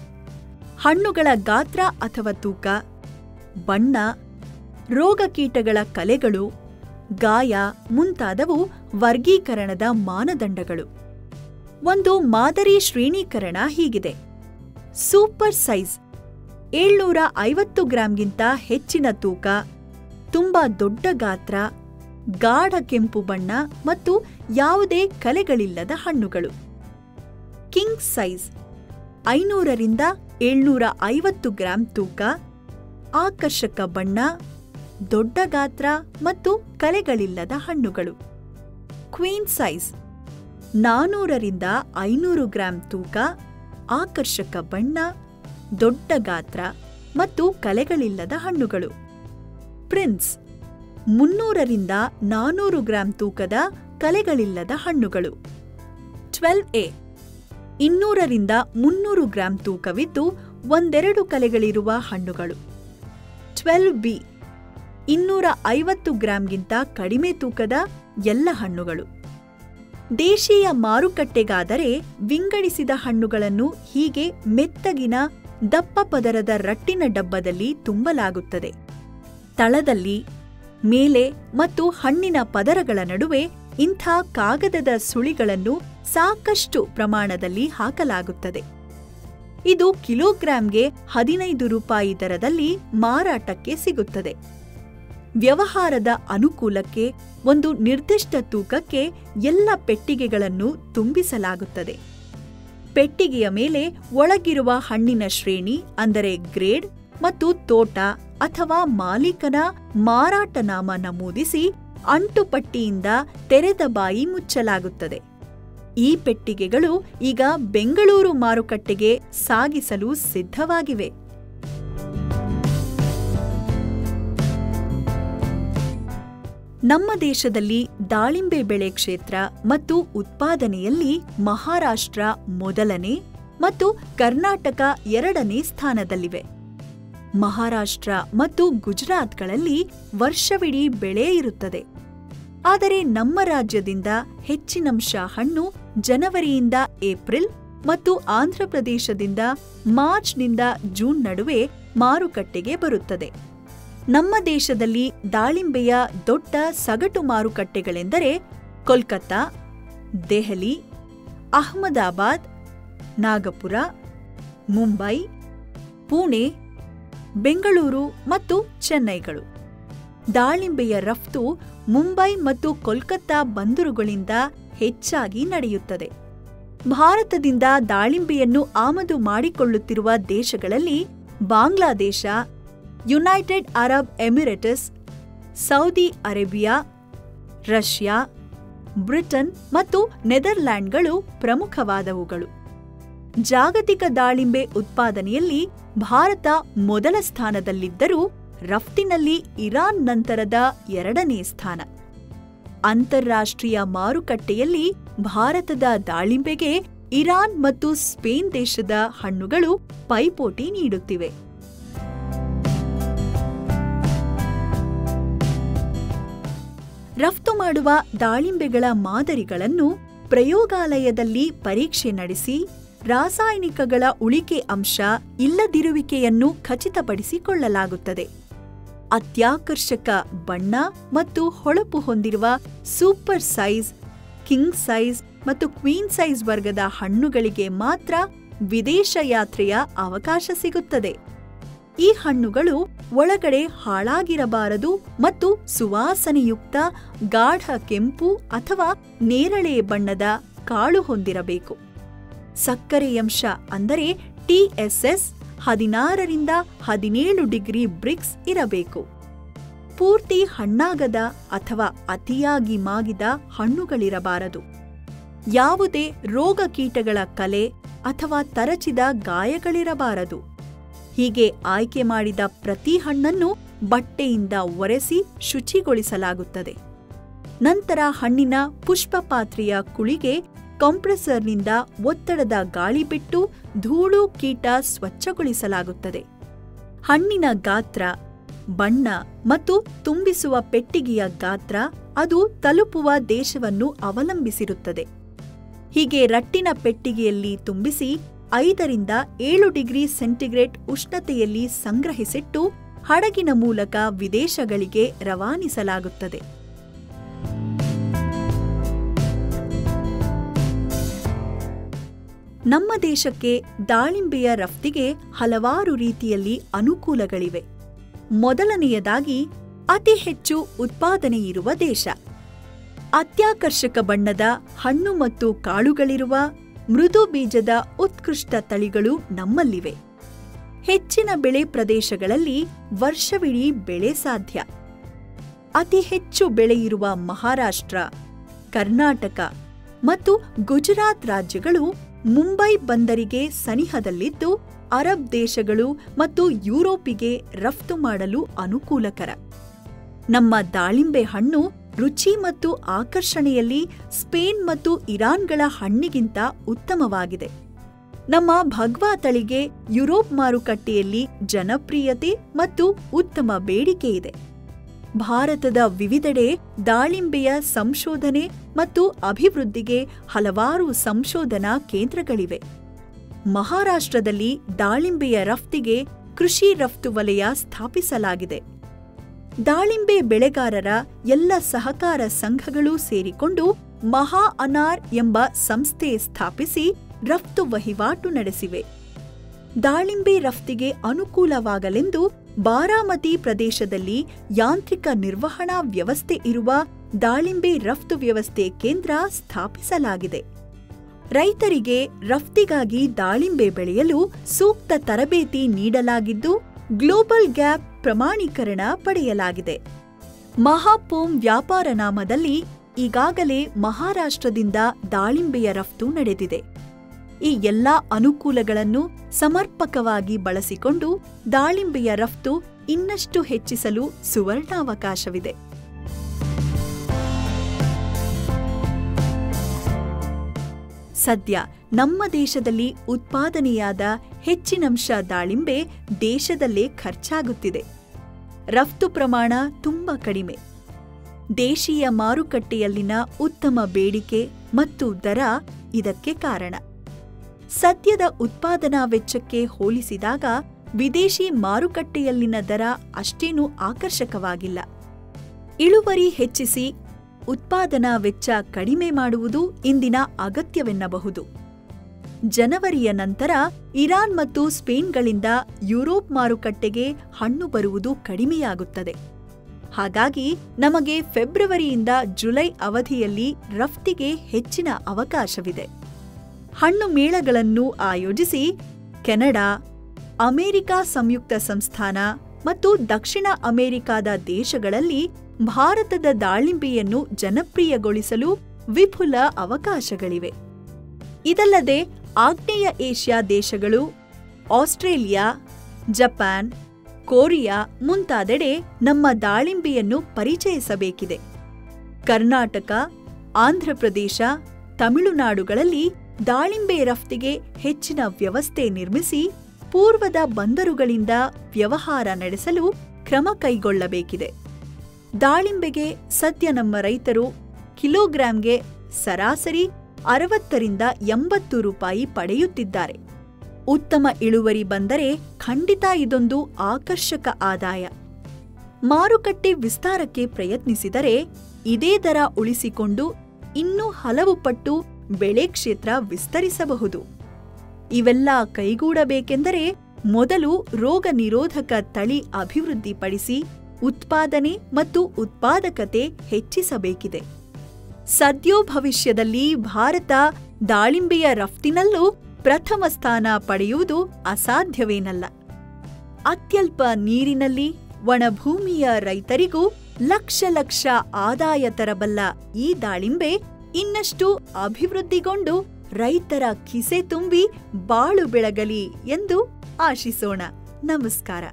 ಹಣ್ಣುಗಳ ಗಾತ್ರ ಅಥವಾ ತೂಕ, ಬಣ್ಣ, ರೋಗಕೀಟಗಳ ಕಲೆಗಳು, ಗಾಯ ಮುಂತಾದವು ವರ್ಗೀಕರಣದ ಮಾನದಂಡಗಳು. ಒಂದು ಮಾದರಿ ಶ್ರೇಣೀಕರಣ ಹೀಗಿದೆ. ಸೂಪರ್ ಸೈಜ್ 750 ಗ್ರಾಂಗಿಂತ ಹೆಚ್ಚಿನ ತೂಕ, ತುಂಬಾ ದೊಡ್ಡ ಗಾತ್ರ, ಗಾಢ ಕೆಂಪು ಬಣ್ಣ ಮತ್ತು ಯಾವುದೇ ಕಲೆಗಳಿಲ್ಲದ ಹಣ್ಣುಗಳು. ಕಿಂಗ್ ಸೈಜ್ 500ರಿಂದ 750 ಗ್ರಾಂ ತೂಕ, ಆಕರ್ಷಕ ಬಣ್ಣ, ದೊಡ್ಡ ಗಾತ್ರ ಮತ್ತು ಕಲೆಗಳಿಲ್ಲದ ಹಣ್ಣುಗಳು. ಕ್ವೀನ್ ಸೈಜ್ 400ರಿಂದ 500 ಗ್ರಾಂ ತೂಕ, ಆಕರ್ಷಕ ಬಣ್ಣ, ದೊಡ್ಡ ಗಾತ್ರ ಮತ್ತು ಕಲೆಗಳಿಲ್ಲದ ಹಣ್ಣುಗಳು. ಪ್ರಿನ್ಸ್ 300ರಿಂದ 400 ಗ್ರಾಂ ತೂಕದ ಕಲೆಗಳಿಲ್ಲದ ಹಣ್ಣುಗಳು. 12A 200ರಿಂದ 300 ಗ್ರಾಂ ತೂಕವಿದ್ದು ಒಂದೆರಡು ಕಲೆಗಳಿರುವ ಹಣ್ಣುಗಳು. 12B 250 ಗ್ರಾಂಗಿಂತ ಕಡಿಮೆ ತೂಕದ ಎಲ್ಲ ಹಣ್ಣುಗಳು. ದೇಶೀಯ ಮಾರುಕಟ್ಟೆಗಾದರೆ ವಿಂಗಡಿಸಿದ ಹಣ್ಣುಗಳನ್ನು ಹೀಗೆ ಮೆತ್ತಗಿನ ದಪ್ಪ ಪದರದ ರಟ್ಟಿನ ಡಬ್ಬದಲ್ಲಿ ತುಂಬಲಾಗುತ್ತದೆ. ತಳದಲ್ಲಿ, ಮೇಲೆ ಮತ್ತು ಹಣ್ಣಿನ ಪದರಗಳ ನಡುವೆ ಇಂಥ ಕಾಗದದ ಸುಳಿಗಳನ್ನು ಸಾಕಷ್ಟು ಪ್ರಮಾಣದಲ್ಲಿ ಹಾಕಲಾಗುತ್ತದೆ. ಇದು ಕಿಲೋಗ್ರಾಂಗೆ 15 ರೂಪಾಯಿ ದರದಲ್ಲಿ ಮಾರಾಟಕ್ಕೆ ಸಿಗುತ್ತದೆ. ವ್ಯವಹಾರದ ಅನುಕೂಲಕ್ಕೆ ಒಂದು ನಿರ್ದಿಷ್ಟ ತೂಕಕ್ಕೆ ಎಲ್ಲ ಪೆಟ್ಟಿಗೆಗಳನ್ನು ತುಂಬಿಸಲಾಗುತ್ತದೆ. ಪೆಟ್ಟಿಗೆಯ ಮೇಲೆ ಒಳಗಿರುವ ಹಣ್ಣಿನ ಶ್ರೇಣಿ ಅಂದರೆ ಗ್ರೇಡ್ ಮತ್ತು ತೋಟ ಅಥವಾ ಮಾಲೀಕನ ಮಾರಾಟನಾಮ ನಮೂದಿಸಿ ಅಂಟುಪಟ್ಟಿಯಿಂದ ತೆರೆದ ಬಾಯಿ ಮುಚ್ಚಲಾಗುತ್ತದೆ. ಈ ಪೆಟ್ಟಿಗೆಗಳು ಈಗ ಬೆಂಗಳೂರು ಮಾರುಕಟ್ಟೆಗೆ ಸಾಗಿಸಲು ಸಿದ್ಧವಾಗಿವೆ. ನಮ್ಮ ದೇಶದಲ್ಲಿ ದಾಳಿಂಬೆ ಬೆಳೆ ಕ್ಷೇತ್ರ ಮತ್ತು ಉತ್ಪಾದನೆಯಲ್ಲಿ ಮಹಾರಾಷ್ಟ್ರ ಮೊದಲನೇ ಮತ್ತು ಕರ್ನಾಟಕ 2ನೇ ಸ್ಥಾನದಲ್ಲಿವೆ. ಮಹಾರಾಷ್ಟ್ರ ಮತ್ತು ಗುಜರಾತ್ಗಳಲ್ಲಿ ವರ್ಷವಿಡೀ ಬೆಳೆ ಇರುತ್ತದೆ. ಆದರೆ ನಮ್ಮ ರಾಜ್ಯದಿಂದ ಹೆಚ್ಚಿನಂಶ ಹಣ್ಣು ಜನವರಿಯಿಂದ ಏಪ್ರಿಲ್ ಮತ್ತು ಆಂಧ್ರಪ್ರದೇಶದಿಂದ ಮಾರ್ಚ್ನಿಂದ ಜೂನ್ ನಡುವೆ ಮಾರುಕಟ್ಟೆಗೆ ಬರುತ್ತದೆ. ನಮ್ಮ ದೇಶದಲ್ಲಿ ದಾಳಿಂಬೆಯ ದೊಡ್ಡ ಸಗಟು ಮಾರುಕಟ್ಟೆಗಳೆಂದರೆ ಕೋಲ್ಕತ್ತಾ, ದೆಹಲಿ, ಅಹಮದಾಬಾದ್, ನಾಗಪುರ, ಮುಂಬೈ, ಪುಣೆ, ಬೆಂಗಳೂರು ಮತ್ತು ಚೆನ್ನೈಗಳು. ದಾಳಿಂಬೆಯ ರಫ್ತು ಮುಂಬೈ ಮತ್ತು ಕೋಲ್ಕತ್ತಾ ಬಂದರುಗಳಿಂದ ಹೆಚ್ಚಾಗಿ ನಡೆಯುತ್ತದೆ. ಭಾರತದಿಂದ ದಾಳಿಂಬೆಯನ್ನು ಆಮದು ಮಾಡಿಕೊಳ್ಳುತ್ತಿರುವ ದೇಶಗಳಲ್ಲಿ Bangladesh, United Arab Emirates, Saudi Arabia, Russia, Britain ಮತ್ತು ನೆದರ್ಲ್ಯಾಂಡ್ಗಳು ಪ್ರಮುಖವಾದವುಗಳು. ಜಾಗತಿಕ ದಾಳಿಂಬೆ ಉತ್ಪಾದನೆಯಲ್ಲಿ ಭಾರತ ಮೊದಲ ಸ್ಥಾನದಲ್ಲಿದ್ದರೂ ರಫ್ತಿನಲ್ಲಿ ಇರಾನ್ ನಂತರದ 2ನೇ ಸ್ಥಾನ. ಅಂತಾರಾಷ್ಟ್ರೀಯ ಮಾರುಕಟ್ಟೆಯಲ್ಲಿ ಭಾರತದ ದಾಳಿಂಬೆಗೆ ಇರಾನ್ ಮತ್ತು ಸ್ಪೇನ್ ದೇಶದ ಹಣ್ಣುಗಳು ಪೈಪೋಟಿ ನೀಡುತ್ತಿವೆ. ರಫ್ತು ಮಾಡುವ ದಾಳಿಂಬೆಗಳ ಮಾದರಿಗಳನ್ನು ಪ್ರಯೋಗಾಲಯದಲ್ಲಿ ಪರೀಕ್ಷೆ ನಡೆಸಿ ರಾಸಾಯನಿಕಗಳ ಉಳಿಕೆ ಅಂಶ ಇಲ್ಲದಿರುವಿಕೆಯನ್ನು ಖಚಿತಪಡಿಸಿಕೊಳ್ಳಲಾಗುತ್ತದೆ. ಅತ್ಯಾಕರ್ಷಕ ಬಣ್ಣ ಮತ್ತು ಹೊಳಪು ಹೊಂದಿರುವ ಸೂಪರ್ ಸೈಜ್, ಕಿಂಗ್ ಸೈಜ್ ಮತ್ತು ಕ್ವೀನ್ ಸೈಜ್ ವರ್ಗದ ಹಣ್ಣುಗಳಿಗೆ ಮಾತ್ರ ವಿದೇಶ ಯಾತ್ರೆಯ ಅವಕಾಶ ಸಿಗುತ್ತದೆ. ಈ ಹಣ್ಣುಗಳು ಒಳಗಡೆ ಹಾಳಾಗಿರಬಾರದು ಮತ್ತು ಸುವಾಸನೆಯುಕ್ತ ಗಾಢ ಕೆಂಪು ಅಥವಾ ನೇರಳೆ ಬಣ್ಣದ ಕಾಳು ಹೊಂದಿರಬೇಕು. ಸಕ್ಕರೆಯಂಶ ಅಂದರೆ TSS 16ರಿಂದ 17 ಡಿಗ್ರಿ ಬ್ರಿಕ್ಸ್ ಇರಬೇಕು. ಪೂರ್ತಿ ಹಣ್ಣಾಗದ ಅಥವಾ ಅತಿಯಾಗಿ ಮಾಗಿದ ಹಣ್ಣುಗಳಿರಬಾರದು. ಯಾವುದೇ ರೋಗ ಕೀಟಗಳ ಕಲೆ ಅಥವಾ ತರಚಿದ ಗಾಯಗಳಿರಬಾರದು. ಹೀಗೆ ಆಯ್ಕೆ ಮಾಡಿದ ಪ್ರತಿ ಹಣ್ಣನ್ನು ಬಟ್ಟೆಯಿಂದ ಒರೆಸಿ ಶುಚಿಗೊಳಿಸಲಾಗುತ್ತದೆ. ನಂತರ ಹಣ್ಣಿನ ಪುಷ್ಪಪಾತ್ರೆಯ ಕುಳಿಗೆ ಕಂಪ್ರೆಸರ್ನಿಂದ ಒತ್ತಡದ ಗಾಳಿ ಬಿಟ್ಟು ಧೂಳು ಕೀಟ ಸ್ವಚ್ಛಗೊಳಿಸಲಾಗುತ್ತದೆ. ಹಣ್ಣಿನ ಗಾತ್ರ, ಬಣ್ಣ ಮತ್ತು ತುಂಬಿಸುವ ಪೆಟ್ಟಿಗೆಯ ಗಾತ್ರ ಅದು ತಲುಪುವ ದೇಶವನ್ನು ಅವಲಂಬಿಸಿರುತ್ತದೆ. ಹೀಗೆ ರಟ್ಟಿನ ಪೆಟ್ಟಿಗೆಯಲ್ಲಿ ತುಂಬಿಸಿ 5ರಿಂದ 7 ಡಿಗ್ರಿ ಸೆಂಟಿಗ್ರೇಡ್ ಉಷ್ಣತೆಯಲ್ಲಿ ಸಂಗ್ರಹಿಸಿಟ್ಟು ಹಡಗಿನ ಮೂಲಕ ವಿದೇಶಗಳಿಗೆ ರವಾನಿಸಲಾಗುತ್ತದೆ. ನಮ್ಮ ದೇಶಕ್ಕೆ ದಾಳಿಂಬೆಯ ರಫ್ತಿಗೆ ಹಲವಾರು ರೀತಿಯಲ್ಲಿ ಅನುಕೂಲಗಳಿವೆ. ಮೊದಲನೆಯದಾಗಿ ಅತಿ ಹೆಚ್ಚು ಉತ್ಪಾದನೆಯಿರುವ ದೇಶ. ಅತ್ಯಾಕರ್ಷಕ ಬಣ್ಣದ ಹಣ್ಣು ಮತ್ತು ಕಾಳುಗಳಿರುವ ಮೃದು ಬೀಜದ ಉತ್ಕೃಷ್ಟ ತಳಿಗಳು ನಮ್ಮಲ್ಲಿವೆ. ಹೆಚ್ಚಿನ ಬೆಳೆ ಪ್ರದೇಶಗಳಲ್ಲಿ ವರ್ಷವಿಡೀ ಬೆಳೆ ಸಾಧ್ಯ. ಅತಿ ಹೆಚ್ಚು ಬೆಳೆಯಿರುವ ಮಹಾರಾಷ್ಟ್ರ, ಕರ್ನಾಟಕ ಮತ್ತು ಗುಜರಾತ್ ರಾಜ್ಯಗಳು ಮುಂಬೈ ಬಂದರಿಗೆ ಸನಿಹದಲ್ಲಿದ್ದು ಅರಬ್ ದೇಶಗಳು ಮತ್ತು ಯುರೋಪಿಗೆ ರಫ್ತು ಮಾಡಲು ಅನುಕೂಲಕರ. ನಮ್ಮ ದಾಳಿಂಬೆ ಹಣ್ಣು ರುಚಿ ಮತ್ತು ಆಕರ್ಷಣೆಯಲ್ಲಿ ಸ್ಪೇನ್ ಮತ್ತು ಇರಾನ್ಗಳ ಹಣ್ಣಿಗಿಂತ ಉತ್ತಮವಾಗಿದೆ. ನಮ್ಮ ಭಗ್ವಾ ತಳಿಗೆ ಯುರೋಪ್ ಮಾರುಕಟ್ಟೆಯಲ್ಲಿ ಜನಪ್ರಿಯತೆ ಮತ್ತು ಉತ್ತಮ ಬೇಡಿಕೆ ಇದೆ. ಭಾರತದ ವಿವಿಧೆಡೆ ದಾಳಿಂಬೆಯ ಸಂಶೋಧನೆ ಮತ್ತು ಅಭಿವೃದ್ಧಿಗೆ ಹಲವಾರು ಸಂಶೋಧನಾ ಕೇಂದ್ರಗಳಿವೆ. ಮಹಾರಾಷ್ಟ್ರದಲ್ಲಿ ದಾಳಿಂಬೆಯ ರಫ್ತಿಗೆ ಕೃಷಿ ರಫ್ತು ವಲಯ ಸ್ಥಾಪಿಸಲಾಗಿದೆ. ದಾಳಿಂಬೆ ಬೆಳೆಗಾರರ ಎಲ್ಲ ಸಹಕಾರ ಸಂಘಗಳೂ ಸೇರಿಕೊಂಡು ಮಹಾ ಅನಾರ್ ಎಂಬ ಸಂಸ್ಥೆ ಸ್ಥಾಪಿಸಿ ರಫ್ತು ವಹಿವಾಟು ನಡೆಸಿವೆ. ದಾಳಿಂಬೆ ರಫ್ತಿಗೆ ಅನುಕೂಲವಾಗಲೆಂದು ಬಾರಾಮತಿ ಪ್ರದೇಶದಲ್ಲಿ ಯಾಂತ್ರಿಕ ನಿರ್ವಹಣಾ ವ್ಯವಸ್ಥೆ ಇರುವ ದಾಳಿಂಬೆ ರಫ್ತು ವ್ಯವಸ್ಥೆ ಕೇಂದ್ರ ಸ್ಥಾಪಿಸಲಾಗಿದೆ. ರೈತರಿಗೆ ರಫ್ತಿಗಾಗಿ ದಾಳಿಂಬೆ ಬೆಳೆಯಲು ಸೂಕ್ತ ತರಬೇತಿ ನೀಡಲಾಗಿದ್ದು, ಗ್ಲೋಬಲ್ ಗ್ಯಾಪ್ ಪ್ರಮಾಣೀಕರಣ ಪಡೆಯಲಾಗಿದೆ. ಮಹಾಪೋಮ್ ವ್ಯಾಪಾರ ನಾಮದಲ್ಲಿ ಈಗಾಗಲೇ ಮಹಾರಾಷ್ಟ್ರದಿಂದ ದಾಳಿಂಬೆಯ ರಫ್ತು ನಡೆದಿದೆ. ಈ ಎಲ್ಲಾ ಅನುಕೂಲಗಳನ್ನು ಸಮರ್ಪಕವಾಗಿ ಬಳಸಿಕೊಂಡು ದಾಳಿಂಬೆಯ ರಫ್ತು ಇನ್ನಷ್ಟು ಹೆಚ್ಚಿಸಲು ಸುವರ್ಣಾವಕಾಶವಿದೆ. ಸದ್ಯ ನಮ್ಮ ದೇಶದಲ್ಲಿ ಉತ್ಪಾದನೆಯಾದ ಹೆಚ್ಚಿನಂಶ ದಾಳಿಂಬೆ ದೇಶದಲ್ಲೇ ಖರ್ಚಾಗುತ್ತಿದೆ. ರಫ್ತು ಪ್ರಮಾಣ ತುಂಬಾ ಕಡಿಮೆ. ದೇಶೀಯ ಮಾರುಕಟ್ಟೆಯಲ್ಲಿನ ಉತ್ತಮ ಬೇಡಿಕೆ ಮತ್ತು ದರ ಇದಕ್ಕೆ ಕಾರಣ. ಸದ್ಯದ ಉತ್ಪಾದನಾ ವೆಚ್ಚಕ್ಕೆ ಹೋಲಿಸಿದಾಗ ವಿದೇಶಿ ಮಾರುಕಟ್ಟೆಯಲ್ಲಿನ ದರ ಅಷ್ಟೇನೂ ಆಕರ್ಷಕವಾಗಿಲ್ಲ. ಇಳುವರಿ ಹೆಚ್ಚಿಸಿ ಉತ್ಪಾದನಾ ವೆಚ್ಚ ಕಡಿಮೆ ಮಾಡುವುದು ಇಂದಿನ ಅಗತ್ಯವೆನ್ನಬಹುದು. ಜನವರಿಯ ನಂತರ ಇರಾನ್ ಮತ್ತು ಸ್ಪೇನ್ಗಳಿಂದ ಯುರೋಪ್ ಮಾರುಕಟ್ಟೆಗೆ ಹಣ್ಣು ಬರುವುದು ಕಡಿಮೆಯಾಗುತ್ತದೆ. ಹಾಗಾಗಿ ನಮಗೆ ಫೆಬ್ರವರಿಯಿಂದ ಜುಲೈ ಅವಧಿಯಲ್ಲಿ ರಫ್ತಿಗೆ ಹೆಚ್ಚಿನ ಅವಕಾಶವಿದೆ. ಹಣ್ಣು ಮೇಳಗಳನ್ನು ಆಯೋಜಿಸಿ ಕೆನಡಾ, ಅಮೆರಿಕ ಸಂಯುಕ್ತ ಸಂಸ್ಥಾನ ಮತ್ತು ದಕ್ಷಿಣ ಅಮೆರಿಕಾದ ದೇಶಗಳಲ್ಲಿ ಭಾರತದ ದಾಳಿಂಬೆಯನ್ನು ಜನಪ್ರಿಯಗೊಳಿಸಲು ವಿಪುಲ ಅವಕಾಶಗಳಿವೆ. ಇದಲ್ಲದೆ ಆಗ್ನೇಯ ಏಷ್ಯಾ ದೇಶಗಳು, ಆಸ್ಟ್ರೇಲಿಯಾ, ಜಪಾನ್, ಕೊರಿಯಾ ಮುಂತಾದೆಡೆ ನಮ್ಮ ದಾಳಿಂಬೆಯನ್ನು ಪರಿಚಯಿಸಬೇಕಿದೆ. ಕರ್ನಾಟಕ, ಆಂಧ್ರಪ್ರದೇಶ, ತಮಿಳುನಾಡುಗಳಲ್ಲಿ ದಾಳಿಂಬೆ ರಫ್ತಿಗೆ ಹೆಚ್ಚಿನ ವ್ಯವಸ್ಥೆ ನಿರ್ಮಿಸಿ ಪೂರ್ವದ ಬಂದರುಗಳಿಂದ ವ್ಯವಹಾರ ನಡೆಸಲು ಕ್ರಮ ಕೈಗೊಳ್ಳಬೇಕಿದೆ. ದಾಳಿಂಬೆಗೆ ಸದ್ಯ ನಮ್ಮ ರೈತರು ಕಿಲೋಗ್ರಾಂಗೆ ಸರಾಸರಿ 60 ರಿಂದ 80 ರೂಪಾಯಿ ಪಡೆಯುತ್ತಿದ್ದಾರೆ. ಉತ್ತಮ ಇಳುವರಿ ಬಂದರೆ ಖಂಡಿತ ಇದೊಂದು ಆಕರ್ಷಕ ಆದಾಯ. ಮಾರುಕಟ್ಟೆ ವಿಸ್ತಾರಕ್ಕೆ ಪ್ರಯತ್ನಿಸಿದರೆ ಇದೇ ದರ ಉಳಿಸಿಕೊಂಡು ಇನ್ನೂ ಹಲವು ಪಟ್ಟು ಬೆಳೆ ಕ್ಷೇತ್ರ ವಿಸ್ತರಿಸಬಹುದು. ಇವೆಲ್ಲ ಕೈಗೂಡಬೇಕೆಂದರೆ ಮೊದಲು ರೋಗ ನಿರೋಧಕ ತಳಿ ಅಭಿವೃದ್ಧಿಪಡಿಸಿ ಉತ್ಪಾದನೆ ಮತ್ತು ಉತ್ಪಾದಕತೆ ಹೆಚ್ಚಿಸಬೇಕಿದೆ. ಸದ್ಯೋ ಭವಿಷ್ಯದಲ್ಲಿ ಭಾರತ ದಾಳಿಂಬೆಯ ರಫ್ತಿನಲ್ಲೂ ಪ್ರಥಮ ಸ್ಥಾನ ಪಡೆಯುವುದು ಅಸಾಧ್ಯವೇನಲ್ಲ. ಅತ್ಯಲ್ಪ ನೀರಿನಲ್ಲಿ ಒಣಭೂಮಿಯ ರೈತರಿಗೂ ಲಕ್ಷ ಲಕ್ಷ ಆದಾಯ ತರಬಲ್ಲ ಈ ದಾಳಿಂಬೆ ಇನ್ನಷ್ಟು ಅಭಿವೃದ್ಧಿಗೊಂಡು ರೈತರ ಕಿಸೆ ತುಂಬಿ ಬಾಳು ಬೆಳಗಲಿ ಎಂದು ಆಶಿಸೋಣ. ನಮಸ್ಕಾರ.